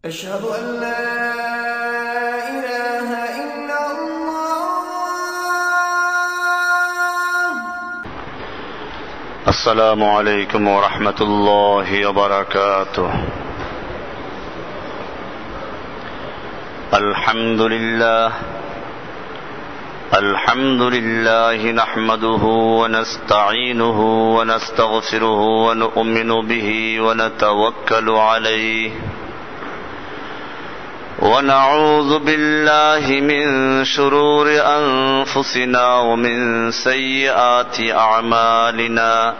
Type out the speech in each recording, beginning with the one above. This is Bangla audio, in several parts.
أشهد أن لا إله إلا الله. السلام عليكم ورحمة الله وبركاته. الحمد لله نحمده ونستعينه ونستغفره ونؤمن به ونتوكل عليه ونعوذ بالله من شرور أنفسنا ومن سيئات أعمالنا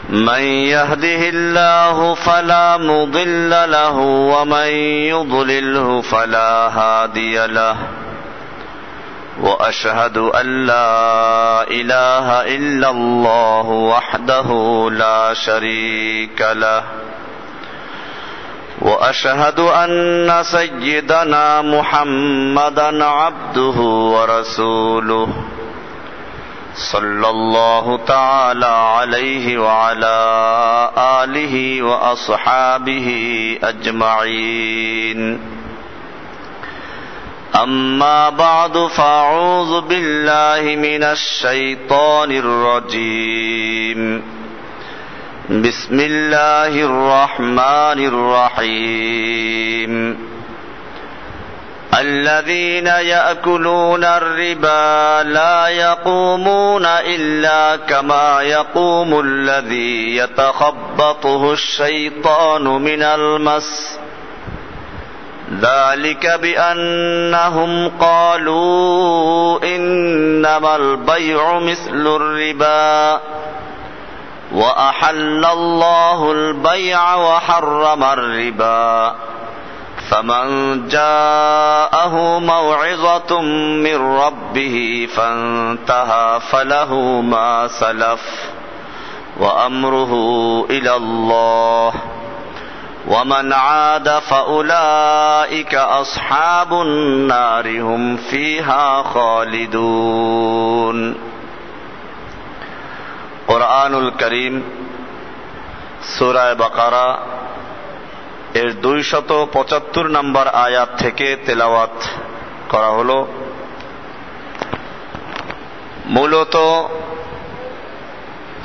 من يهده الله فلا مضل له ومن يضلله فلا هادي له وأشهد أن لا إله إلا الله وحده لا شريك له وأشهد أن سيدنا محمدا عبده ورسوله صلى الله تعالى عليه وعلى آله وأصحابه أجمعين. أما بعد فأعوذ بالله من الشيطان الرجيم. بسم الله الرحمن الرحيم. الذين يأكلون الربا لا يقومون إلا كما يقوم الذي يتخبطه الشيطان من المس ذلك بأنهم قالوا إنما البيع مثل الربا وأحل الله البيع وحرم الربا فمن جاءه موعظة من ربه فانتهى فله ما سلف وأمره إلى الله ومن عاد فأولئك أصحاب النار هم فيها خالدون. কুরআনুল কারীম সূরা বাকারা এর 275 নম্বর আয়াত থেকে তেলাওয়াত করা হলো। মূলত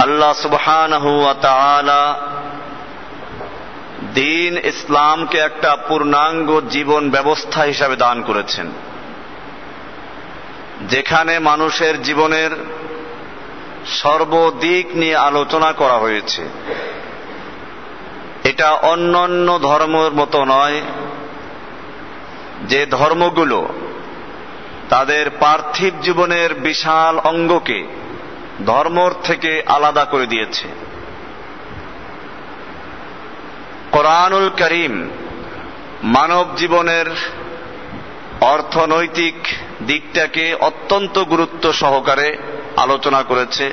আল্লাহ সুবহানাহু ওয়া তাআলা দ্বীন ইসলামকে একটা পূর্ণাঙ্গ জীবন ব্যবস্থা হিসাবে দান করেছেন, যেখানে মানুষের জীবনের সর্বদিক নিয়ে আলোচনা করা হয়েছে। এটা অন্যান্য ধর্মের মতো নয় যে ধর্মগুলো তাদের পার্থিব জীবনের বিশাল অঙ্গকে ধর্মর থেকে আলাদা করে দিয়েছে। কুরআনুল কারীম মানব জীবনের অর্থনৈতিক দিকটাকে অত্যন্ত গুরুত্ব সহকারে আলোচনা করেছে।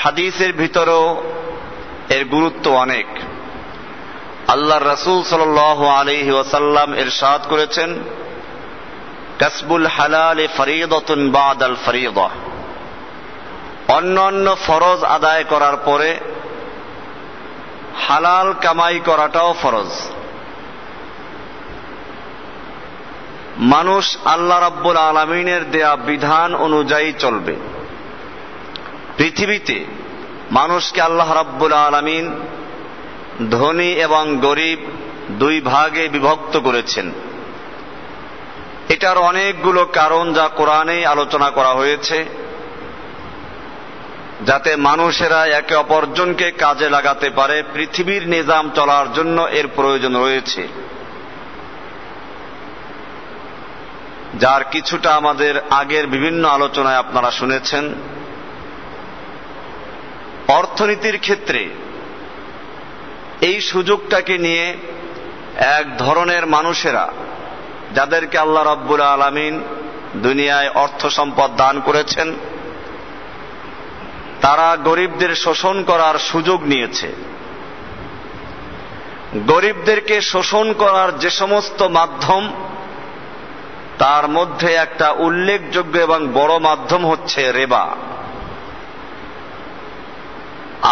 হাদিসের ভিতরেও এর গুরুত্ব অনেক। আল্লাহর রাসূল সাল্লাল্লাহু আলাইহি ওয়াসাল্লাম ইরশাদ করেছেন, কাসবুল হালালি ফরিদাতুন বাদাল ফরিদা। অন্যান্য ফরজ আদায় করার পরে হালাল কামাই করাটাও ফরজ। মানুষ আল্লাহ রাব্বুল আলামিনের দেয়া বিধান অনুযায়ী চলবে। পৃথিবীতে মানুষকে আল্লাহ রাব্বুল আলামিন ধনী এবং গরিব দুই ভাগে বিভক্ত করেছেন। এটার অনেকগুলো কারণ যা কোরআনেই আলোচনা করা হয়েছে, যাতে মানুষেরা একে অপরজনকে কাজে লাগাতে পারে। পৃথিবীর নিজাম চলার জন্য এর প্রয়োজন রয়েছে, যার কিছুটা আমাদের আগের বিভিন্ন আলোচনায় আপনারা শুনেছেন। অর্থনীতির ক্ষেত্রে এই সুযোগটাকে নিয়ে এক ধরনের মানুষেরা, যাদেরকে আল্লাহ রাব্বুল আলামিন দুনিয়ায় অর্থ সম্পদ দান করেছেন, তারা গরিবদের শোষণ করার সুযোগ নিয়েছে। গরিবদেরকে শোষণ করার যে সমস্ত মাধ্যম, তার মধ্যে একটা উল্লেখযোগ্য এবং বড় মাধ্যম হচ্ছে রিবা।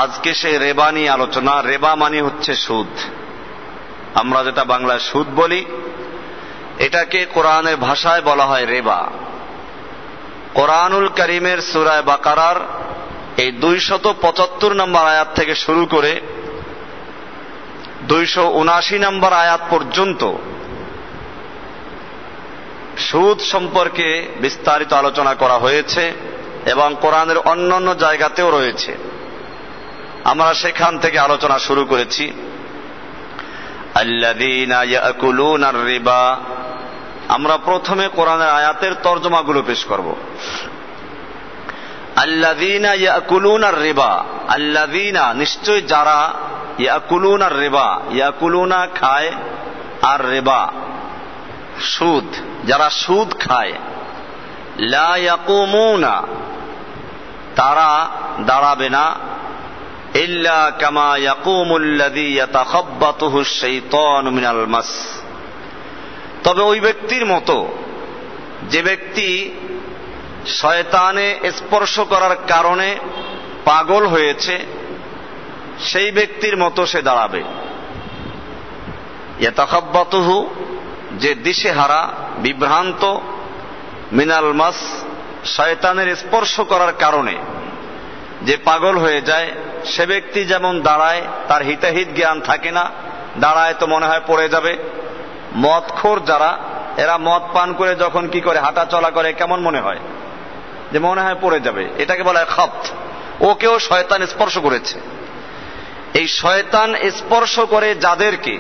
আজকে সেই রেবা নিয়ে আলোচনা। রেবা মানে হচ্ছে সুদ। আমরা যেটা বাংলায় সুদ বলি, এটাকে কোরআনের ভাষায় বলা হয় রিবা। কোরআনুল কারীমের সূরা বাকারার এই 275 নম্বর আয়াত থেকে শুরু করে 279 নম্বর আয়াত পর্যন্ত সুদ সম্পর্কে বিস্তারিত আলোচনা করা হয়েছে এবং কোরআনের অন্যান্য জায়গাতেও রয়েছে। আমরা সেখান থেকে আলোচনা শুরু করেছি। আল্লাযীনা ইয়াকুলুনার রিবা, আমরা প্রথমে কোরআনের আয়াতের তরজমাগুলো পেশ করব। আল্লাযীনা ইয়াকুলুনার রিবা, আল্লাযীনা নিশ্চয় যারা, ইয়াকুলুনার রিবা, ইয়াকুলুনা খায় আর রিবা সুদ, যারা সুদ খায়, লা ইয়াকুমুনা তারা দাঁড়াবে না, ইল্লা কামা ইয়াকুমুল্লাযী ইয়াতাখাব্বাতুহুশ শাইতানু মিনাল মাস, তবে ওই ব্যক্তির মতো যে ব্যক্তি শয়তানে স্পর্শ করার কারণে পাগল হয়েছে, সেই ব্যক্তির মতো সে দাঁড়াবে। ইয়াতাখাব্বাতুহু যে দিশেহারা, বিভ্রান্ত, মিনাল মাস শয়তানের স্পর্শ করার কারণে যে পাগল হয়ে যায়, সে ব্যক্তি যেমন দাঁড়ায় তার হিতাহিত জ্ঞান থাকে না, দাঁড়ায় তো মনে হয় পড়ে যাবে। মদখোর যারা, এরা মদ পান করে যখন কি করে হাঁটা চলা করে, কেমন মনে হয় যে মনে হয় পড়ে যাবে, এটাকে বলা হয় খাবত। ওকেও শয়তান স্পর্শ করেছে। এই শয়তান স্পর্শ করে যাদেরকে,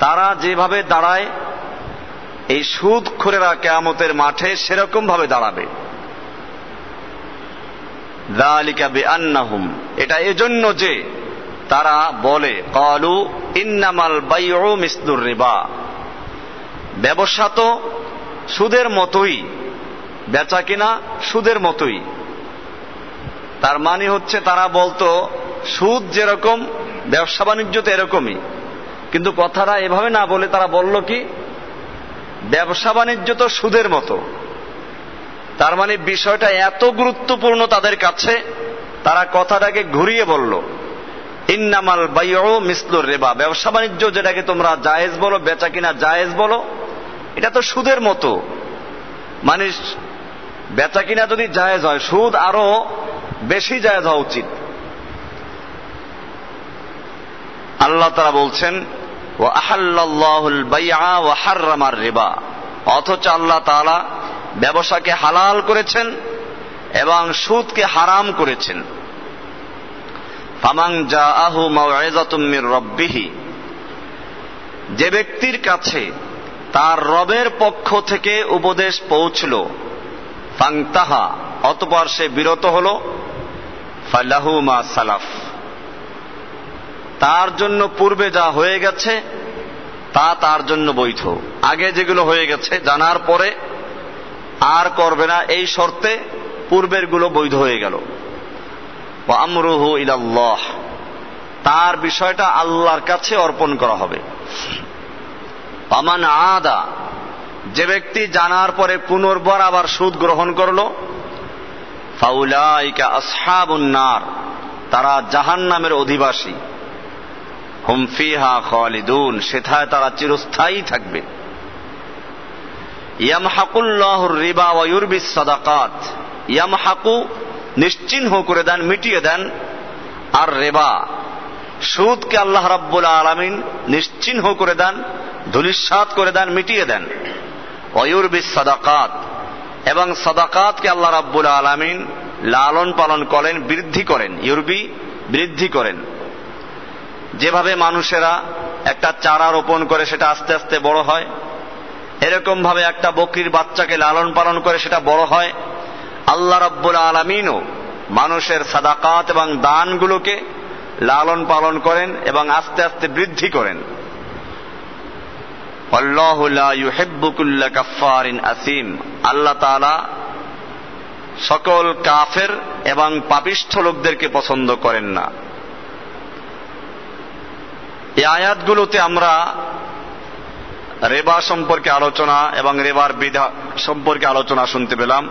তারা যেভাবে দাঁড়ায় এই সুদখোরেরা কিয়ামতের মাঠে সেরকম ভাবে দাঁড়াবে। যালিকা বিআন্নাহুম, এটা এজন্য যে তারা বলে, ক্বালু ইন্নামাল বাইউ মিসলুর রিবা, ব্যবসা তো সুদের মতোই, বেচা কিনা সুদের মতোই। তার মানে হচ্ছে তারা বলতো সুদ যেরকম ব্যবসা বাণিজ্য তো এরকমই, কিন্তু কথাটা এভাবে না বলে তারা বলল কি, ব্যবসা বাণিজ্য তো সুদের মতো। তার মানে বিষয়টা এত গুরুত্বপূর্ণ তাদের কাছে, তারা কথাটাকে ঘুরিয়ে বলল, ইন্নামাল বাইউ মিসলুর রিবা, ব্যবসা বাণিজ্য যেটাকে তোমরা জায়েজ বলো, বেচা কিনা জায়েজ বলো, এটা তো সুদের মতো। মানে বেচা কিনা যদি জায়েজ হয়, সুদ আরো বেশি জায়েজ হওয়া উচিত। আল্লাহ তাআলা বলছেন, ওয়া আহাল্লাল্লাহুল বাইআ ওয়া হাররামার রিবা, অথচ আল্লাহ তাআলা ব্যবসাকে হালাল করেছেন এবং সুদকে হারাম করেছেন। ফামান জাআহু মাউইযাতুম মির রাব্বিহি, যে ব্যক্তির কাছে তার রবের পক্ষ থেকে উপদেশ পৌঁছল, ফান্তাহা অতঃপর সে বিরত হল, ফালাহু মা সালাফ, তার জন্য পূর্বে যা হয়ে গেছে তা তার জন্য বৈধ। আগে যেগুলো হয়ে গেছে জানার পরে আর করবে না, এই শর্তে পূর্বের গুলো বৈধ হয়ে গেল। ওয়া আমরুহু ইলাল্লাহ, তার বিষয়টা আল্লাহর কাছে অর্পণ করা হবে। ফামান আদা, যে ব্যক্তি জানার পরে পুনর্বার আবার সুদ গ্রহণ করলো, ফাউলাইকা আসহাবুন নার, তারা জাহান্নামের অধিবাসী। হুম ফিহা খালিদুন, সেথায় তারা চিরস্থায়ী থাকবে। ইয়ামহাকুল্লাহুর রিবা ওয়া ইউরবিস সাদাকাত, ইয়ামহাকু নিশ্চিহ্ন করে দেন, মিটিয়ে দেন, আর রিবা সুদকে আল্লাহ রাব্বুল আলামিন নিশ্চিহ্ন করে দেন, ধূলিসাৎ করে দেন, মিটিয়ে দেন। ওয়া ইউরবিস সাদাকাত, এবং সাদাকাতকে আল্লাহ রাব্বুল আলামিন লালন পালন করেন, বৃদ্ধি করেন। ইউরবি বৃদ্ধি করেন। যেভাবে মানুষেরা একটা চারা রোপণ করে সেটা আস্তে আস্তে বড় হয়, এরকম ভাবে একটা বকরির বাচ্চাকে লালন পালন করে সেটা বড় হয়। আল্লাহ রাব্বুল আলামিনও মানুষের সাদাকাত এবং দানগুলোকে লালন পালন করেন এবং আস্তে আস্তে বৃদ্ধি করেন। আল্লাহু লা ইউহিব্বু কুল্লা কাফফারিন আসিম, আল্লাহ তাআলা সকল কাফের এবং পাপিষ্ঠ লোকদেরকে পছন্দ করেন না। এই আয়াতগুলোতে আমরা রিবা সম্পর্কে আলোচনা এবং রিবার বিধান সম্পর্কে আলোচনা শুনতে পেলাম।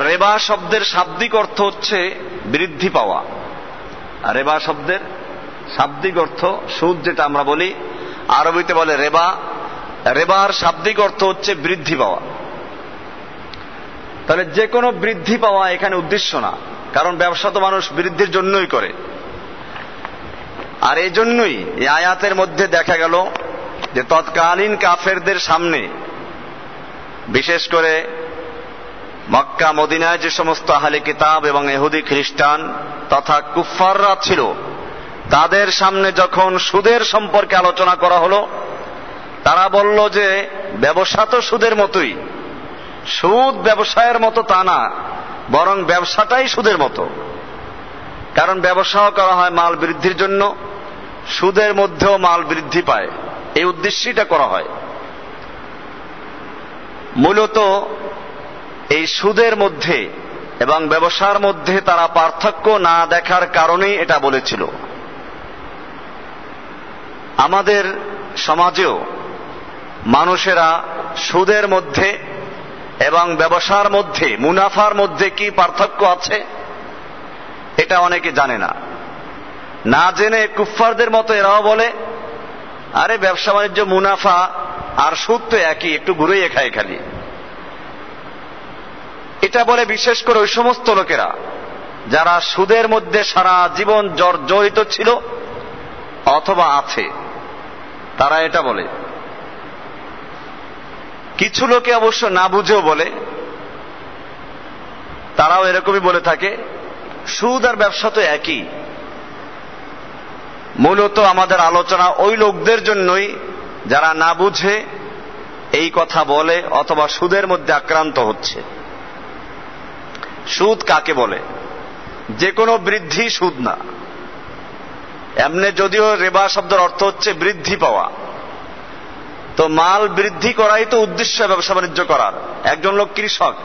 রিবা শব্দের শাব্দিক অর্থ হচ্ছে বৃদ্ধি পাওয়া। রিবা শব্দের শাব্দিক অর্থ সুদ যেটা আমরা বলি, আরবিতে বলে রেবা। রেবার শাব্দিক অর্থ হচ্ছে বৃদ্ধি পাওয়া। তাহলে যে কোনো বৃদ্ধি পাওয়া এখানে উদ্দেশ্য না, কারণ ব্যবসা তো মানুষ বৃদ্ধির জন্যই করে। আর এই জন্যই এই আয়াতের মধ্যে দেখা গেল যে তৎকালীন কাফেরদের সামনে, বিশেষ করে মক্কা মদিনায় যে সমস্ত আহলে কিতাব এবং ইহুদি খ্রিস্টান তথা কুফফাররা ছিল, তাদের সামনে যখন সুদের সম্পর্কে আলোচনা করা হলো, তারা বলল যে ব্যবসা তো সুদের মতোই, সুদ ব্যবসায়ের মতো তা না, বরং ব্যবসাটাই সুদের মতো। কারণ ব্যবসাও করা হয় মাল বৃদ্ধির জন্য, সুদের মধ্যেও মাল বৃদ্ধি পায়, এই উদ্দেশ্যটা করা হয়। মূলত এই সুদের মধ্যে এবং ব্যবসার মধ্যে তারা পার্থক্য না দেখার কারণেই এটা বলেছিল। আমাদের সমাজেও মানুষেরা সুদের মধ্যে এবং ব্যবসার মধ্যে, মুনাফার মধ্যে কি পার্থক্য আছে এটা অনেকে জানে না। না জেনে কুফফারদের মতো এরাও বলে, আরে ব্যবসা বাণিজ্য মুনাফা আর সুদ তো একই, একটু ঘুরেই খায় খালি। এটা বলে বিশেষ করে ওই সমস্ত লোকেরা যারা সুদের মধ্যে সারা জীবন জড়িত ছিল অথবা আছে, তারা এটা বলে। কিছু লোকে অবশ্য না বুঝেও বলে, তারাও এরকমই বলে থাকে, সুদ আর ব্যবসা তো একই। মূলত আমাদের আলোচনা ওই লোকদের জন্যই যারা না বুঝে এই কথা বলে অথবা সুদের মধ্যে আক্রান্ত হচ্ছে। সুদ কাকে বলে? যে কোনো বৃদ্ধি সুদ না। এমনি যদিও রেবা শব্দের অর্থ হচ্ছে বৃদ্ধি পাওয়া, তো মাল বৃদ্ধি করাই তো উদ্দেশ্য ব্যবসা বাণিজ্য করার। একজন লোক কৃষক,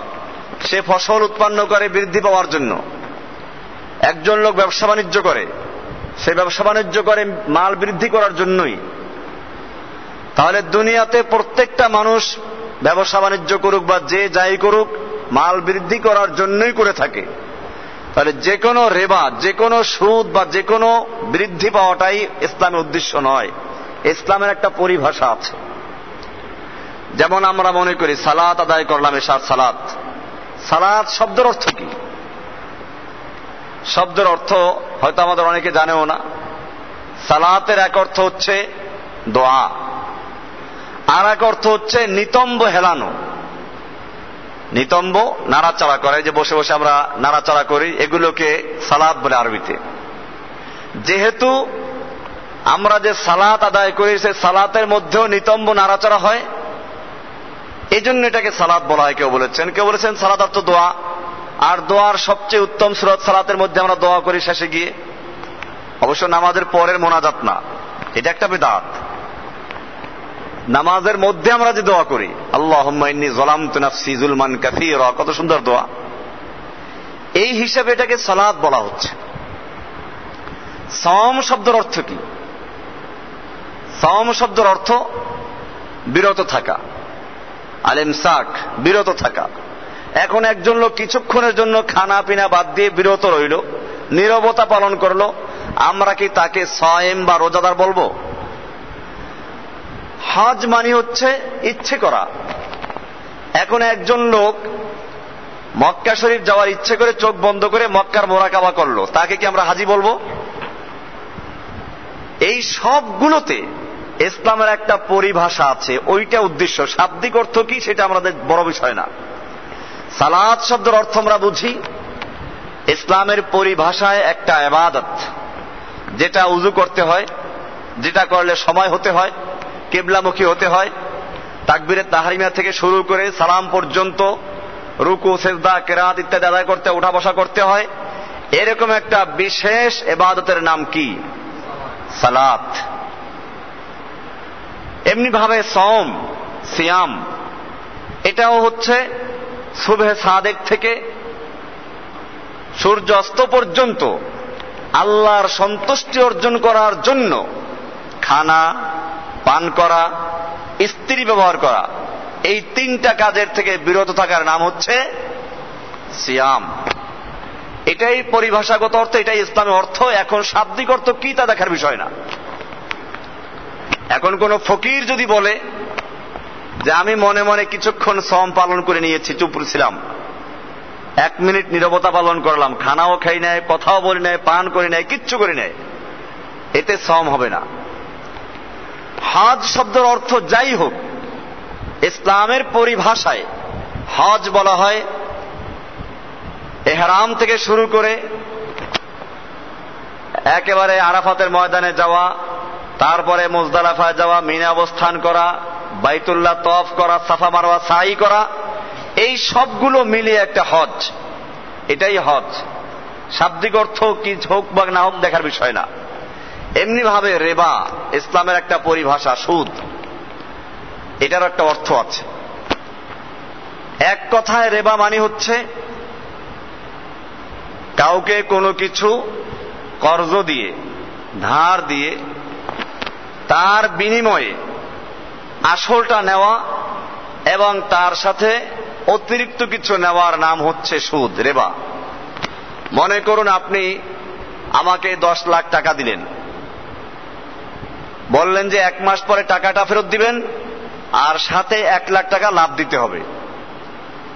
সে ফসল উৎপন্ন করে বৃদ্ধি পাওয়ার জন্য। একজন লোক ব্যবসা বাণিজ্য করে, সে ব্যবসা বাণিজ্য করে মাল বৃদ্ধি করার জন্যই। তাহলে দুনিয়াতে প্রত্যেকটা মানুষ ব্যবসা বাণিজ্য করুক বা যে যাই করুক, মাল বৃদ্ধি করার জন্যই করে থাকে। তাহলে যে কোনো রেবা, যে কোনো সুদ বা যে কোনো বৃদ্ধি পাওয়াটাই ইসলামের উদ্দেশ্য নয়। ইসলামের একটা পরিভাষা আছে। যেমন আমরা মনে করি সালাত আদায় করলাম, এশার সালাত। সালাত শব্দের অর্থ কি? শব্দের অর্থ হয়তো আমাদের অনেকে জানেও না। সালাতের এক অর্থ হচ্ছে দোয়া, আর এক অর্থ হচ্ছে নিতম্ব হেলানো। নিতম্ব নাড়াচাড়া করে, যে বসে বসে আমরা নাড়াচাড়া করি, এগুলোকে সালাত বলে আরবিতে। যেহেতু আমরা যে সালাত আদায় করি, সে সালাতের মধ্যেও নিতম্ব নাড়াচাড়া হয়, এই জন্য এটাকে সালাত বলা হয়। কেউ বলেছেন সালাত অর্থ দোয়া, আর দোয়ার সবচেয়ে উত্তম সূরত সালাতের মধ্যে আমরা দোয়া করি শেষে গিয়ে। অবশ্য নামাজের পরের মোনাজাত না, এটা একটা বিদআত। নামাজের মধ্যে আমরা যে দোয়া করি, আল্লাহুম্মা ইন্নী যালামতু নাফসি যুলমান কাসীরা, কত সুন্দর দোয়া। এই হিসাবে এটাকে সালাত বলা হচ্ছে। সাওম শব্দের অর্থ কি? সাওম শব্দের অর্থ বিরত থাকা, আল ইমসাক, বিরত থাকা। এখন একজন লোক কিছুক্ষণের জন্য খানা পিনা বাদ দিয়ে বিরত রইল, নীরবতা পালন করলো, আমরা কি তাকে সায়েম বা রোজাদার বলবো? হজ মানে হচ্ছে ইচ্ছে করা। এখন একজন লোক মক্কা শরীফ যাওয়ার ইচ্ছে করে চোখ বন্ধ করে মক্কার মোরাকাবা করলো, তাকে কি আমরা হাজি বলবো? এই সবগুলোতে ইসলামের একটা পরিভাষা আছে, ওইটা উদ্দেশ্য। শাব্দিক অর্থ কি সেটা আমাদের বড় বিষয় না। সালাত শব্দের অর্থ আমরা বুঝি ইসলামের পরিভাষায় একটা ইবাদত, যেটা উযু করতে হয়, যেটা করলে সময় হতে হয়, কিবলামুখী হতে হয়, তাকবীরে তাহরিমা থেকে শুরু করে সালাম পর্যন্ত রুকু, সেজদা, কিরাত ইত্যাদি আদায় করতে, উঠা বসা করতে হয়। এরকম একটা বিশেষ ইবাদতের নাম কি? সালাত। এমনি ভাবে সওম, সিয়াম, এটাও হচ্ছে সুবহে সাদেক থেকে সূর্য অস্ত পর্যন্ত আল্লাহর সন্তুষ্টি অর্জন করার জন্য খানা, পান করা, স্ত্রী ব্যবহার করা, এই তিনটা কাজের থেকে বিরত থাকার নাম হচ্ছে সিয়াম। এটাই পরিভাষাগত অর্থ, এটাই ইসলামের অর্থ। এখন শাব্দিক অর্থ কি তা দেখার বিষয় না। এখন কোন ফকির যদি বলে যে আমি মনে মনে কিছুক্ষণ সম পালন করে নিয়েছি, চুপ ছিলাম, 1 মিনিট নীরবতা পালন করলাম, খানাও খাই নাই, কথাও বলি নাই, পান করি নাই, কিচ্ছু করি নাই, এতে সম হবে না। হজ শব্দের অর্থ যাই হোক, ইসলামের পরিভাষায় হজ বলা হয় ইহরাম থেকে শুরু করে একেবারে আরাফাতের ময়দানে যাওয়া, তারপরে মুজদালিফায় যাওয়া, মিনা অবস্থান করা, বাইতুল্লাহ তওয়াফ করা, সাফা মারওয়া সাই করা, এই সবগুলো মিলিয়ে একটা হজ। এটাই হজ। শাব্দিক অর্থ কি হোক বা না হোক দেখার বিষয় না। এমনি ভাবে রেবা ইসলামের একটা পরিভাষা, সুদ, এটার একটা অর্থ আছে। এক কথায় রেবা মানে হচ্ছে কাউকে কোনো কিছু কর্জ দিয়ে, ধার দিয়ে তার বিনিময়ে আসলটা নেওয়া এবং তার সাথে অতিরিক্ত কিছু নেওয়ার নাম হচ্ছে সুদ, রেবা। মনে করুন আপনি আমাকে 10 লাখ টাকা দিলেন, বললেন যে 1 মাস পরে টাকাটা ফেরত দিবেন আর সাথে 1 লাখ টাকা লাভ দিতে হবে।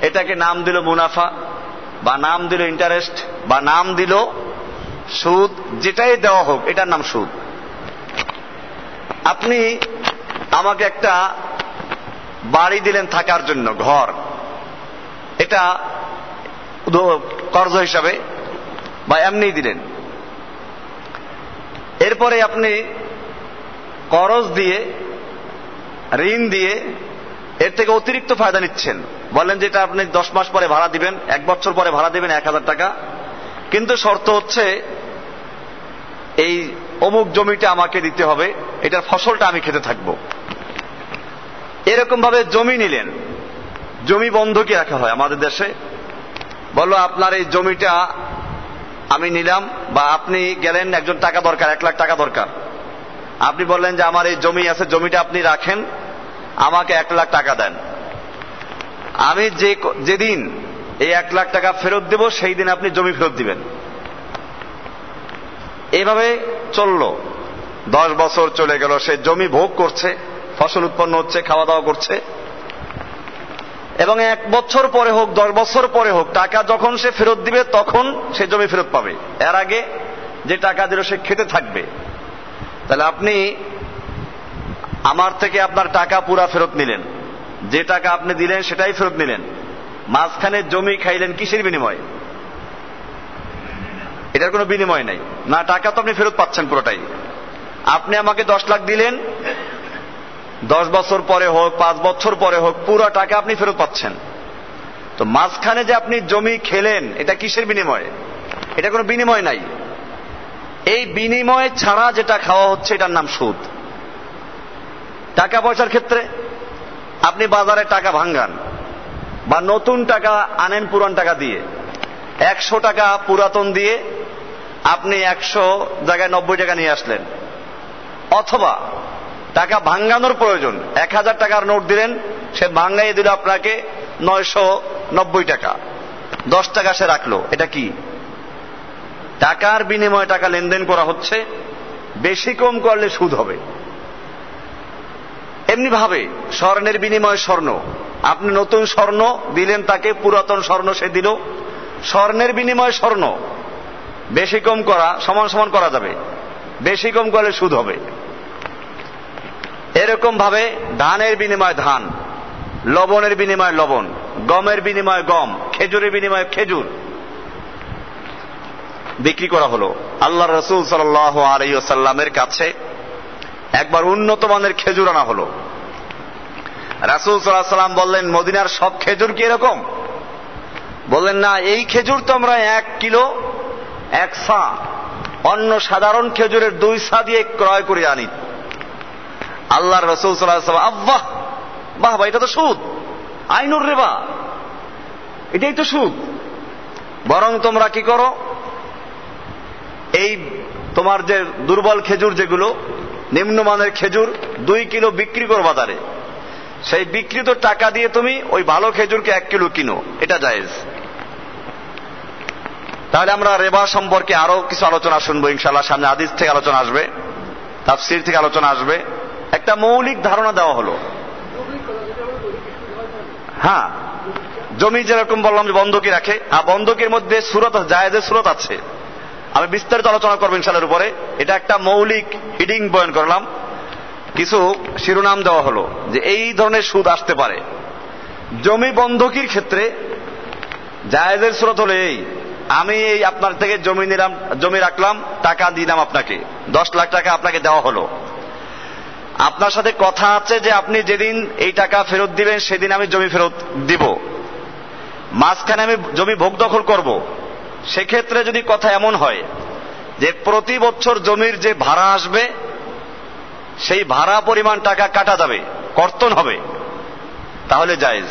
এটাকে নাম দিল মুনাফা, বা নাম দিল ইন্টারেস্ট, বা নাম দিল সুদ, যেটাই দেওয়া হোক এটার নাম সুদ। আপনি আমাকে একটা বাড়ি দিলেন থাকার জন্য, ঘর, এটা কর্জ হিসাবে বা এমনি দিলেন। এরপরে আপনি করজ দিয়ে, ঋণ দিয়ে এর থেকে অতিরিক্ত ফায়দা নিচ্ছেন। বলেন যে এটা আপনি 10 মাস পরে ভাড়া দিবেন, 1 বছর পরে ভাড়া দিবেন 1000 টাকা, কিন্তু শর্ত হচ্ছে এই অমুক জমিটা আমাকে দিতে হবে, এটার ফসলটা আমি খেতে থাকবো। এরকম ভাবে জমি নিলেন, জমি বন্ধকি রাখা হয় আমাদের দেশে। বললো আপনার এই জমিটা আমি নিলাম, বা আপনি গেলেন, একজন টাকা দরকার, 1 লাখ টাকা দরকার, আপনি বললেন যে আমার এই জমি আছে, জমিটা আপনি রাখেন, আমাকে 1 লাখ টাকা দেন। আমি যেদিন এই 1 লাখ টাকা ফেরত দেব সেই দিন আপনি জমি ফেরত দিবেন। এইভাবে চললো, 10 বছর চলে গেল, সে জমি ভোগ করছে, ফসল উৎপন্ন হচ্ছে, খাওয়া দাওয়া করছে, এবং 1 বছর পরে হোক 10 বছর পরে হোক টাকা যখন সে ফেরত দিবে তখন সে জমি ফেরত পাবে। এর আগে যে টাকা দিল সে খেতে থাকবে। তাহলে আপনি আমার থেকে আপনার টাকা পুরা ফেরত নিলেন, যে টাকা আপনি দিলেন সেটাই ফেরত নিলেন, মাঝখানে জমি খাইলেন কিসের বিনিময়ে? এটার কোনো বিনিময় নাই, না টাকা তো আপনি ফেরত পাচ্ছেন পুরোটাই। আপনি আমাকে 10 লাখ দিলেন, 10 বছর পরে হোক 5 বছর পরে হোক পুরো টাকা আপনি ফেরত পাচ্ছেন। তো মাঝখানে যে আপনি জমি খেলেন এটা কিসের বিনিময়ে? এটা কোনো বিনিময় নাই। এই বিনিময় ছাড়া যেটা খাওয়া হচ্ছে এটার নাম সুদ। টাকা পয়সার ক্ষেত্রে আপনি বাজারে টাকা ভাঙ্গান বা নতুন টাকা আনেন পুরান টাকা দিয়ে, 100 টাকা পুরাতন দিয়ে আপনি 100 জায়গায় 90 টাকা নিয়ে আসলেন, অথবা টাকা ভাঙ্গানোর প্রয়োজন, 1000 টাকার নোট দিলেন, সে ভাঙ্গাইয়ে দিল আপনাকে 990 টাকা, 10 টাকা সে রাখলো। এটা কি? টাকার বিনিময়ে টাকা লেনদেন করা হচ্ছে, বেশি কম করলে সুদ হবে। এমনি ভাবে স্বর্ণের বিনিময়ে স্বর্ণ, আপনি নতুন স্বর্ণ দিলেন তাকে, পুরাতন স্বর্ণ সে দিল, স্বর্ণের বিনিময়ে স্বর্ণ, বেশি কম করা সমান সমান করা যাবে, বেশি কম করলে সুদ হবে। এরকম ভাবে ধানের বিনিময়ে ধান, লবণের বিনিময়ে লবণ, গমের বিনিময়ে গম, খেজুরের বিনিময়ে খেজুর বিক্রি করা হলো। আল্লাহ রাসূল সাল্লাল্লাহু আলাইহি ওয়াসাল্লামের কাছে একবার উন্নত মানের খেজুর আনা হলো। রাসূল সাল্লাল্লাহু আলাইহি ওয়াসাল্লাম বললেন, মদিনার সব খেজুর কি এরকম? বললেন, না, এই খেজুর তো আমরা 1 কিলো 1 সা অন্য সাধারণ খেজুরের 2 সা দিয়ে ক্রয় করে আনি। আল্লাহ রাসূল সাল্লাল্লাহু আলাইহি ওয়াসাল্লাম, আব্বাহ, বাহ ভাই, এটা তো সুদ, আইনুর রিবা, এটাই তো সুদ। বরং তোমরা কি করো, এই তোমার যে দুর্বল খেজুর, যেগুলো নিম্নমানের খেজুর 2 কিলো বিক্রি করো বাজারে, সেই বিক্রিত টাকা দিয়ে তুমি ওই ভালো খেজুরকে 1 কিলো কিনো, এটা জায়েজ। তাহলে আমরা রেবা সম্পর্কে আরো কিছু আলোচনা শুনবো ইনশাআল্লাহ। সামনে হাদিস থেকে আলোচনা আসবে, তাফসীর থেকে আলোচনা আসবে। একটা মৌলিক ধারণা দেওয়া হলো। হ্যাঁ, জমি যেরকম বললাম যে বন্ধকি রাখে, আর বন্ধকির মধ্যে সূরত জায়েজের সূরত আছে, আমি বিস্তারিত আলোচনা করবো ইনশাআল্লাহর উপরে। এটা একটা মৌলিক হিডিং বয়ান করলাম, কিছু শিরোনাম দেওয়া হলো যে এই ধরনের সুদ আসতে পারে। জমি বন্ধকির ক্ষেত্রে জায়েজের সূরত হলো এই, আমি এই আপনার থেকে জমি নিলাম, জমি রাখলাম, টাকা দিলাম আপনাকে, 10 লাখ টাকা আপনাকে দেওয়া হলো। আপনার সাথে কথা আছে যে আপনি যেদিন এই টাকা ফেরত দিবেন সেদিন আমি জমি ফেরত দিব, মাঝখানে আমি জমি ভোগ দখল করব। সেক্ষেত্রে যদি কথা এমন হয় যে প্রতি বছর জমির যে ভাড়া আসবে সেই ভাড়া পরিমাণ টাকা কাটা যাবে, কর্তন হবে, তাহলে জায়েজ।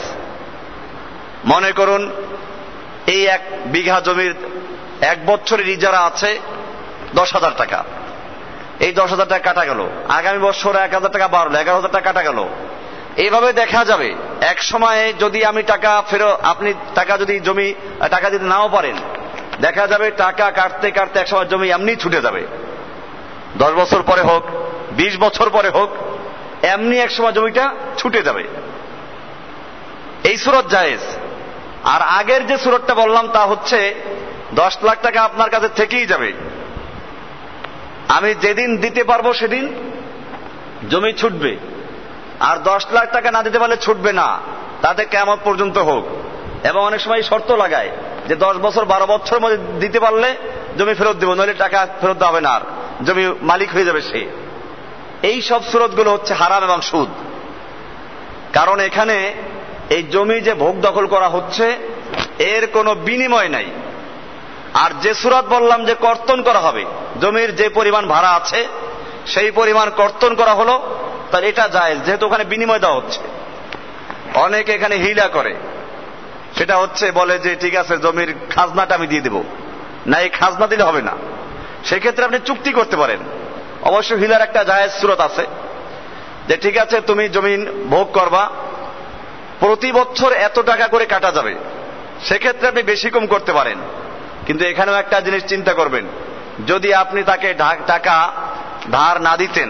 মনে করুন এই 1 বিঘা জমির 1 বছরের ইজারা আছে 10,000 টাকা, এই 10,000 টাকা কাটা গেল, আগামী বছর 1,000 টাকা বাড়লো, 11,000 টাকা কাটা গেল। এইভাবে দেখা যাবে এক সময়ে যদি আমি টাকা ফেরত, আপনি টাকা যদি জমি টাকা দিতে নাও পারেন, দেখা যাবে টাকা কাটতে কাটতে এক সময় জমি এমনি ছুটে যাবে। 10 বছর পরে হোক, 20 বছর পরে হোক, এমনি এক সময় জমিটা ছুটে যাবে। এই সূরত জায়েজ। আর আগের যে সূরতটা বললাম তা হচ্ছে 10 লাখ টাকা আপনার কাছে থেকেই যাবে, আমি যেদিন দিতে পারবো সেদিন জমি ছুটবে, আর 10 লাখ টাকা না দিতে পারলে ছুটবে না, তাতে কিয়ামত পর্যন্ত হোক। এবং অনেক সময় শর্ত লাগায় যে 10 বছর 12 বছরের মধ্যে দিতে পারলে জমি ফেরত দেবো, নইলে টাকা ফেরত হবে না, আর জমি মালিক হয়ে যাবে সে। এই সব সূরতগুলো হচ্ছে হারাম এবং সুদ। কারণ এখানে এই জমি যে ভোগ দখল করা হচ্ছে এর কোনো বিনিময় নাই। আর যে সূরত বললাম যে কর্তন করা হবে, জমির যে পরিমাণ ভাড়া আছে সেই পরিমাণ কর্তন করা হলো, তার এটা জায়েজ, যেহেতু ওখানে বিনিময় দেওয়া হচ্ছে। অনেকে এখানে হিলা করে, সেটা হচ্ছে বলে যে ঠিক আছে জমির খাজনাটা আমি দিয়ে দেব, না এই খাজনা দিলে হবে না। সেক্ষেত্রে আপনি চুক্তি করতে পারেন। অবশ্য হিলার একটা জায়েজ সূরত আছে যে ঠিক আছে তুমি জমিন ভোগ করবা, প্রতি বছর এত টাকা করে কাটা যাবে, সেক্ষেত্রে আপনি বেশি কম করতে পারেন। কিন্তু এখানেও একটা জিনিস চিন্তা করবেন, যদি আপনি তাকে টাকা ধার না দিতেন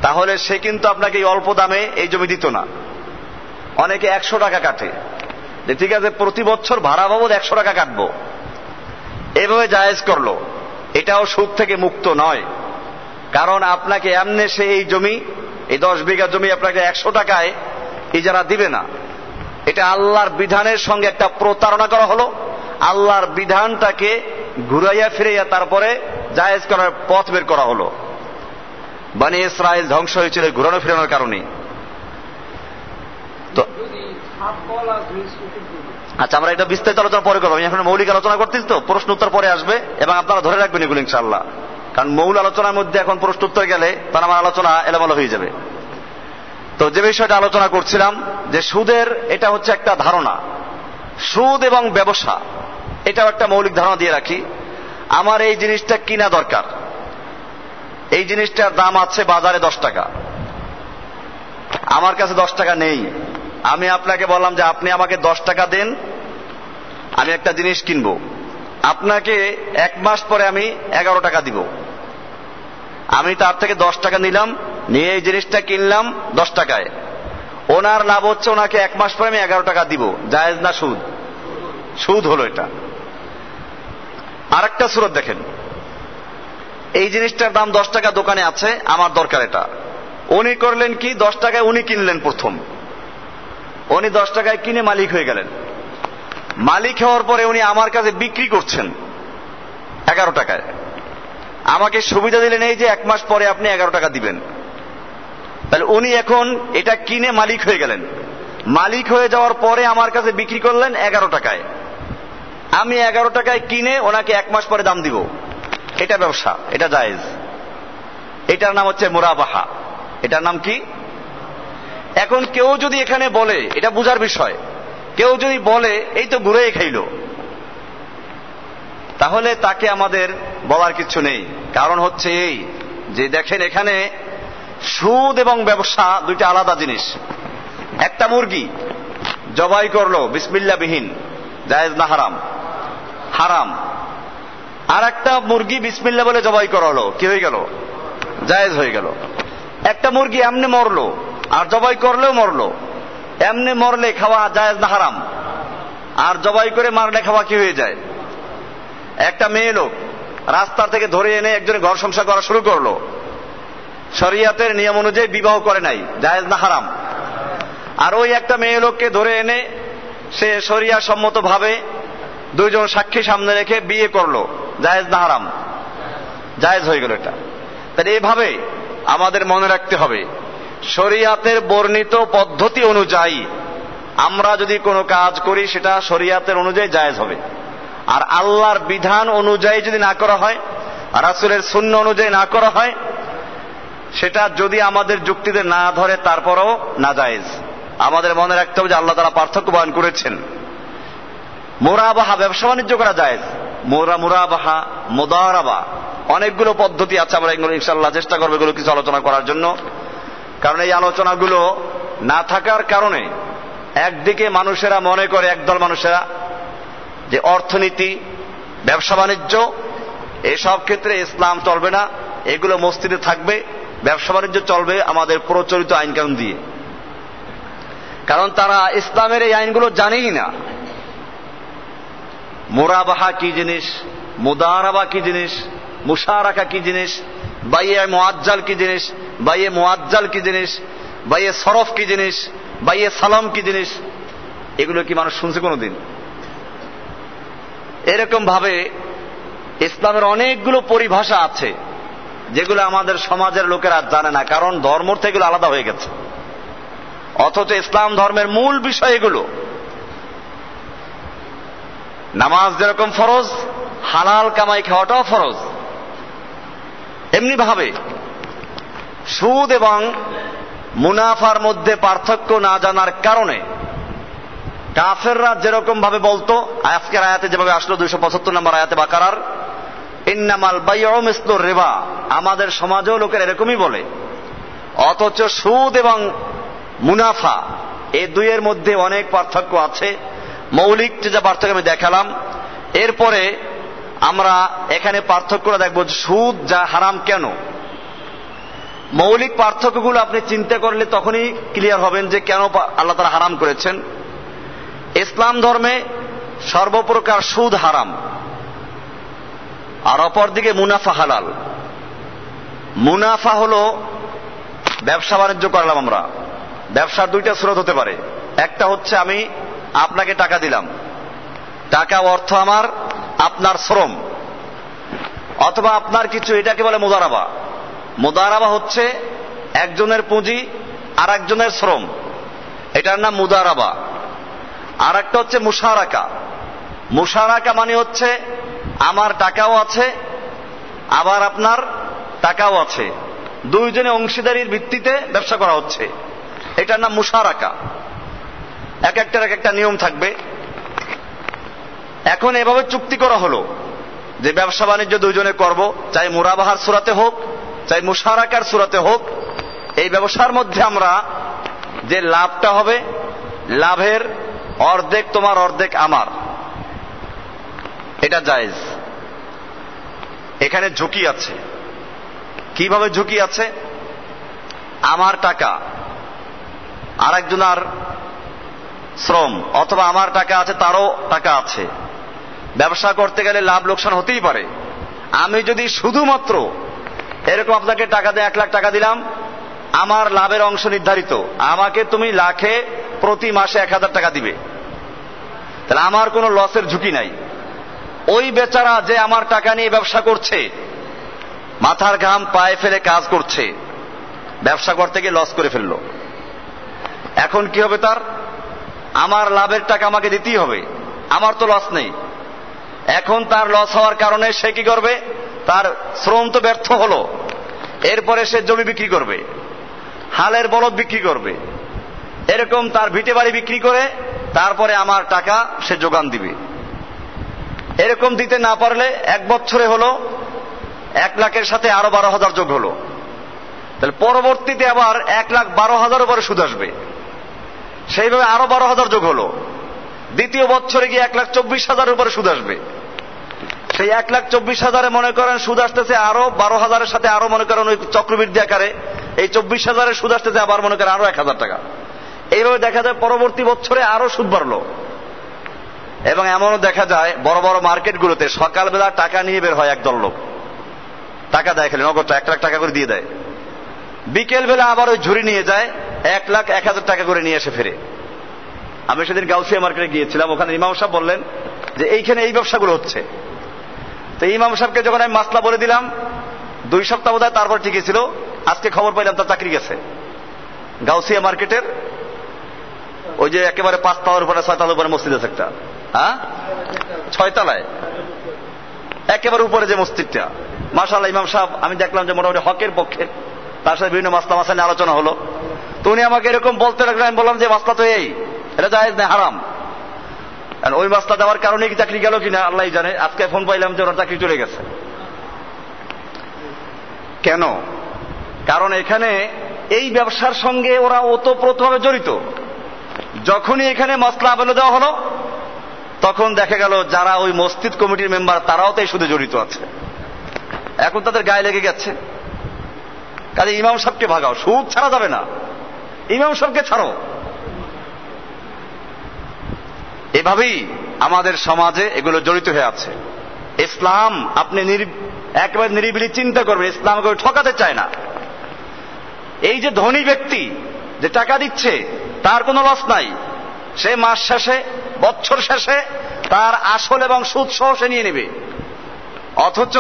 তাহলে সে কিন্তু আপনাকে এই অল্প দামে এই জমি দিত না। অনেকে 100 টাকা কাটে, যে ঠিক আছে প্রতি বছর ভাড়া বাবদ 100 টাকা কাটবো, এভাবে জায়েজ করলো। এটাও সুদ থেকে মুক্ত নয়, কারণ আপনাকে এমনি সে এই জমি, এই 10 বিঘা জমি আপনাকে 100 টাকায় ইজারা দিবে না। এটা আল্লাহর বিধানের সঙ্গে একটা প্রতারণা করা হলো, আল্লাহর বিধানটাকে ঘুরাইয়া ফিরাইয়া তারপরে জায়েজ করার পথ বের করা হলো। বনি ইসরাইল ধ্বংস হয়েছিল ঘুরানো ফিরানোর কারণে। তো আচ্ছা, আমরা এটা বিস্তারিত আলোচনা পরে করবো, আমি এখন মৌলিক আলোচনা করতেছি, তো প্রশ্ন উত্তর পরে আসবে এবং আপনারা ধরে রাখবেন এগুলো ইনশাআল্লাহ। কারণ মৌল আলোচনার মধ্যে এখন প্রশ্ন উত্তর গেলে তার আমার আলোচনা এলোমেলো হয়ে যাবে। তো যে বিষয়টা আলোচনা করছিলাম যে সুদের, এটা হচ্ছে একটা ধারণা। সুদ এবং ব্যবসা, এটাও একটা মৌলিক ধারণা দিয়ে রাখি। আমার এই জিনিসটা কিনা দরকার, এই জিনিসটার দাম আছে বাজারে 10 টাকা, আমার কাছে 10 টাকা নেই। আমি আপনাকে বললাম যে আপনি আমাকে 10 টাকা দেন, আমি একটা জিনিস কিনবো, আপনাকে 1 মাস পরে আমি 11 টাকা দিব। আমি তার থেকে 10 টাকা নিলাম, নিয়ে এই জিনিসটা কিনলাম 10 টাকায়, ওনার লাভ হচ্ছে ওনাকে 1 মাস পরে আমি 11 টাকা দিব। জায়েজ না সুদ? সুদ হলো এটা। আরেকটা সূরত দেখেন, এই জিনিসটার দাম 10 টাকা দোকানে আছে, আমার দরকার এটা। উনি করলেন কি, 10 টাকায় উনি কিনলেন প্রথম, উনি 10 টাকায় কিনে মালিক হয়ে গেলেন। মালিক হওয়ার পরে উনি আমার কাছে বিক্রি করছেন 11 টাকায়। আমাকে সুবিধা দিলেন এই যে 1 মাস পরে আপনি 11 টাকা দিবেন। তাহলে উনি এখন এটা কিনে মালিক হয়ে গেলেন। মালিক হয়ে যাওয়ার পরে আমার কাছে বিক্রি করলেন 11 টাকায়। আমি 11 টাকায় কিনে ওনাকে 1 মাস পরে দাম দিব। এটা ব্যবসা, এটা জায়েজ। এটার নাম হচ্ছে মুরাবাহা। এটার নাম কি? এখন কেউ যদি এখানে বলে, এটা বুঝার বিষয়, কেউ যদি বলে এই তো ঘুরেই খাইলো, তাহলে তাকে আমাদের বলার কিছু নেই। কারণ হচ্ছে এই যে দেখেন, এখানে সুদ এবং ব্যবসা দুইটা আলাদা জিনিস। একটা মুরগি জবাই করলো বিসমিল্লাহ বিহীন, জায়েজ না হারাম? হারাম। আর একটা মুরগি বিসমিল্লাহ বলে জবাই করা হলো, কি হয়ে গেল? জায়েজ হয়ে গেল। একটা মুরগি এমনি মরলো আর জবাই করলেও মরলো, এমনি মরলে খাওয়া জায়েজ না হারাম? আর জবাই করে মারলে খাওয়া কি হয়ে যায়? একটা মেয়ে লোক রাস্তা থেকে ধরে এনে একজনের ঘর সংসার করা শুরু করলো, শরিয়াতের নিয়ম অনুযায়ী বিবাহ করে নাই, জায়েজ না হারাম? আর ওই একটা মেয়ে লোককে ধরে এনে সে শরিয়া সম্মত ভাবে দুইজন সাক্ষী সামনে রেখে বিয়ে করলো, জায়েজ না হারাম? জায়েজ হয়ে গেল এটা। তাহলে এভাবে আমাদের মনে রাখতে হবে, শরিয়াতের বর্ণিত পদ্ধতি অনুযায়ী আমরা যদি কোনো কাজ করি সেটা শরিয়াতের অনুযায়ী জায়েজ হবে। আর আল্লাহর বিধান অনুযায়ী যদি না করা হয়, রাসূলের সুন্নাহ অনুযায়ী না করা হয়, সেটা যদি আমাদের যুক্তিতে না ধরে তারপরও নাজায়েজ। আমাদের মনে রাখতে হবে যে আল্লাহ তাআলা পার্থক্য বয়ান করেছেন। মুরাবাহা, ব্যবসা বাণিজ্য করা জায়েজ। মুরাবাহা, মুদারাবা, অনেকগুলো পদ্ধতি আছে। আমরা এগুলো ইনশাআল্লাহ চেষ্টা করবো এগুলো কিছু আলোচনা করার জন্য, কারণ এই আলোচনাগুলো না থাকার কারণে একদিকে মানুষেরা মনে করে, একদল মানুষেরা, যে অর্থনীতি, ব্যবসা বাণিজ্য এসব ক্ষেত্রে ইসলাম চলবে না, এগুলো মসজিদে থাকবে, ব্যবসা বাণিজ্য চলবে আমাদের প্রচলিত আইন কানুন দিয়ে। কারণ তারা ইসলামের এই আইনগুলো জানেই না। মুরাবাহা কি জিনিস, মুদারাবা কি জিনিস, মুশারাকা কি জিনিস, বাইয়ে মুআজ্জাল কি জিনিস, বাইয়ে মুআজ্জাল কি জিনিস, বাইয়ে সরফ কি জিনিস, বাইয়ে সালাম কি জিনিস, এগুলো কি মানুষ শুনছে কোনোদিন? এরকম ভাবে ইসলামের অনেকগুলো পরিভাষা আছে যেগুলো আমাদের সমাজের লোকেরা জানে না, কারণ ধর্ম থেকে এগুলো আলাদা হয়ে গেছে। অথচ ইসলাম ধর্মের মূল বিষয় এগুলো। নামাজ যেরকম ফরজ, হালাল কামাই খাওয়াটাও ফরজ। এমনি ভাবে সুদ এবং মুনাফার মধ্যে পার্থক্য না জানার কারণে কাফেররা যেরকম ভাবে বলতো, আজকের আয়াতে যেভাবে আসলো 275 নম্বর আয়াতে বাকারার, ইন্নামাল বাইউ মিসলুর রিবা, আমাদের সমাজেও লোকের এরকমই বলে। অথচ সুদ এবং মুনাফা এই দুইয়ের মধ্যে অনেক পার্থক্য আছে। মৌলিক যে পার্থক্য আমি দেখালাম, এরপরে আমরা এখানে পার্থক্যটা দেখব সুদ যা হারাম কেন। মৌলিক পার্থক্যগুলো আপনি চিন্তা করলে তখনই ক্লিয়ার হবেন যে কেন আল্লাহ তাআলা হারাম করেছেন। ইসলাম ধর্মে সর্বপ্রকার সুদ হারাম, আর অপরদিকে মুনাফা হালাল। মুনাফা হলো ব্যবসা বাণিজ্য করলাম আমরা, ব্যবসার দুইটা স্রোত হতে পারে। একটা হচ্ছে আমি আপনাকে টাকা দিলাম, টাকা অর্থ আমার, আপনার শ্রম, অথবা আপনার কিছু, এটাকে বলে মুদারাবা। মুদারাবা হচ্ছে একজনের পুঁজি আর একজনের শ্রম, এটার নাম মুদারাবা। আর একটা হচ্ছে মুশারাকা। মুশারাকা মানে হচ্ছে আমার টাকাও আছে আবার আপনার টাকাও আছে, দুইজনে অংশীদারির ভিত্তিতে ব্যবসা করা হচ্ছে, এটার নাম মুশারাকা। এক একটার এক একটা নিয়ম থাকবে। এখন এভাবে চুক্তি করা হলো যে ব্যবসা বাণিজ্য দুইজনে করব, চাই মুরাবাহার সূরাতে হোক চাই মুশারাকার সূরাতে হোক। এই ব্যবসার মধ্যে আমরা যে লাভটা হবে, লাভের অর্ধেক তোমার অর্ধেক আমার, এটা জায়েজ। এখানে ঝুঁকি আছে। কিভাবে ঝুঁকি আছে? আমার টাকা আর একজনের শ্রম, অথবা আমার টাকা আছে তারও টাকা আছে, ব্যবসা করতে গেলে লাভ লোকসান হতেই পারে। আমি যদি শুধুমাত্র এরকম আপনাকে টাকা দিয়ে 1 লাখ টাকা দিলাম, আমার লাভের অংশ নির্ধারিত, আমাকে তুমি লাখে প্রতি মাসে 1000 টাকা দিবে, তাহলে আমার কোনো লসের ঝুঁকি নাই। ওই বেচারা যে আমার টাকা নিয়ে ব্যবসা করছে, মাথার ঘাম পায়ে ফেলে কাজ করছে, ব্যবসা করতে গিয়ে লস করে ফেললো, এখন কি হবে তার? আমার লাভের টাকা আমাকে দিতেই হবে, আমার তো লস নেই। এখন তার লস হওয়ার কারণে সে কি করবে? তার শ্রম তো ব্যর্থ হলো, এরপরে সে জমি বিক্রি করবে, হালের বলদ বিক্রি করবে, এরকম তার ভিটে বাড়ি বিক্রি করে তারপরে আমার টাকা সে যোগান দিবে। এরকম দিতে না পারলে 1 বছরে হলো 1 লাখের সাথে আরো 12,000 যোগ হলো, তাহলে পরবর্তীতে আবার 1,12,000 উপরে সুদ আসবে, সেইভাবে আরো 12,000 যোগ হলো, দ্বিতীয় বছরে গিয়ে 1,24,000 উপরে সুদ আসবে। সেই 1,24,000 মনে করেন সুদ আসতেছে আরো 12,000-এর সাথে আরো মনে করেন ওই চক্রবৃদ্ধি আকারে এই 24,000-এর সুদ আসতেছে আবার মনে করেন আরো 1,000 টাকা। এইভাবে দেখা যায় পরবর্তী বছরে আরো সুদ বাড়লো। এবং এমনও দেখা যায় বড় বড় মার্কেটগুলোতে সকালবেলা টাকা নিয়ে বের হয় একদল লোক, টাকা দেয় খালি নগদ 1 লাখ টাকা করে দিয়ে দেয়, বিকেল বেলা আবার ওই ঝুড়ি নিয়ে যায় 1,01,000 টাকা করে নিয়ে এসে ফেরে। আমি সেদিন গাউসিয়া মার্কেটে গিয়েছিলাম, ওখানে ইমাম সাহেব বললেন যে এইখানে এই ব্যবসাগুলো হচ্ছে। তো ইমাম সাহেবকে যখন আমি মাসলা বলে দিলাম, 2 সপ্তাহ বোধহয় তারপর ঠিকই ছিল, আজকে খবর পাইলাম তার চাকরি গেছে। গাউসিয়া মার্কেটের ওই যে একেবারে 5 তলার উপরে 6 তলার উপরে মসজিদ আছে একটা, হ্যাঁ 6 তলায় একেবারে উপরে যে মসজিদটা, মাশাআল্লাহ ইমাম সাহেব আমি দেখলাম যে মোটামুটি হকের পক্ষে, তার সাথে বিভিন্ন মাসলা মাসাইল আলোচনা হলো। তো উনি আমাকে এরকম বলতে লাগলেন, আমি বললাম যে মাসলা তো এই, এটা জায়েজ না হারাম। আর ওই মাসলা দেওয়ার কারণে কি চাকরি গেল কিনা আল্লাহ জানে। আজকে ফোন পাইলাম যে ওরা চাকরি চলে গেছে। কেন? কারণ এখানে এই ব্যবসার সঙ্গে ওরা ওতপ্রোতভাবে জড়িত। যখনই এখানে মাসলা আবেদন দেওয়া হলো, তখন দেখা গেল যারা ওই মসজিদ কমিটির মেম্বার তারাও তো এই সুদে জড়িত আছে। এখন তাদের গায়ে লেগে গেছে, কাজে ইমাম সাহেবকে ভাগাও, সুদ ছাড়া যাবে না, ইমাম সাহেবকে ছাড়ো। এভাবেই আমাদের সমাজে এগুলো জড়িত হয়ে আছে। ইসলাম আপনি একেবারে নিরিবিলি চিন্তা করবেন, ইসলাম ঠকাতে চায় না। এই যে ধনী ব্যক্তি যে টাকা দিচ্ছে তার কোনো লস নাই, সে মাস শেষে বছর শেষে তার আসল এবং সুদ সহ সে নিয়ে নেবে। অথচ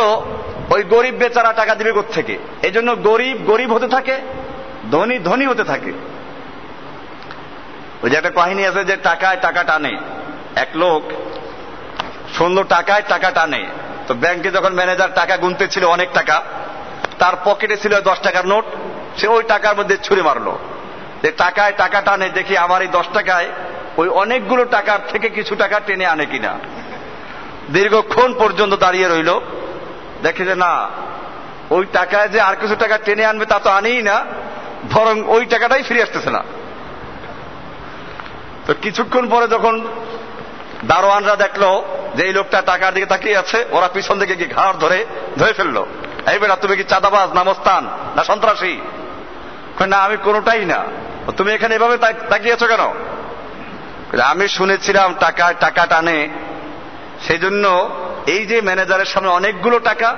ওই গরিব বেচারা টাকা দিবে কোত্থেকে? এই জন্য গরিব গরিব হতে থাকে, ধনী ধনী হতে থাকে। ওই যে একটা কাহিনী আছে যে টাকায় টাকা টানে, এক লোক সুন্দর টাকায় টাকা টানে। তো ব্যাংকে যখন ম্যানেজার টাকা গুনতে ছিল অনেক টাকা, তার পকেটে ছিল 10 টাকার নোট, সে ওই টাকার মধ্যে ছুঁড়ে মারলো যে টাকায় টাকা টানে, দেখি আমার এই 10 টাকায় ওই অনেকগুলো টাকার থেকে কিছু টাকা টেনে আনে কিনা। দীর্ঘক্ষণ পর্যন্ত দাঁড়িয়ে রইল, দেখে যে না, ওই টাকায় যে আর কিছু টাকা টেনে আনবে তা তো আনেই না, বরং ওই টাকাটাই ফিরে আসতেছে না। তো কিছুক্ষণ পরে যখন দারোয়ানরা দেখলো যে এই লোকটা টাকার দিকে তাকিয়ে আছে, ওরা পিছন থেকে গিয়ে ঘাড় ধরে ফেললো, এই বেটা তুমি কি চাঁদাবাজ না মস্তান না সন্ত্রাসী? না আমি কোনোটাই না। তুমি এখানে এভাবে তাকিয়েছো কেন? আমি শুনেছিলাম টাকায় টাকা টানে, সেই জন্য এই যে ম্যানেজারের সামনে অনেকগুলো টাকা,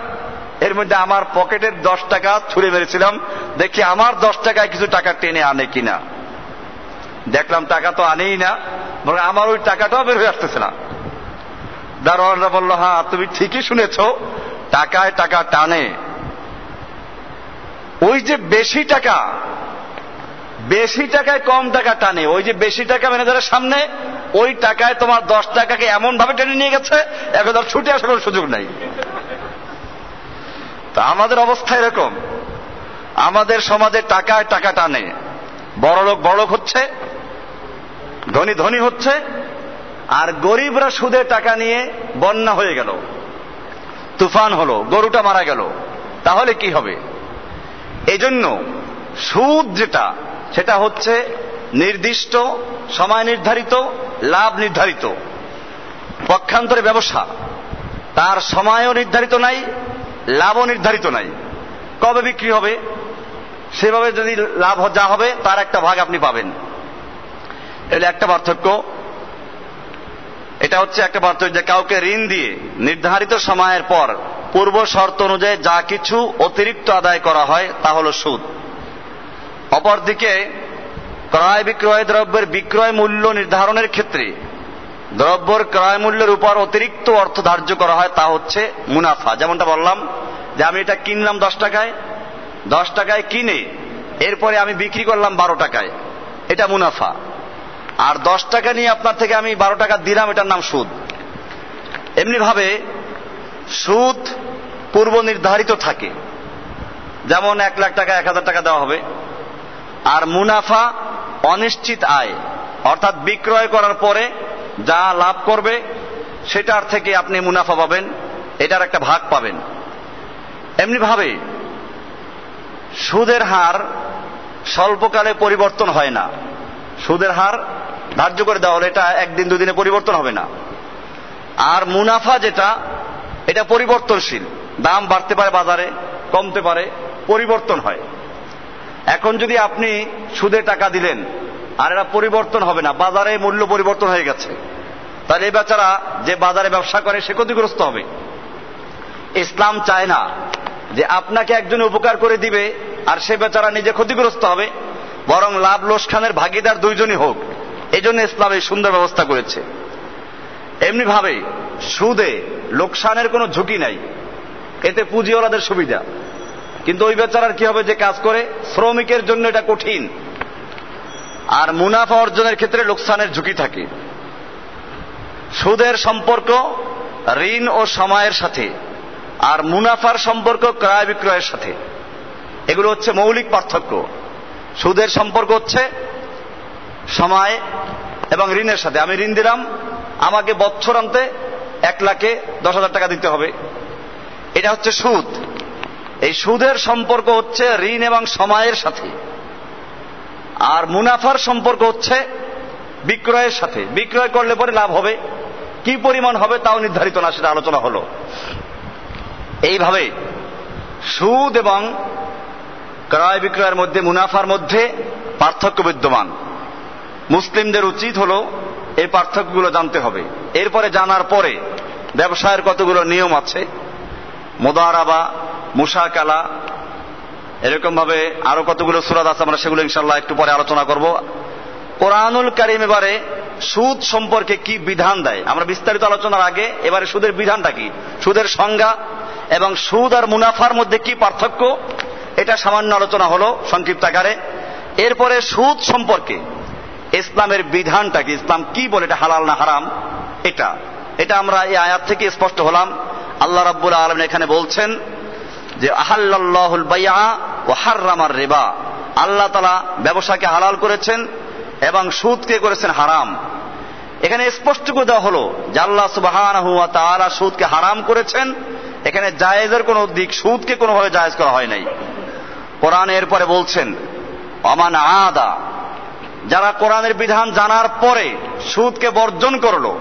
এর মধ্যে আমার পকেটের 10 টাকা ছুঁড়ে মেরেছিলাম, দেখি আমার 10 টাকায় কিছু টাকা টেনে আনে কিনা। দেখলাম টাকা তো আনেই না, বরং আমার ওই টাকাটাও বের হয়ে আসতেছে না। দারোয়ানরা বললো, হ্যাঁ তুমি ঠিকই শুনেছ, টাকায় টাকা টানে। ওই যে বেশি টাকায় কম টাকা টানে, ওই যে বেশি টাকা ম্যানেজারের সামনে, ওই টাকায় তোমার 10 টাকাকে এমন ভাবে টেনে নিয়ে গেছে এখন আর ছুটে আসার কোনো সুযোগ নাই। তা আমাদের অবস্থা এরকম, আমাদের সমাজে টাকায় টাকা টানে, বড়লোক বড়লোক হচ্ছে, ধনী ধনী হচ্ছে, আর গরিবরা সুদে টাকা নিয়ে বন্যা হয়ে গেল, তুফান হলো, গরুটা মারা গেল, তাহলে কি হবে? এই জন্য সুদ যেটা, সেটা হচ্ছে নির্দিষ্ট সময় নির্ধারিত, লাভ নির্ধারিত, পক্ষান্তরে ব্যবসা তার সময়ও নির্ধারিত নাই, লাভও নির্ধারিত নাই। কবে বিক্রি হবে সেভাবে যদি লাভ যা হবে তার একটা ভাগ আপনি পাবেন। এটা একটা পার্থক্য। এটা হচ্ছে একটা পার্থক্য যে কাউকে ঋণ দিয়ে নির্ধারিত সময়ের পর পূর্ব শর্ত অনুযায়ী যা কিছু অতিরিক্ত আদায় করা হয় তা হলো সুদ। অপরদিকে ক্রয় বিক্রয় দ্রব্যের বিক্রয় মূল্য নির্ধারণের ক্ষেত্রে দ্রব্যের ক্রয় মূল্যের উপর অতিরিক্ত অর্থ ধার্য করা হয়, তা হচ্ছে মুনাফা। যেমনটা বললাম যে আমি এটা কিনলাম 10 টাকায় কিনে এরপরে আমি বিক্রি করলাম 12 টাকায়, এটা মুনাফা। আর 10 টাকা নিয়ে আপনার থেকে আমি 12 টাকা দিলাম, এটার নাম সুদ। এমনি ভাবে সুদ পূর্ব নির্ধারিত থাকে, যেমন 1 লাখ টাকা 1000 টাকা দেওয়া হবে। আর মুনাফা অনিশ্চিত আয়, অর্থাৎ বিক্রয় করার পরে যা লাভ করবে সেটার থেকে আপনি মুনাফা পাবেন, এটার একটা ভাগ পাবেন। এমনি ভাবে সুদের হার স্বল্পকালে পরিবর্তন হয় না, সুদের হার ধার্য করে দেওয়া হলে এটা 1 দিন 2 দিনে পরিবর্তন হবে না। আর মুনাফা যেটা, এটা পরিবর্তনশীল, দাম বাড়তে পারে, বাজারে কমতে পারে, পরিবর্তন হয়। এখন যদি আপনি সুদে টাকা দিলেন আর এটা পরিবর্তন হবে না, বাজারে মূল্য পরিবর্তন হয়ে গেছে, তাহলে এই বেচারা যে বাজারে ব্যবসা করে সে ক্ষতিগ্রস্ত হবে। ইসলাম চায় না যে আপনাকে একজন উপকার করে দিবে আর সে বেচারা নিজে ক্ষতিগ্রস্ত হবে, বরং লাভ লোকসানের ভাগিদার দুইজনই হোক। এই জন্য ইসলাম এই সুন্দর ব্যবস্থা করেছে। এমনি ভাবে সুদে লোকসানের কোনো ঝুঁকি নাই, এতে পুঁজিওয়ালাদের সুবিধা, কিন্তু ওই বেচারার কি হবে যে কাজ করে, শ্রমিকের জন্য এটা কঠিন। আর মুনাফা অর্জনের ক্ষেত্রে লোকসানের ঝুঁকি থাকে। সুদের সম্পর্ক ঋণ ও সময়ের সাথে, আর মুনাফার সম্পর্ক ক্রয় বিক্রয়ের সাথে। এগুলো হচ্ছে মৌলিক পার্থক্য। সুদের সম্পর্ক হচ্ছে সময় এবং ঋণের সাথে। আমি ঋণ দিলাম, আমাকে বছরান্তে 1,10,000 টাকা দিতে হবে, এটা হচ্ছে সুদ। এই সুদের সম্পর্ক হচ্ছে ঋণ এবং সময়ের সাথে। আর মুনাফার সম্পর্ক হচ্ছে বিক্রয়ের সাথে। বিক্রয় করলে পরে লাভ হবে, কি পরিমাণ হবে তাও নির্ধারিত না, সেটা আলোচনা হলো। এইভাবে সুদ এবং ক্রয় বিক্রয়ের মধ্যে, মুনাফার মধ্যে পার্থক্য বিদ্যমান। মুসলিমদের উচিত হলো এই পার্থক্যগুলো জানতে হবে। এরপরে জানার পরে ব্যবসায়ের কতগুলো নিয়ম আছে, মুদারাবা, মুশাকালা, এরকম ভাবে আরো কতগুলো সূরা আছে, আমরা সেগুলো ইনশাআল্লাহ একটু পরে আলোচনা করব। কোরআনুল কারীম এবারে সুদ সম্পর্কে কি বিধান দেয়, আমরা বিস্তারিত আলোচনার আগে এবারে সুদের বিধানটা কি, সুদের সংজ্ঞা এবং সুদ আর মুনাফার মধ্যে কি পার্থক্য, এটা সামান্য আলোচনা হলো সংক্ষিপ্ত আকারে। এরপরে সুদ সম্পর্কে ইসলামের বিধানটা কি, ইসলাম কি বলে, এটা হালাল না হারাম, এটা আমরা এই আয়াত থেকে স্পষ্ট হলাম। আল্লাহ রাব্বুল আলামিন এখানে বলছেন যে আহাল্লাল্লাহুল বাইআ ওয়া হাররামার রিবা, আল্লাহ তাআলা ব্যবসাকে হালাল করেছেন এবং সুদকে করেছেন হারাম। এখানে স্পষ্ট করে দেওয়া হলো যে আল্লাহ সুবহানাহু ওয়া তাআলা সুদকে হারাম করেছেন। এখানে জায়েজের কোন দিক, সুদকে কোনোভাবে জায়েজ করা হয় নাই। কোরআন এরপরে বলছেন ওমান আদা, যারা কোরআনের বিধান জানার পরে সুদকে বর্জন করলো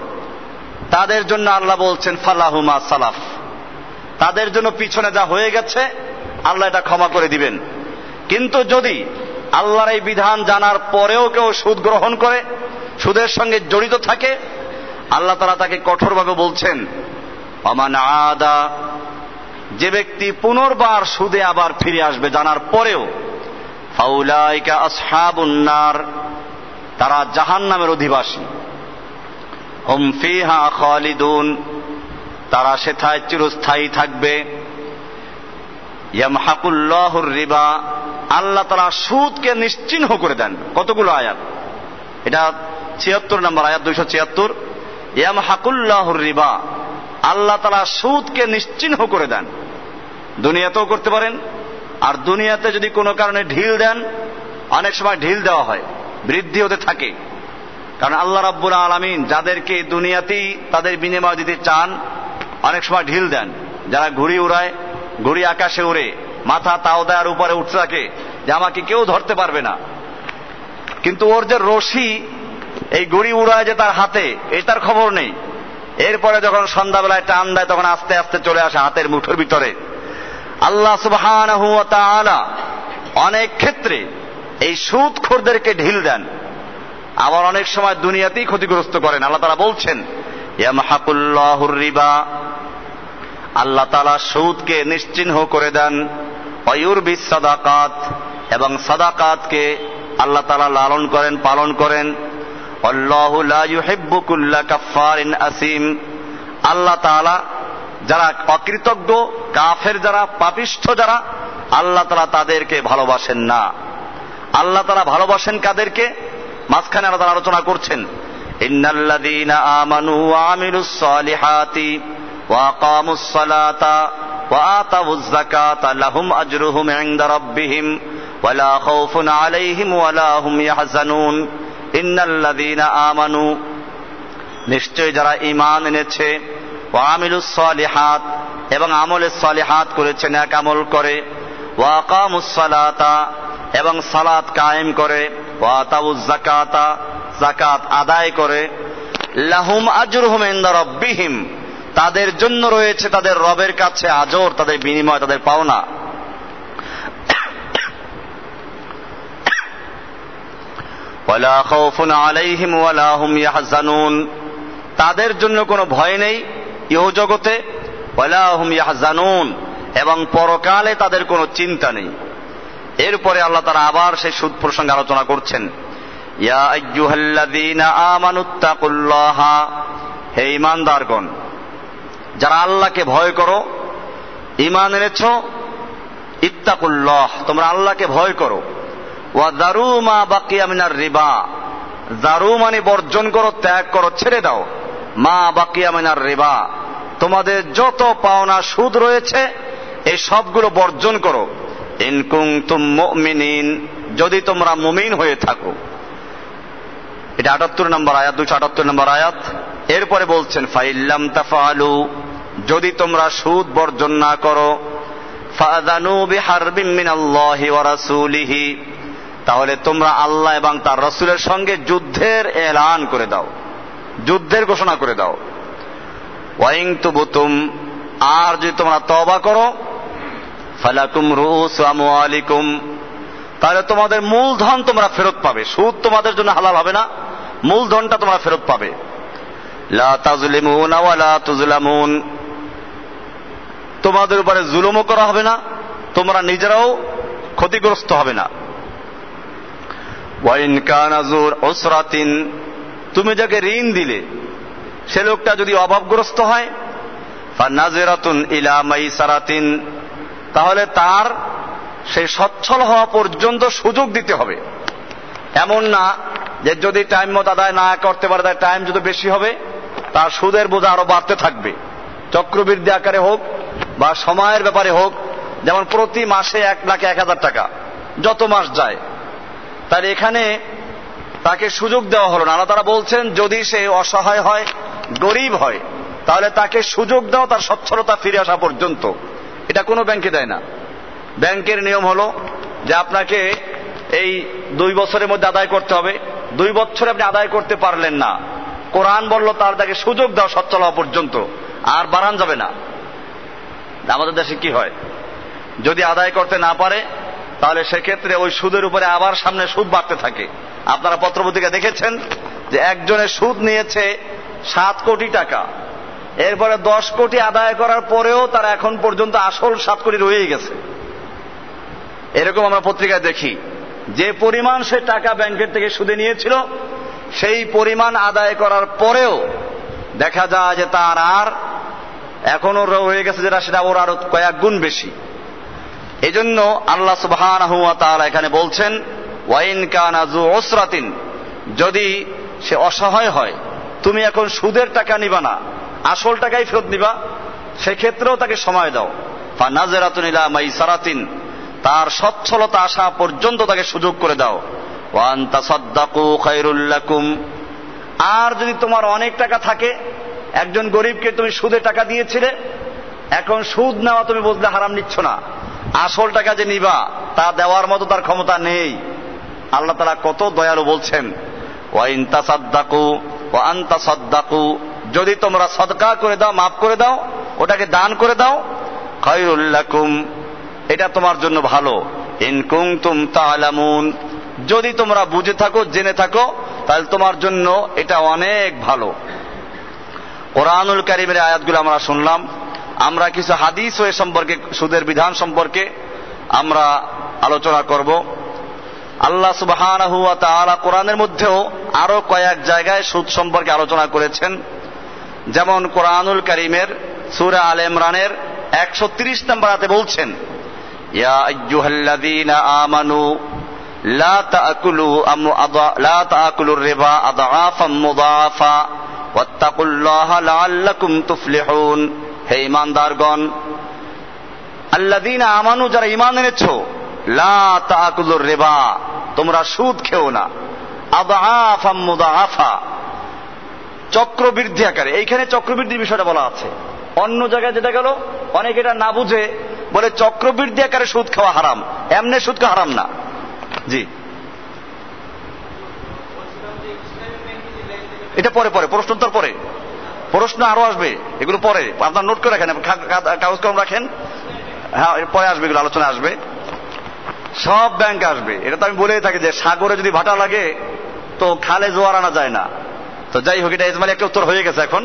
তাদের জন্য আল্লাহ বলছেন ফালাহুমা সালাফ, তাদের জন্য পিছনে যা হয়ে গেছে আল্লাহ এটা ক্ষমা করে দিবেন। কিন্তু যদি আল্লাহর এই বিধান জানার পরেও কেউ সুদ গ্রহণ করে, সুদের সঙ্গে জড়িত থাকে, আল্লাহ তাআলা তাকে কঠোরভাবে বলছেন ওমান আদা, যে ব্যক্তি পুনর্বার সুদে আবার ফিরে আসবে জানার পরেও, ফাউলাইকা আসহাবুন নার, তারা জাহান্নামের অধিবাসী, হুম ফিহা খালিদুন, তারা সেথায় চিরস্থায়ী থাকবে। ইয়ামহাকুল্লাহুর রিবা, আল্লাহ তাআলা সুদকে নিশ্চিহ্ন করে দেন। কতগুলো আয়াত, এটা 76 নম্বর আয়াত, 276। ইয়ামহাকুল্লাহুর রিবা, আল্লাহ তাআলা সুদকে নিশ্চিহ্ন করে দেন। দুনিয়াতেও করতে পারেন, আর দুনিয়াতে যদি কোনো কারণে ঢিল দেন, অনেক সময় ঢিল দেওয়া হয়, বৃদ্ধি হতে থাকে। কারণ আল্লাহ রাব্বুল আলামিন যাদেরকে দুনিয়াতেই তাদের বিনিময় দিতে চান, অনেক সময় ঢিল দেন। যারা ঘুড়ি উড়ায়, ঘুড়ি আকাশে উড়ে, মাথা তাওদার উপরে উঠতে থাকে যে আমাকে কেউ ধরতে পারবে না, কিন্তু ওর যে রশি এই ঘুড়ি উড়ায় যে তার হাতে, এটার খবর নেই। এরপরে যখন সন্ধ্যাবেলায় টান দেয় তখন আস্তে আস্তে চলে আসে হাতের মুঠোর ভিতরে। আল্লাহ সুবহানাহু ওয়া তাআলা অনেক ক্ষেত্রে এই সুদখোরদেরকে ঢিল দেন, আবার অনেক সময় দুনিয়াতেই ক্ষতিগ্রস্ত করেন। আল্লাহ তাআলা বলছেন ইয়ামহাকুল্লাহুর রিবা, আল্লাহ তাআলা সুদকে নিশ্চিহ্ন করে দেন। ওয়া ইউরবিস সাদাকাত, এবং সাদাকাতকে আল্লাহ তাআলা লালন করেন, পালন করেন। আল্লাহু লা ইউহিব্বু কুল্লা কাফফারিন আসিম, আল্লাহ তাআলা যারা অকৃতজ্ঞ, কাফের যারা, পাপিষ্ঠ যারা, আল্লাহ তাআলা তাদেরকে ভালোবাসেন না। আল্লাহ তাআলা ভালোবাসেন কাদেরকে, মাঝখানে আল্লাহ তাআলা আলোচনা করছেন ইন্নাল্লাযীনা আমানু ওয়া আমিলুস সালিহাতি ওয়া আকামুস সালাতা ওয়া আতাউয যাকাতা লাহুম আজরুহুম ইনদা রাব্বিহিম ওয়া লা খাউফুন আলাইহিম ওয়া লা হুম ইয়াহজানুন। ইন্নাল্লাযীনা আমানু, নিশ্চয় যারা ঈমান এনেছে, ওয়া আমিলুস সালিহাত, এবং আমলে সালিহাত করেছে, নেক আমল করে, ওয়া আকামুস সালাতা, এবং সালাত কায়েম করে, ওয়া আতাউয যাকাতা, যাকাত আদায় করে, লাহুম আজরুহুম ইনদা রাব্বিহিম, তাদের জন্য রয়েছে তাদের রবের কাছে আজর, তাদের বিনিময়, তাদের পাওনা। ওয়ালা খাউফুন আলাইহিম ওয়ালা হুম ইয়াহজানুন, তাদের জন্য কোনো ভয় নেই ইহজগতে, ওয়ালা হুম ইয়াহজানুন, এবং পরকালে তাদের কোনো চিন্তা নেই। এরপরে আল্লাহ তাআলা আবার সেই সুদ প্রসঙ্গে আলোচনা করছেন। ইয়া আইয়ুহাল্লাযীনা আমানুত্তাকুল্লাহা, হে ঈমানদারগণ, যারা আল্লাহকে ভয় করো, ঈমান এনেছো, ইত্তাকুল্লাহ, তোমরা আল্লাহকে ভয় করো। ওয়া যারু মা বাকিয়া মিনার রিবা, যারু মানে বর্জন করো, ত্যাগ করো, ছেড়ে দাও। মা বাকিয়া মিনার রিবা, তোমাদের যত পাওনা সুদ রয়েছে এই সবগুলো বর্জন করো। ইন কুনতুম মুমিনিন, যদি তোমরা মুমিন হয়ে থাকো। এটা 78 নম্বর আয়াত, 278 নম্বর আয়াত। এরপরে বলছেন ফাইল্লাম তাফআলু, যদি তোমরা সুদ বর্জন না করো, ফাযানু বিহারবিম মিনাল্লাহি ওয়া রাসূলিহি, তাহলে তোমরা আল্লাহ এবং তার রাসূলের সঙ্গে যুদ্ধের এলান করে দাও, যুদ্ধের ঘোষণা করে দাও। ওয়া ইন তুবতুম, আর যদি তোমরা তওবা করো, ফালাকুম রুউসু আমওয়ালিকুম, তাহলে তোমাদের মূলধন তোমরা ফেরত পাবে। সুদ তোমাদের জন্য হালাল হবে না, মূলধনটা তোমরা ফেরত পাবে। লা তাজলিমুনা ওয়া লা তুজলামুন, তোমাদের উপরে জুলুমও করা হবে না, তোমরা নিজেরাও ক্ষতিগ্রস্ত হবে না। ওয়া ইন কানা যু উসরাতিন, তুমি যাকে ঋণ দিলে সে লোকটা যদি অভাবগ্রস্ত হয়, ফানাজিরাতুন ইলা মাইসারাতিন, তাহলে তার সেই সচ্ছল হওয়া পর্যন্ত সুযোগ দিতে হবে। এমন না যে যদি টাইম মতো আদায় না করতে পারে তার টাইম যদি বেশি হবে, তার সুদের বোঝা আরো বাড়তে থাকবে, চক্রবৃদ্ধি আকারে হোক বা সময়ের ব্যাপারে হোক। যেমন প্রতি মাসে 1,01,000 টাকা যত মাস যায়, তার এখানে তাকে সুযোগ দেওয়া হলো না। আল্লাহ তাআলা বলছেন যদি সে অসহায় হয়, গরিব হয়, তাহলে তাকে সুযোগ দাও তার সচ্ছলতা ফিরে আসা পর্যন্ত। এটা কোনো ব্যাংকে দেয় না। ব্যাংকের নিয়ম হলো যে আপনাকে এই 2 বছরের মধ্যে আদায় করতে হবে। 2 বছরে আপনি আদায় করতে পারলেন না, কোরআন বলল তাকে সুযোগ দাও সচ্ছল হওয়া পর্যন্ত, আর বাড়ান যাবে না। আমাদের দেশে কি হয়, যদি আদায় করতে না পারে তাহলে সেক্ষেত্রে ওই সুদের উপরে আবার সামনে সুদ বাড়তে থাকে। আপনারা পত্রপত্রিকা দেখেছেন যে একজনের সুদ নিয়েছে 7 কোটি টাকা, এরপরে 10 কোটি আদায় করার পরেও তার এখন পর্যন্ত আসল 7 কোটি রয়েই গেছে। এরকম আমরা পত্রিকায় দেখি, যে পরিমাণ সে টাকা ব্যাংকের থেকে সুদে নিয়েছিল সেই পরিমাণ আদায় করার পরেও দেখা যায় যে তার আর এখনো রয়ে গেছে যেটা, সেটা ওর আরো কয়েক গুণ বেশি। এজন্য আল্লাহ সুবহানাহু ওয়া তাআলা এখানে বলছেন ওয়া ইন কানা যু উসরাতিন, যদি সে অসহায় হয়, তুমি এখন সুদের টাকা নিবা না, আসল টাকাই ফেরত নিবা, সেক্ষেত্রেও তাকে সময় দাও। ফানাজিরাতুন ইলা মাইসারাতিন, তার সচ্ছলতা আসা পর্যন্ত তাকে সুযোগ করে দাও। ওয়া আন তাসাদদাকু খায়রুল লাকুম, আর যদি তোমার অনেক টাকা থাকে, একজন গরিবকে তুমি সুদে টাকা দিয়েছিলে, এখন সুদ নেওয়া তুমি বুঝলে হারাম নিচ্ছ না, আসল টাকা যে নিবা তা দেওয়ার মতো তার ক্ষমতা নেই। আল্লাহ তাআলা কত দয়ালু বলছেন, ওয়া ইন তাসাদদাকু ওয়া আন তাসাদদাকু, যদি তোমরা সদকা করে দাও, মাফ করে দাও, ওটাকে দান করে দাও, খায়রুল লাকুম, এটা তোমার জন্য ভালো। ইন কুনতুম তা'লামুন, যদি তোমরা বুঝে থাকো, জেনে থাকো, তাহলে তোমার জন্য এটা অনেক ভালো। কোরআনুল কারীমের আয়াতগুলো আমরা শুনলাম। আমরা কিছু হাদিস ও এ সম্পর্কে, সুদের বিধান সম্পর্কে আমরা আলোচনা করব। আল্লাহ সুবহানাহু ওয়া তাআলা কোরআনের মধ্যেও আরো কয়েক জায়গায় সুদ সম্পর্কে আলোচনা করেছেন। যেমন কোরআনুল কারীমের সূরা আলে ইমরানের 130 নম্বর আয়াতে বলছেন, ইয়া আইয়ুহাল্লাযীনা আমানু লা তাআকুলুর রিবা আদআফাম মুদাআফা ওয়াত্তাকুল্লাহা লাআল্লাকুম তুফলিহুন। হে ঈমানদারগণ, আল্লাযীনা আমানু, যারা ঈমান এনেছো, লা তাআকুলুর রিবা, তোমরা সুদ খেও না, আদআফাম মুদাআফা, চক্রবৃদ্ধি আকারে। এইখানে চক্রবৃদ্ধির বিষয়টা বলা আছে, অন্য জায়গায় যেটা গেল অনেকে এটা না বুঝে বলে চক্রবৃদ্ধি আকারে সুদ খাওয়া হারাম, এমনি সুদ খাওয়া হারাম না। জি, এটা পরে প্রশ্নোত্তর পরে। প্রশ্ন আরো আসবে, এগুলো পরে আপনার নোট করে রাখেন, কাগজ কলম রাখেন, হ্যাঁ পরে আসবে, এগুলো আলোচনা আসবে, সব ব্যাংক আসবে। এটা তো আমি বলেই থাকি যে সাগরে যদি ভাটা লাগে তো খালে জোয়ার আনা যায় না। তো যাই হোক, এটা ইসমাইল একটা উত্তর হয়ে গেছে, এখন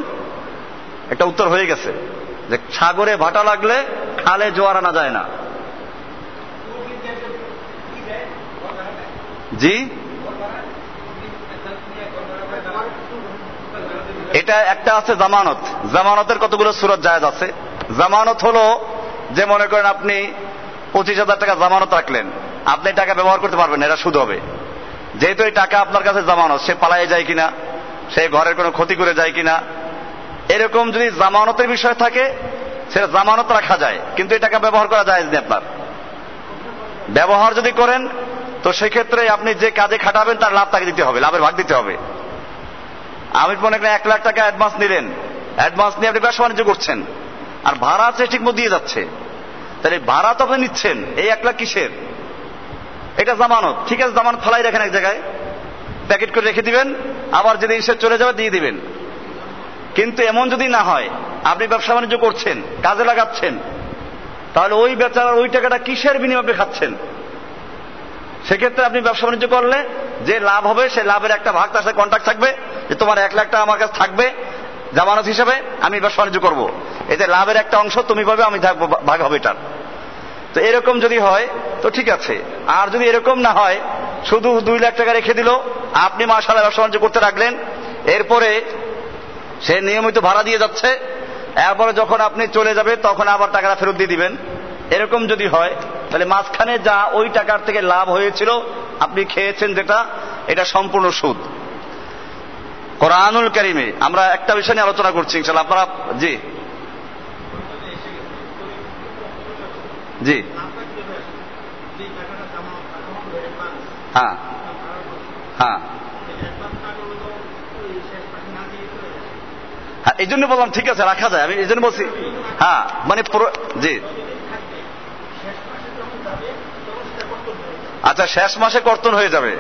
একটা উত্তর হয়ে গেছে যে সাগরে ভাটা লাগলে খালে জোয়ার আনা যায় না। জি, এটা একটা আছে জামানত। জামানতের কতগুলো সূরত জায়েজ আছে। জামানত হলো যে মনে করেন আপনি 25,000 টাকা জামানত রাখলেন, আপনি টাকা ব্যবহার করতে পারবেন না, এটা সুদ হবে। যেহেতু এই টাকা আপনার কাছে জামানত, সে পালায়ে যায় কিনা, সে ঘরের কোনো ক্ষতি করে যায় কিনা, এরকম যদি জামানতের বিষয় থাকে সেটা জামানত রাখা যায়, কিন্তু এই টাকা ব্যবহার করা যায় না। আপনার ব্যবহার যদি করেন তো সেক্ষেত্রে আপনি যে কাজে খাটাবেন তার লাভ তাকে দিতে হবে, লাভের ভাগ দিতে হবে। আমি মনে করেন 1 লাখ টাকা অ্যাডভান্স নিলেন, অ্যাডভান্স নিয়ে আপনি ব্যবসা বাণিজ্য করছেন, আর ভাড়া আছে ঠিক মতো দিয়ে যাচ্ছে, তাহলে ভাড়া তো আপনি নিচ্ছেন, এই 1 লাখ কিসের? এটা জামানত। ঠিক আছে, জামানত ফেলাই রাখেন এক জায়গায়, প্যাকেট করে রেখে দিবেন, আবার যেদিন সে চলে যাবে দিয়ে দিবেন। কিন্তু এমন যদি না হয়, আপনি ব্যবসা বাণিজ্য করছেন, কাজে লাগাচ্ছেন, তাহলে ওই বেচারার ওই টাকাটা কিসের বিনিময়ে আপনি খাচ্ছেন? সেক্ষেত্রে আপনি ব্যবসা বাণিজ্য করলে যে লাভ হবে সে লাভের একটা ভাগ তার সাথে কন্ট্রাক্ট থাকবে যে তোমার 1 লাখ টাকা আমার কাছে থাকবে জামানত হিসেবে, আমি ব্যবসা বাণিজ্য করবো, এতে লাভের একটা অংশ তুমি পাবে, আমি থাকবো, ভাগ হবে এটার। তো এরকম যদি হয় তো ঠিক আছে। আর যদি এরকম না হয়, শুধু 2 লাখ টাকা রেখে দিল, আপনি মাশাআল্লাহ ব্যবসা বাণিজ্য করতে রাখলেন, এরপরে সে নিয়মিত ভাড়া দিয়ে যাচ্ছে, এরপরে যখন আপনি চলে যাবে তখন আবার টাকাটা ফেরত দিয়ে দিবেন, এরকম যদি হয়, তাহলে মাঝখানে যা ওই টাকার থেকে লাভ হয়েছিল আপনি খেয়েছেন যেটা, এটা সম্পূর্ণ সুদ। কোরআনুল কারীমে আমরা একটা বিষয় নিয়ে আলোচনা করছি ইনশাআল্লাহ, আপনারা জি জি হ্যাঁ হ্যাঁ হ্যাঁ, এই জন্য বললাম ঠিক আছে রাখা যায়, আমি এই জন্য বলছি। হ্যাঁ মানে জি, আচ্ছা শেষ মাসে কর্তন হয়ে যাবে।